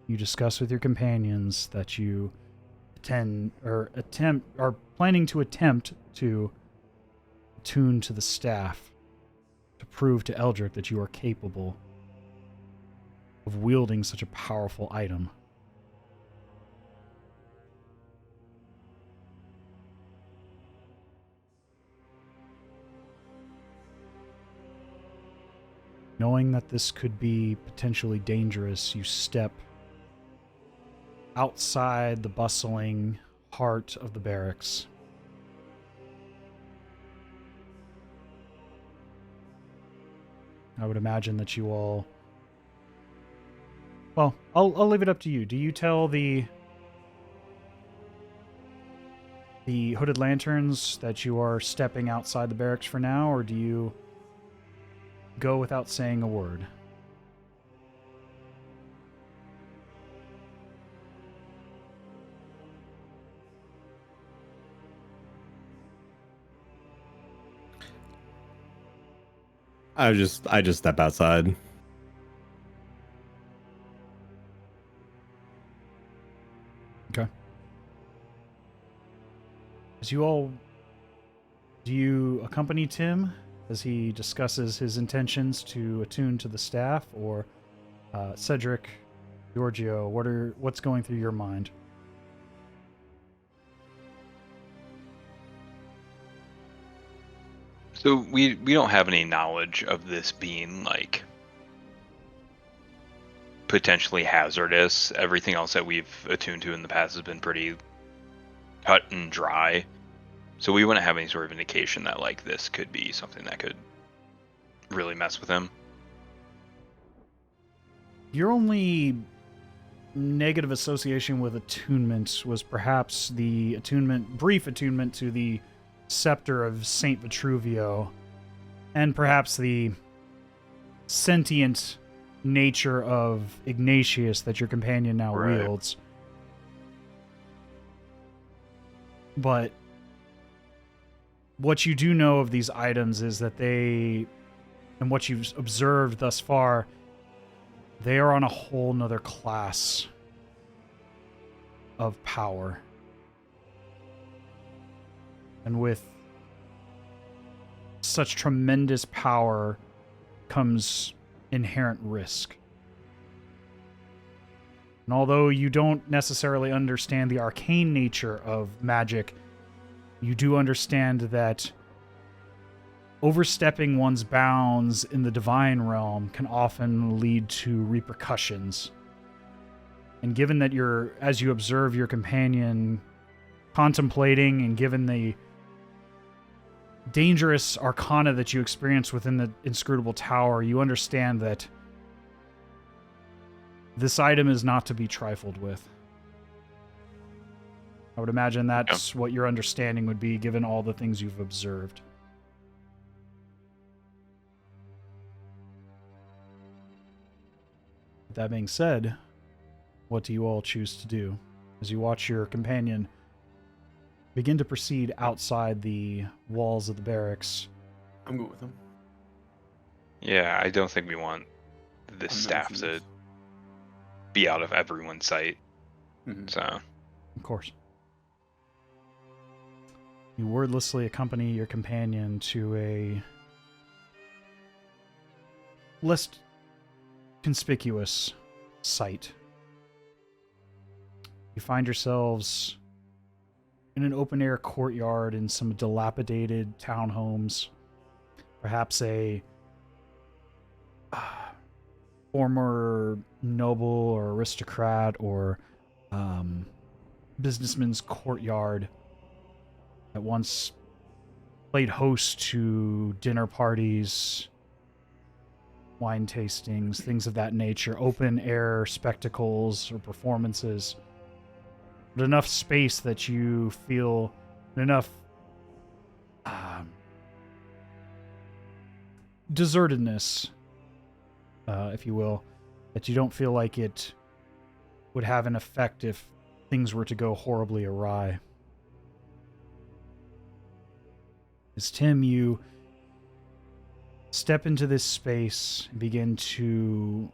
you discuss with your companions that you are planning to attempt to attune to the staff to prove to Eldrick that you are capable of wielding such a powerful item. Knowing that this could be potentially dangerous, you step outside the bustling heart of the barracks. I would imagine that you all... Well, I'll leave it up to you. Do you tell the Hooded Lanterns that you are stepping outside the barracks for now, or do you go without saying a word? I just step outside. Okay. Do you accompany Tim as he discusses his intentions to attune to the staff, or Cedric, Georgio, what's going through your mind? So we don't have any knowledge of this being like potentially hazardous. Everything else that we've attuned to in the past has been pretty cut and dry. So we wouldn't have any sort of indication that like this could be something that could really mess with him. Your only negative association with attunement was perhaps the brief attunement to the scepter of Saint Vitruvio, and perhaps the sentient nature of Ignatius that your companion now wields. But what you do know of these items is that they, and what you've observed thus far, they are on a whole nother class of power. And with such tremendous power comes inherent risk. And although you don't necessarily understand the arcane nature of magic, you do understand that overstepping one's bounds in the divine realm can often lead to repercussions. And given that as you observe your companion contemplating, and given the dangerous arcana that you experience within the inscrutable tower, you understand that this item is not to be trifled with. I would imagine that's what your understanding would be, given all the things you've observed. That being said, what do you all choose to do as you watch your companion begin to proceed outside the walls of the barracks? I'm good with him. Yeah, I don't think we want the I'm staff not to be out of everyone's sight. Mhm. So, Of course. You wordlessly accompany your companion to a less conspicuous site. You find yourselves in an open-air courtyard in some dilapidated townhomes. Perhaps a former noble or aristocrat or businessman's courtyard that once played host to dinner parties, wine tastings, things of that nature, open air spectacles or performances, but enough space that you feel enough desertedness, if you will, that you don't feel like it would have an effect if things were to go horribly awry. As Tim, you step into this space and begin to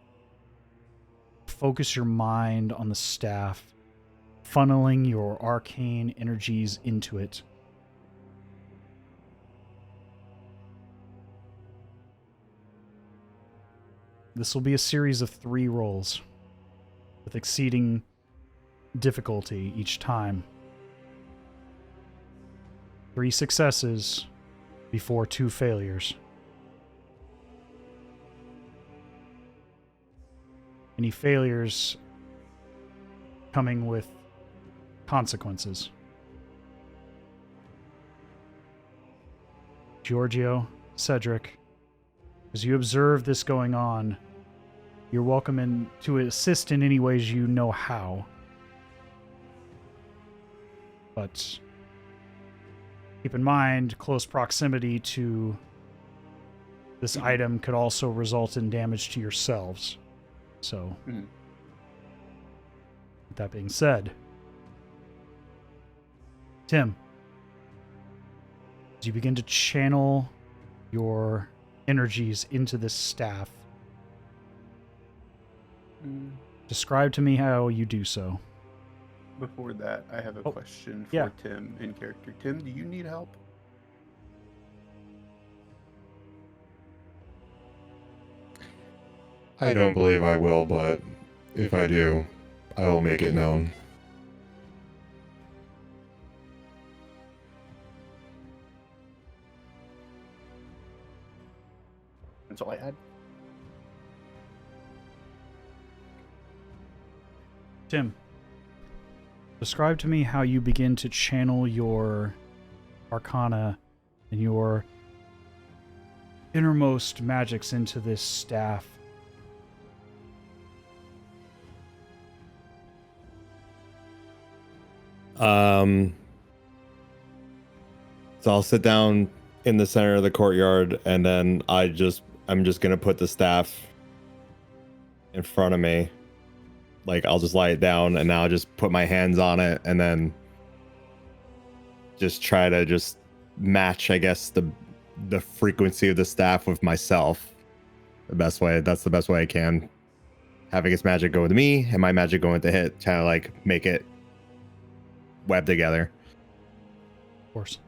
focus your mind on the staff, funneling your arcane energies into it. This will be a series of 3 rolls with exceeding difficulty each time. 3 successes before 2 failures. Any failures coming with consequences. Georgio, Cedric, as you observe this going on, you're welcome to assist in any ways you know how. But keep in mind, close proximity to this item could also result in damage to yourselves. So, with that being said, Tim, as you begin to channel your energies into this staff, describe to me how you do so. Before that, I have a question for yeah. Tim in character. Tim, do you need help? I don't believe I will, but if I do, I will make it known. That's all I had. Tim, describe to me how you begin to channel your arcana and your innermost magics into this staff. So I'll sit down in the center of the courtyard, and then I'm just gonna put the staff in front of me. Like, I'll just lie it down, and now I'll just put my hands on it, and then just try to just match, I guess, the frequency of the staff with myself. That's the best way I can. Having its magic go with me, and my magic going with the hit, trying to like make it web together. Of course.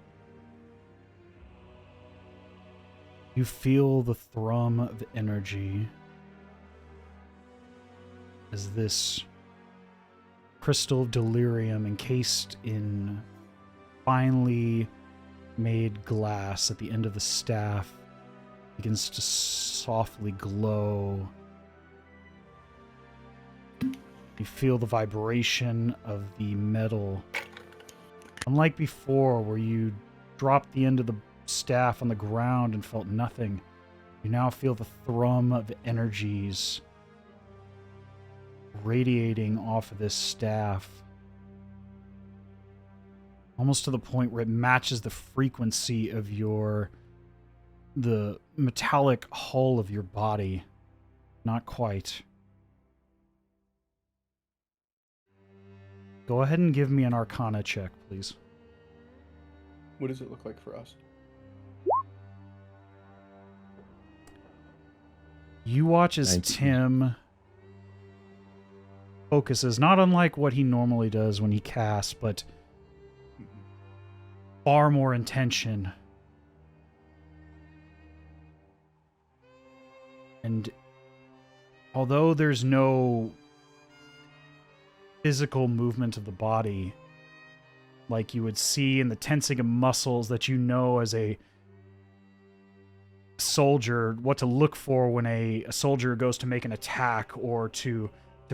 You feel the thrum of energy as this crystal of delirium encased in finely made glass at the end of the staff begins to softly glow. You feel the vibration of the metal. Unlike before, where you dropped the end of the staff on the ground and felt nothing, you now feel the thrum of energies radiating off of this staff, almost to the point where it matches the frequency of the metallic hull of your body. Not quite. Go ahead and give me an Arcana check, please. What does it look like for us? You watch as 19. Tim focuses, not unlike what he normally does when he casts, but far more intention. And although there's no physical movement of the body, like you would see in the tensing of muscles that you know as a soldier, what to look for when a soldier goes to make an attack or to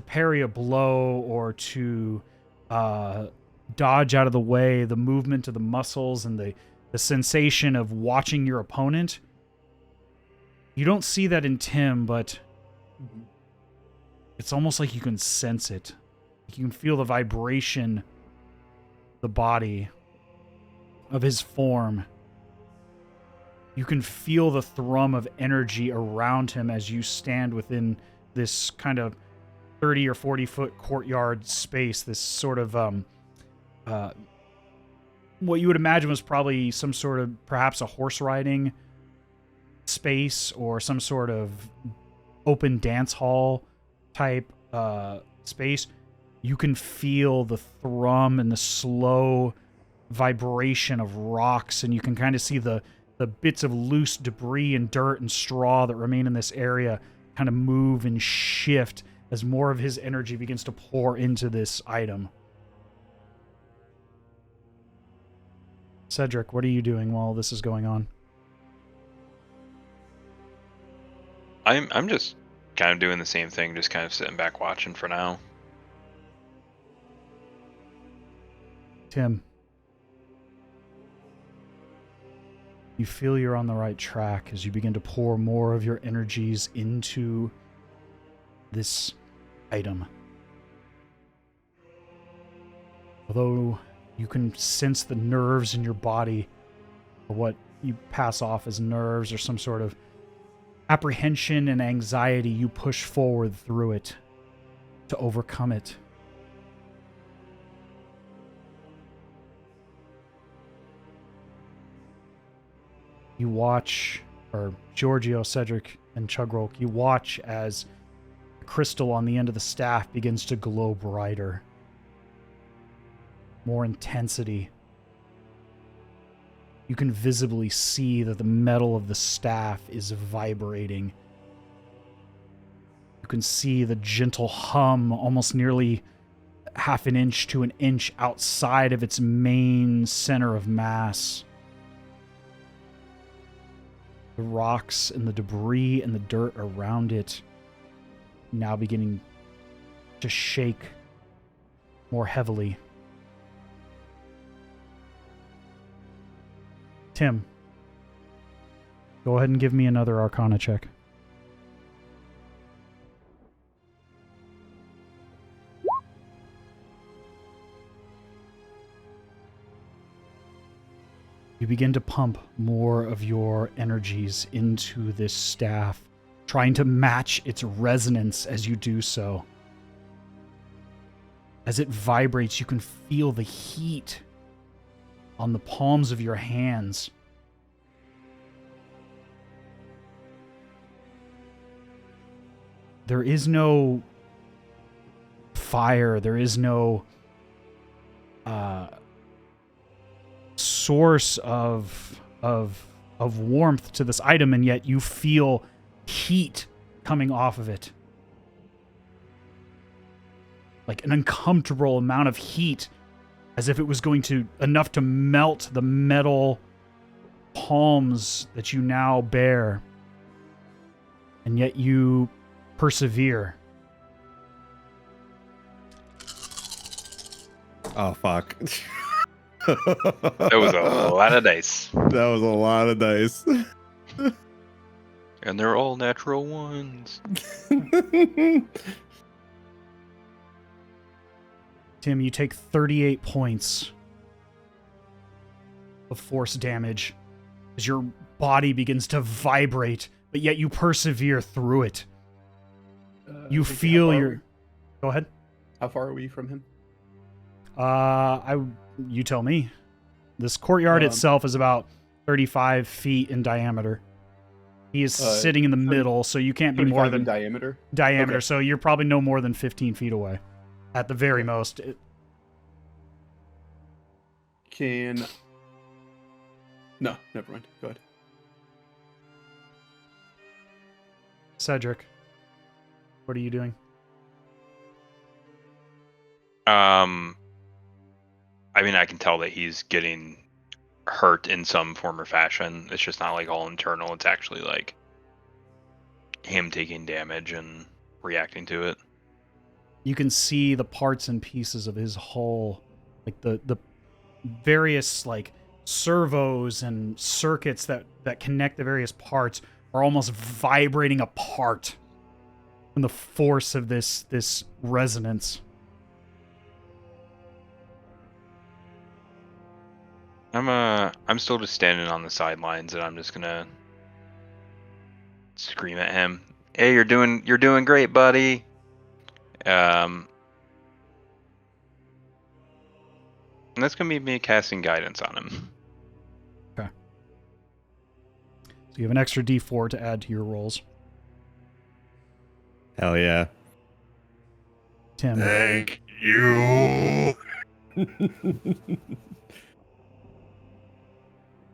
parry a blow or to dodge out of the way, the movement of the muscles and the sensation of watching your opponent. You don't see that in Tim, but it's almost like you can sense it. You can feel the vibration, the body of his form. You can feel the thrum of energy around him as you stand within this kind of 30 or 40 foot courtyard space, this sort of what you would imagine was probably some sort of perhaps a horse riding space or some sort of open dance hall type space. You can feel the thrum and the slow vibration of rocks, and you can kind of see the bits of loose debris and dirt and straw that remain in this area kind of move and shift as more of his energy begins to pour into this item. Cedric, what are you doing while this is going on? I'm just kind of doing the same thing, just kind of sitting back watching for now. Tim, you feel you're on the right track as you begin to pour more of your energies into this item. Although you can sense the nerves in your body, or what you pass off as nerves or some sort of apprehension and anxiety, you push forward through it to overcome it. You watch, or Georgio, Cedric, and Chugrulk, you watch as the crystal on the end of the staff begins to glow brighter. More intensity. You can visibly see that the metal of the staff is vibrating. You can see the gentle hum almost nearly half an inch to an inch outside of its main center of mass. The rocks and the debris and the dirt around it now beginning to shake more heavily. Tim, go ahead and give me another Arcana check. You begin to pump more of your energies into this staff, trying to match its resonance as you do so. As it vibrates, you can feel the heat on the palms of your hands. There is no fire, there is no source of warmth to this item, and yet you feel heat coming off of it. Like an uncomfortable amount of heat, as if it was going to enough to melt the metal palms that you now bear. And yet you persevere. Oh, fuck. That was a lot of dice. That was a lot of dice. And they're all natural ones. Tim, you take 38 points of force damage as your body begins to vibrate, but yet you persevere through it. You feel your... Go ahead. How far are we from him? You tell me. This courtyard itself is about 35 feet in diameter. He is sitting in the middle, so you can't be more than diameter. Okay. So you're probably no more than 15 feet away, at the very most. No, never mind. Go ahead. Cedric, what are you doing? I mean, I can tell that he's getting hurt in some form or fashion. It's just not like all internal. It's actually like him taking damage and reacting to it. You can see the parts and pieces of his hull, like the various like servos and circuits that connect the various parts are almost vibrating apart from the force of this resonance. I'm still just standing on the sidelines, and I'm just gonna scream at him. Hey, you're doing great, buddy. And that's gonna be me casting guidance on him. Okay. So you have an extra D4 to add to your rolls. Hell yeah. Tim. Thank you.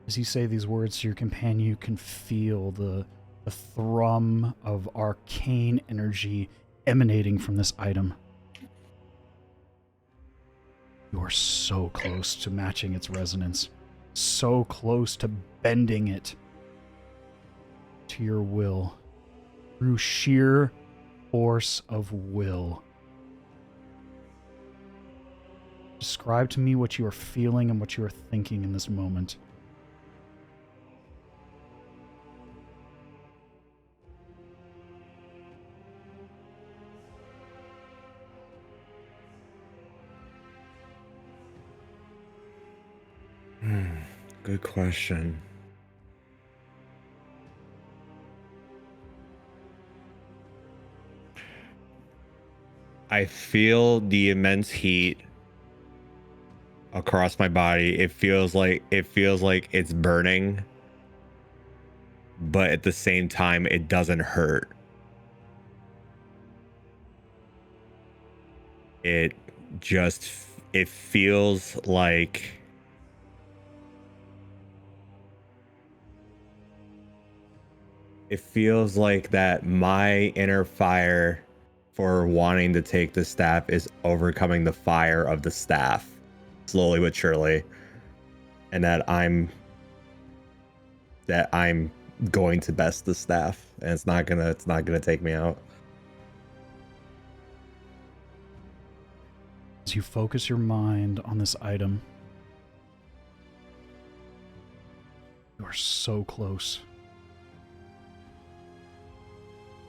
As you say these words to your companion, you can feel the thrum of arcane energy emanating from this item. You are so close to matching its resonance, so close to bending it to your will through sheer force of will. Describe to me what you are feeling and what you are thinking in this moment. Good question. I feel the immense heat across my body. It feels like it's burning, but at the same time it doesn't hurt. It feels like that my inner fire for wanting to take the staff is overcoming the fire of the staff slowly but surely, and that I'm going to best the staff, and it's not gonna take me out. As you focus your mind on this item, you are so close.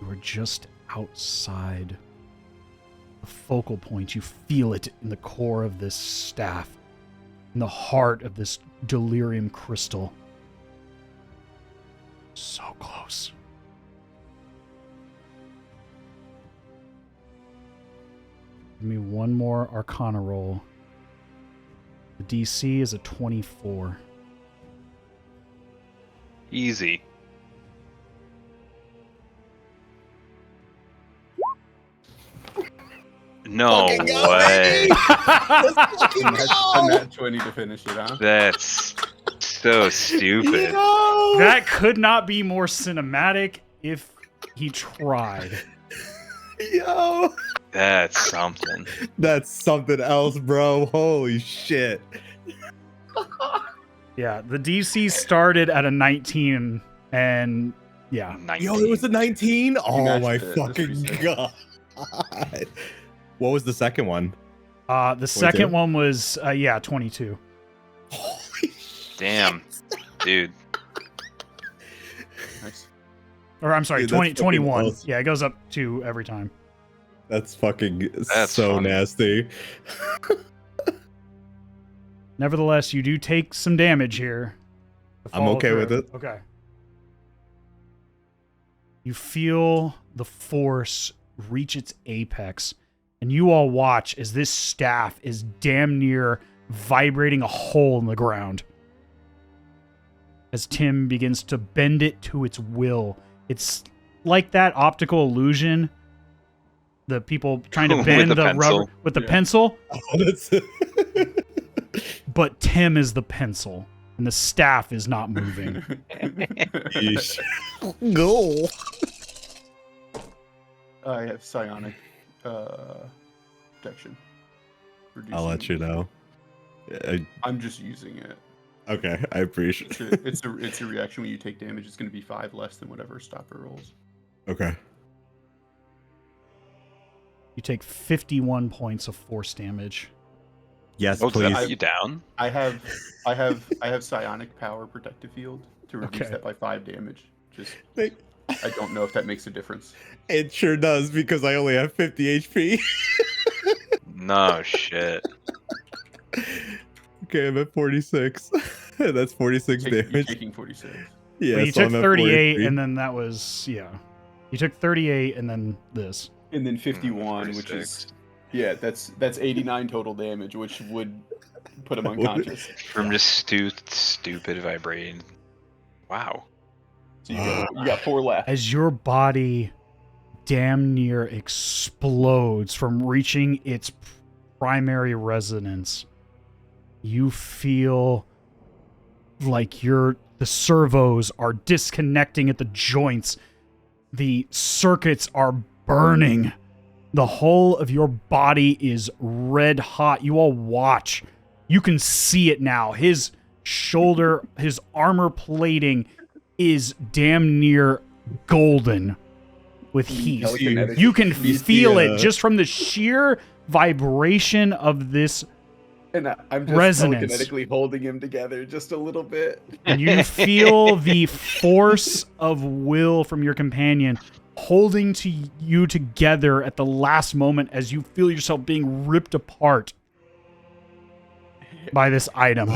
You are just outside the focal point. You feel it in the core of this staff, in the heart of this delirium crystal. So close. Give me one more Arcana roll. The DC is a 24. Easy. No way. A nat 20 to finish it, huh? That's so stupid. That could not be more cinematic if he tried. Yo, That's something. that's something else, bro. Holy shit. Yeah, the DC started at a 19, and yeah. 19. Yo, it was a 19? Oh matched my it. That's fucking pretty sick. god. What was the second one? The second one was 22. Holy Damn, dude. Nice. Or I'm sorry, Dude, that's 20, fucking 21. awesome. Yeah, it goes up 2 every time. That's fucking That's so funny. nasty. Nevertheless, you do take some damage here. to I'm follow okay with through. it. Okay. You feel the force reach its apex And you all watch as this staff is damn near vibrating a hole in the ground. As Tim begins to bend it to its will. It's like that optical illusion. The people trying to bend With the rubber pencil. with the pencil. Oh, that's But Tim is the pencil. And the staff is not moving. Yeesh. Go. I have psionic protection. I'll let you know. I'm just using it. Okay, I appreciate it. It's a reaction when you take damage. It's going to be 5 less than whatever stopper rolls. Okay. You take 51 points of force damage. Yes, Oh, does that please. knock you down? I have psionic power protective field to reduce that by 5 damage. Just I don't know if that makes a difference. It sure does because I only have 50 HP. No shit. Okay, I'm at 46. That's 46 You're damage. taking 46. Yeah, Well, you so took I'm at 38, 43. and then that was, yeah. You took 38, and then this. And then 51, which is 46. that's 89 total damage, which would put him unconscious. From just stupid vibrating. Wow. So you got 4 left. As your body damn near explodes from reaching its primary resonance, you feel like the servos are disconnecting at the joints. The circuits are burning. The whole of your body is red hot. You all watch. You can see it now. His shoulder, his armor plating is damn near golden with heat. Telekinetic. You can feel it Yeah. just from the sheer vibration of this, And I'm just resonance. telekinetically holding him together just a little bit. and you feel the force of will from your companion holding to you together at the last moment as you feel yourself being ripped apart by this item.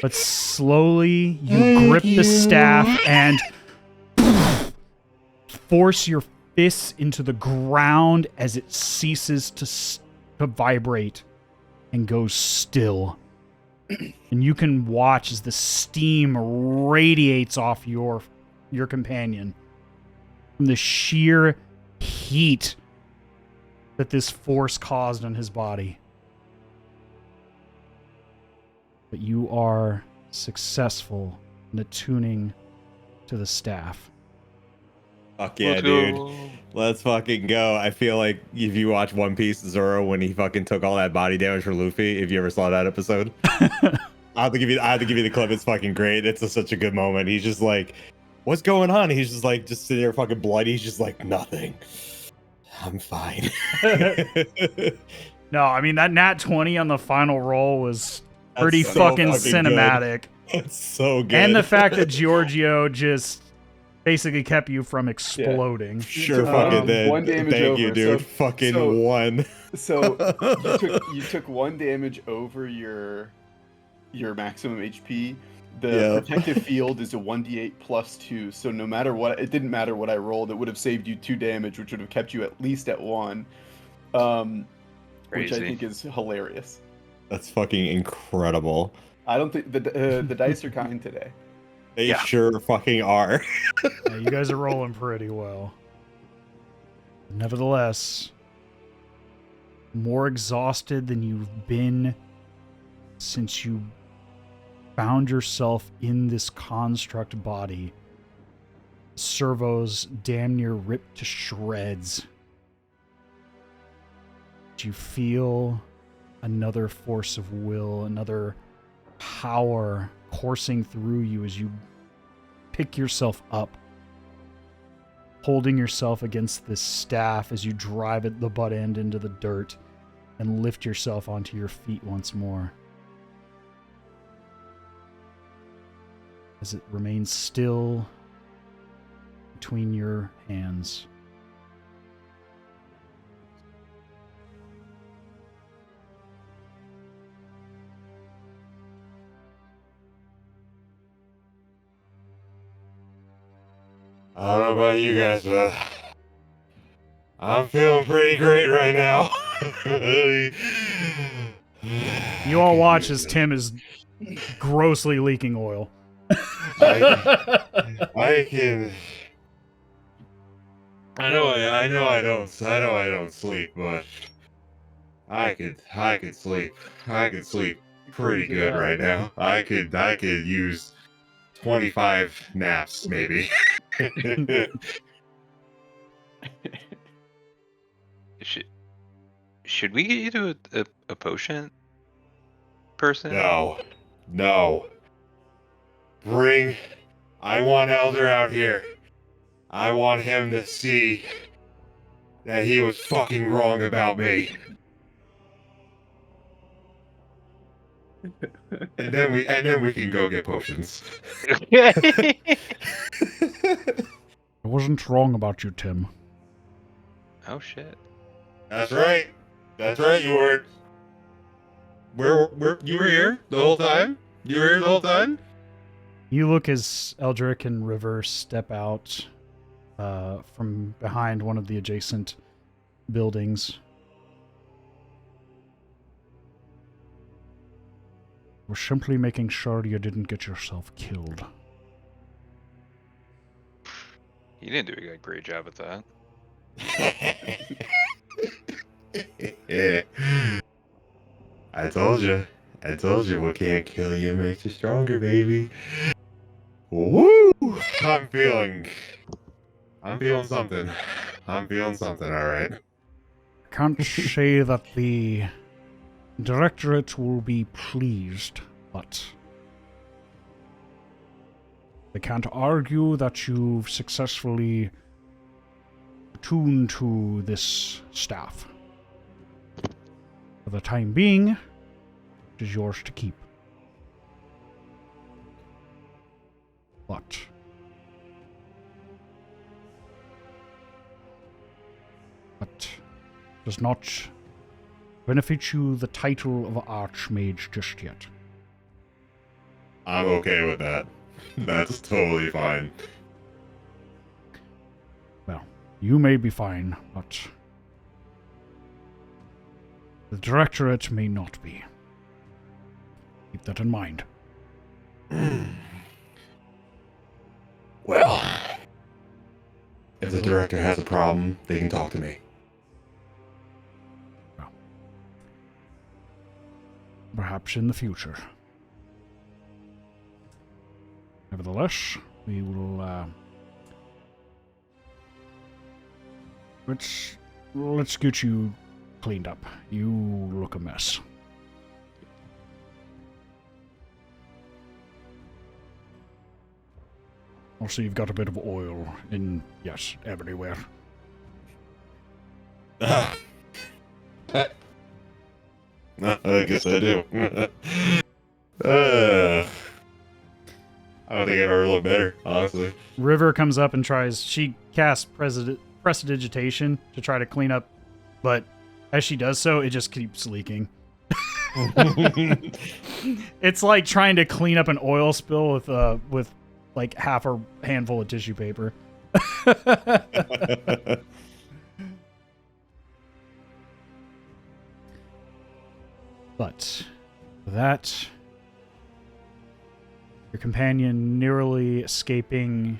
But slowly you grip the staff and force your fists into the ground as it ceases to vibrate and goes still. And you can watch as the steam radiates off your companion from the sheer heat that this force caused on his body. But you are successful in attuning to the staff. Fuck yeah, dude. Let's fucking go. I feel like if you watch One Piece, Zoro, when he fucking took all that body damage for Luffy, if you ever saw that episode, I have to give you the clip. It's fucking great. It's such a good moment. He's just like, what's going on? He's just like, just sitting there fucking bloody. He's just like, nothing. I'm fine. No, I mean, that nat 20 on the final roll was pretty so fucking good. cinematic. It's so good. And the fact that Giorgio just basically kept you from exploding. Sure fucking did. One damage Thank over. you, dude. Fucking one. So you took 1 damage over your maximum HP. The protective field is a 1d8 plus 2, so no matter what, it didn't matter what I rolled, it would have saved you 2 damage, which would have kept you at least at 1, which I think is hilarious. That's fucking incredible. I don't think the dice are kind today. They sure fucking are. Yeah, you guys are rolling pretty well. Nevertheless, more exhausted than you've been since you found yourself in this construct body. Servos damn near ripped to shreds. But you feel another force of will, another power coursing through you as you pick yourself up, holding yourself against this staff as you drive the butt end into the dirt and lift yourself onto your feet once more. As it remains still between your hands. I don't know about you guys, but I'm feeling pretty great right now. You all watch as Tim is grossly leaking oil. I can. I know I don't sleep, but I could sleep. I could sleep pretty good right now. I could use 25 naps maybe. Should we get you to a potion person? No. I want Elder out here. I want him to see that he was fucking wrong about me. And then we can go get potions. I wasn't wrong about you, Tim. Oh shit. That's right, you weren't. You were here the whole time? You were here the whole time? You look as Eldrick and River step out from behind one of the adjacent buildings. We're simply making sure you didn't get yourself killed. You didn't do a great job at that. Yeah. I told you what can't kill you makes you stronger, baby. Woo! I'm feeling something. Alright. I can't say that the Directorate will be pleased, but they can't argue that you've successfully attuned to this staff. For the time being, it is yours to keep. But does not benefit you the title of Archmage just yet. I'm okay with that. That's totally fine. Well, you may be fine, but the Directorate may not be. Keep that in mind. Well, if the director has a problem, they can talk to me. Well, perhaps in the future. Nevertheless, we will let's get you cleaned up. You look a mess. Also, you've got a bit of oil everywhere. I guess I do. I don't think I've ever looked better, honestly. River comes up and she casts Prestidigitation to try to clean up, but as she does so, it just keeps leaking. It's like trying to clean up an oil spill with like half a handful of tissue paper. But that, your companion narrowly escaping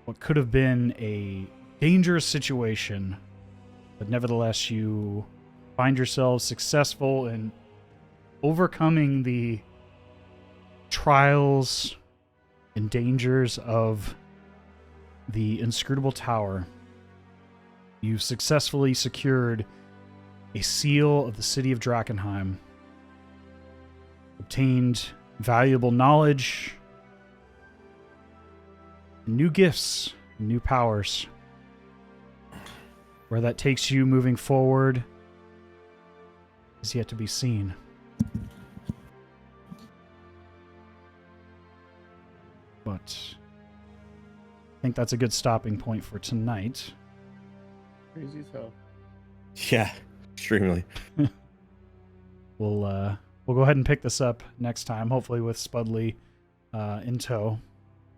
what could have been a dangerous situation, but nevertheless you find yourselves successful in overcoming the trials and dangers of the inscrutable tower. You've successfully secured a seal of the city of Drakenheim, obtained valuable knowledge, new gifts, new powers. Where that takes you moving forward is yet to be seen. But I think that's a good stopping point for tonight. Crazy as hell. Yeah, extremely. We'll go ahead and pick this up next time, hopefully with Spudley in tow.